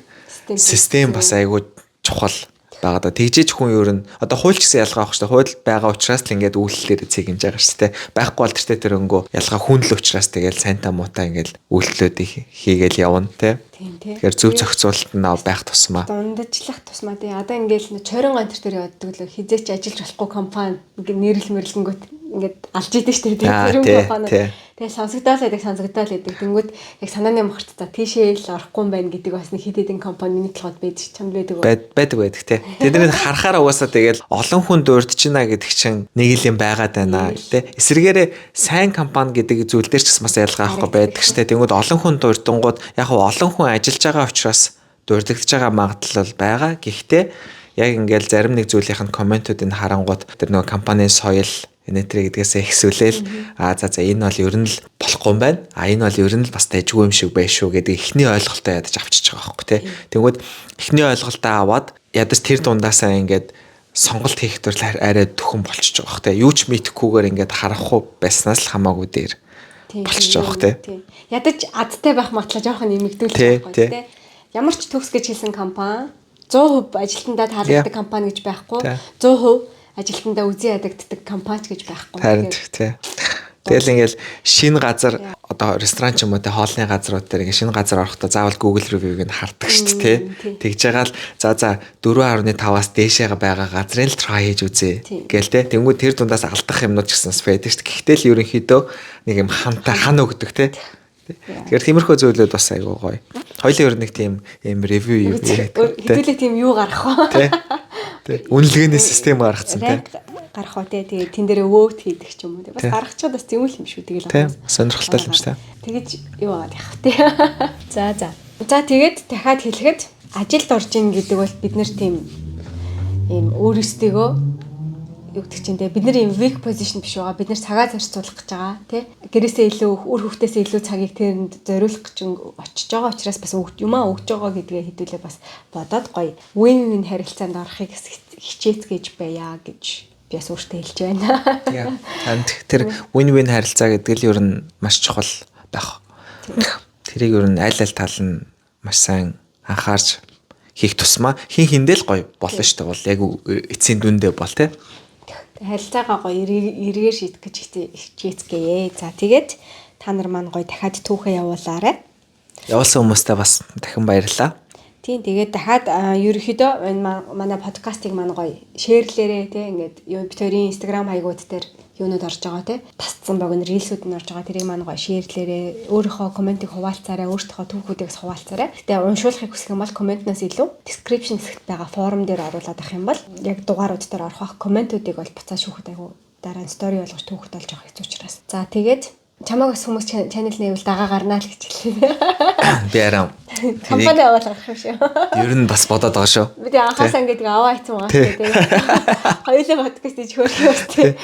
систем бас айгүй чухал байгаа да. Тэгжээч хүн ер нь одоо хууль ч гэсэн ялгаа авах шүү дээ. Хууль байгаа учраас л ингээд үйлдэлээр цэгнэж байгаа шүү дээ. Байхгүй бол тэртээ тэр өнгөө ялгаа хүн л учраас тэгэл сайнтаа муутай ингээд үйлдэлүүдийг хийгээл явна те. Тэгэхээр зөв зохицуулалт нь байх тусмаа. Дундажлах тусмаа тий. Одоо ингээд чорин гонтер дээр яддаг л хизээч ажиллаж болохгүй компани нэрлэл мэрлэнгүүт ингээд алж идэв шүү дээ. Тэр компани. Тэгээ сонсогдоол байдаг. Тэнгүүд яг санааны мохорт за тийшээ л орохгүй юм байна гэдэг бас нэг хэд хэдэн компанийн толгойд байдаг чамд байдаг те. Тэднийг харахаараа угаасаа тэгэл олон хүн дурдчихна гэдэг чинь нэг л юм байгаад байна те. Эсвэргээрээ сайн компани гэдэг зүйл дээр ч бас ялгаа авахгүй байдаг штэ. Тэнгүүд олон хүн дурдангууд яг олон хүн ажиллаж байгаа учраас дурддагж байгаа магадлал байгаа. Гэхдээ яг ингээл зарим нэг зүйлийнх нь комментуудыг харангууд тэр нөгөө компанийн соёл энэтэр гэдгээсээ ихсүүлээл за энэ бол ер нь л болохгүй юм байна. Энэ бол ер нь л бас дайггүй юм шиг байх шүү гэдэг ихний ойлголтоо ядаж авчиж байгаа байхгүй тий. Тэгвэл ихний ойлголтоо аваад ядаж тэр дундаасаа ингээд сонголт хийх төрөл арай төхөн болчихж байгаа байхгүй тий. Юу ч мэдхгүйгээр ингээд харахгүй байснаас л хамаагүй дээр болчихж байгаа байхгүй тий. Ядаж адтай байх магадлал жоохон нэмэгдүүлж байгаа байхгүй тий. Ямар ч төгс гэж хэлсэн компани 100% ажилтнаа таалагддаг компани гэж байхгүй 100% ажилтнаа үзий ядагддаг компани гэж байхгүй. Харин тий. Тэгэл ингээл шинэ газар одоо ресторан ч юм уу те хоолны газрууд дээр шинэ газар орохдоо заавал Google review-г нь хардаг шүү дээ тий. Тэгж байгаа л за 4.5-аас дээшээ байгаа газрын л try хийж үзье гээл те. Тэнгүүд тэр дундаас алдах юмнууд ч гэсэн байдаг шүү дээ. Гэхдээ л ерөнхийдөө нэг юм хана өгдөг те. Тэгэхээр тиймэрхүү зүйлүүд бас айгүй гоё. Хоёлын ер нь нэг тийм ревю юу хэдүүлээ тийм юу гарах вэ? Тий. Үнэлгээний систем гаргацсан тий. гарах уу те. Тэгээд тэн дээр өвөөт хийдэг ч юм уу. Бас гаргачихад бас зэмэл юм шүү. Тэгэл тийм сонирхолтой юм шүү. Тэгэж юу аваад явах те. За тэгээд дахиад хэлэхэд ажилд орж ийн гэдэг бол бид нэр тийм ийм өөрөөсдөө юу гэдэг чинь те бид нар ийм weak position биш байгаа. Бид нар цагаа зарцуулах гэж байгаа тий. Гэрээсээ илүү үр хөвгтөөсөө илүү цагийг тэрэнд зориулах гэж очиж байгаа учраас бас юмаа өгж байгаа гэдгээ хэдүүлээ бас бодоод гоё win-win харилцаанд орохыг хичээцгээж байя гэж би бас өөртөө хэлж байна. Танд тэр win-win харилцаа гэдэг л ер нь маш чухал байх. Тэрийг ер нь аль тал нь маш сайн анхаарч хийх тусмаа хиндэл гоё болно шүү дээ. Бол яг эцсийн дүндээ бол тий. Харилцаагаа гоё эргээр шийдэх гэж хичээцгээе. За тэгээд та нар маань гоё дахиад түүхээ явуулаарай. Явуулсан хүмүүстээ бас дахин баярлалаа. Тийм тэгээд дахиад ерөөхдөө энэ манай подкастыг маань гоё шеэрлээрээ тий ингээд битэрийн Instagram хаягууд дээр юунууд орж байгаа тий тасцсан богино рилсүүд нь орж байгаа тэрийг маань гоё шеэрлээрээ өөрийнхөө комментиг хуваалцаарай өөртөө түүхүүдээс хуваалцаарай. Гэтэ уншуулахыг хүсэх юм бол комментнаас илүү description хэсэгт байгаа форум дээр оруулаад авах юм бол яг дугаарууд дээр орох комментүүдийг бол буцаа шүүхэд айгу дараа нь стори болгож түүхд олж авах хэцүү учраас. За тэгээд чамайг бас хүмүүс channel нээвэл дагаа гарнаа л гэж хэлээ. Би арай компани аваад гарах юм шүү. Ер нь бас бодоод байгаа шүү. Би анхаасаа ингээд аваа хийсэн байгаа шүү. Тэгээд хоёулаа подкаст хийж хөрөх юм.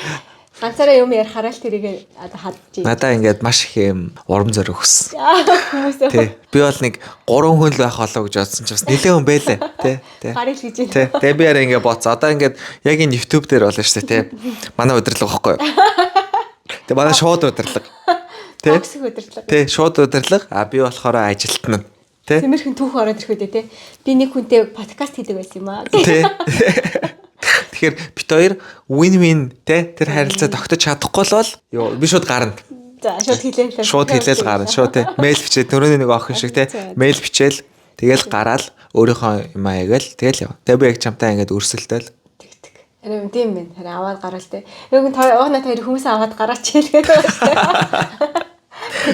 Ганцаараа юм ярихаараа л тэрийг хадж. Надаа ингээд маш их юм урам зориг өгсөн. Хүмүүс. Тий. Би бол нэг 3 хүн л байх болоо гэж бодсон ч бас нэлээд хүн байлаа. Тий. Гарил гэж юм. Тий. Тэгээ би арай ингээд бодсон. Одоо ингээд яг энэ YouTube дээр болно шүү дээ. Тий. Манай удирдлага байхгүй юу? Тэгээ манай шууд удирдлага. Тий. Шууд удирдлага. А би болохоор ажилтнаа. Тий. Тиймэрхэн түүх ороод ирэх үү те. Би нэг хүнтэй подкаст хийдэг байсан юм аа. Тий. Тэгэхээр бит хоёр win-win те тэр харилцаа тогтож чадахгүй л бол би шууд гарна. За шууд хэлээл гарна. Шууд те мэйл бичээд төрөний нэг охин шиг те мэйл бичээл тэгэл гараал өөрийнхөө юм аягаал тэгэл яв. Тэгээ би яг чамтай ингээд өрсөлдөөл. Харин тийм байна. Харин аваад гараал те. Яг нь угнаа хоёр хүмүүс аваад гараач хэлгээд байгаа.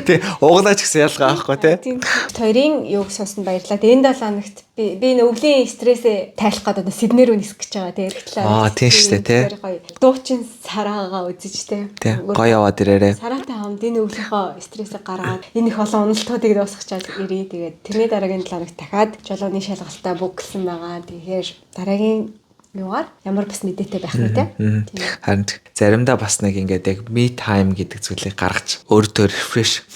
Тий, углаач гэсэн ялгаа аахгүй тий. Хоёрын юуг сонсон баярлалаа. Энэ 7 хоногт би өвлийн стрессээ тайлах гэдэг Сидней рүү нисэх гэж байгаа тий. Аа, тийм шүү дээ тий. Дуучин сараагаа үзэж тий. Гоё яваад ирээрээ. Сараатай хамт энэ өвлийнхөө стрессээ гаргаад энэ их олон уналтуудыг дуусгачаад ирээ. Тэгээд тэрний дараагийн 7 хоногт дахиад жолооны шалгалтаа бүгэлсэн байгаа. Тэгэхээр дараагийн юугаар ямар бас мэдээтэй байх нь те. Харин заримдаа бас нэг ингээд яг me time гэдэг зүйлийг гаргаж өөртөө refresh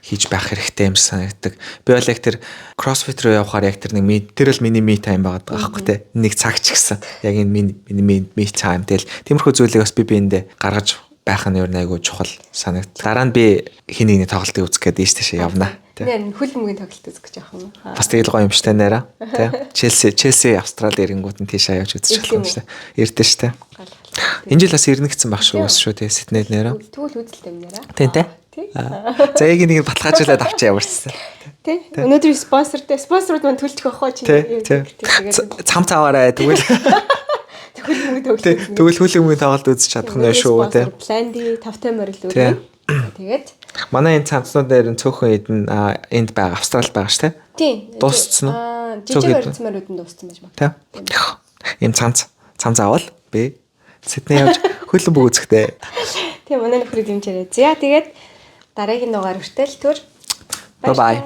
хийж байх хэрэгтэй юм шиг санагддаг. Би бол яг тэр CrossFit руу явахаар яг тэр нэг тэр л миний me time байгаа байхгүй те. Нэг цаг ч гэсэн яг энэ миний me time тэгэл тиймэрхүү зүйлийг бас би эндээ гаргаж байх нь ер нь айгүй чухал санагд. Дараа нь би хин нэгний тоглолтыг үзэх гээд ийш тийш явна. Нэр хөл мөгийн тоглолт үзэх гэж явах юм. Бас тэгэл гоё юм штэ нэраа. Тэ. Челси Австрали ирэнгүүд нь тийш аяж үзэж болох юм штэ. Эрдэ штэ. Энэ жил бас ирнэ гэсэн баг шүү тэ Сиднейд нэраа. Тэгвэл үзэлтэй юм нэраа. Тийм тэ. За яг нэг баталгаажуулаад авчаа ямарчсан. Тэ. Өнөөдөр спонсорууд мань төлчих واخхой чи. Цам цаваарай тэгвэл Тэгвэл хөлөмгийн тоглолт үзэж чадах нь шүү тэ. Планди 5 таймаар л үргэлж. Тэгээд манай энэ цамцнууд дээр цөөхөн эдэн энд байгаа Австрал байгаа ш тэ. Тийм. Дууссан уу? Жижиг баримтмаар үдэн дууссан байж магадгүй. Тийм. Ийм цамц авал би Сидней явж хөлөн бүг үзэхтэй. Тийм манай нөхрийг дэмжээрэй. За тэгээд дараагийн дугаар хүртэл түр. Bye bye.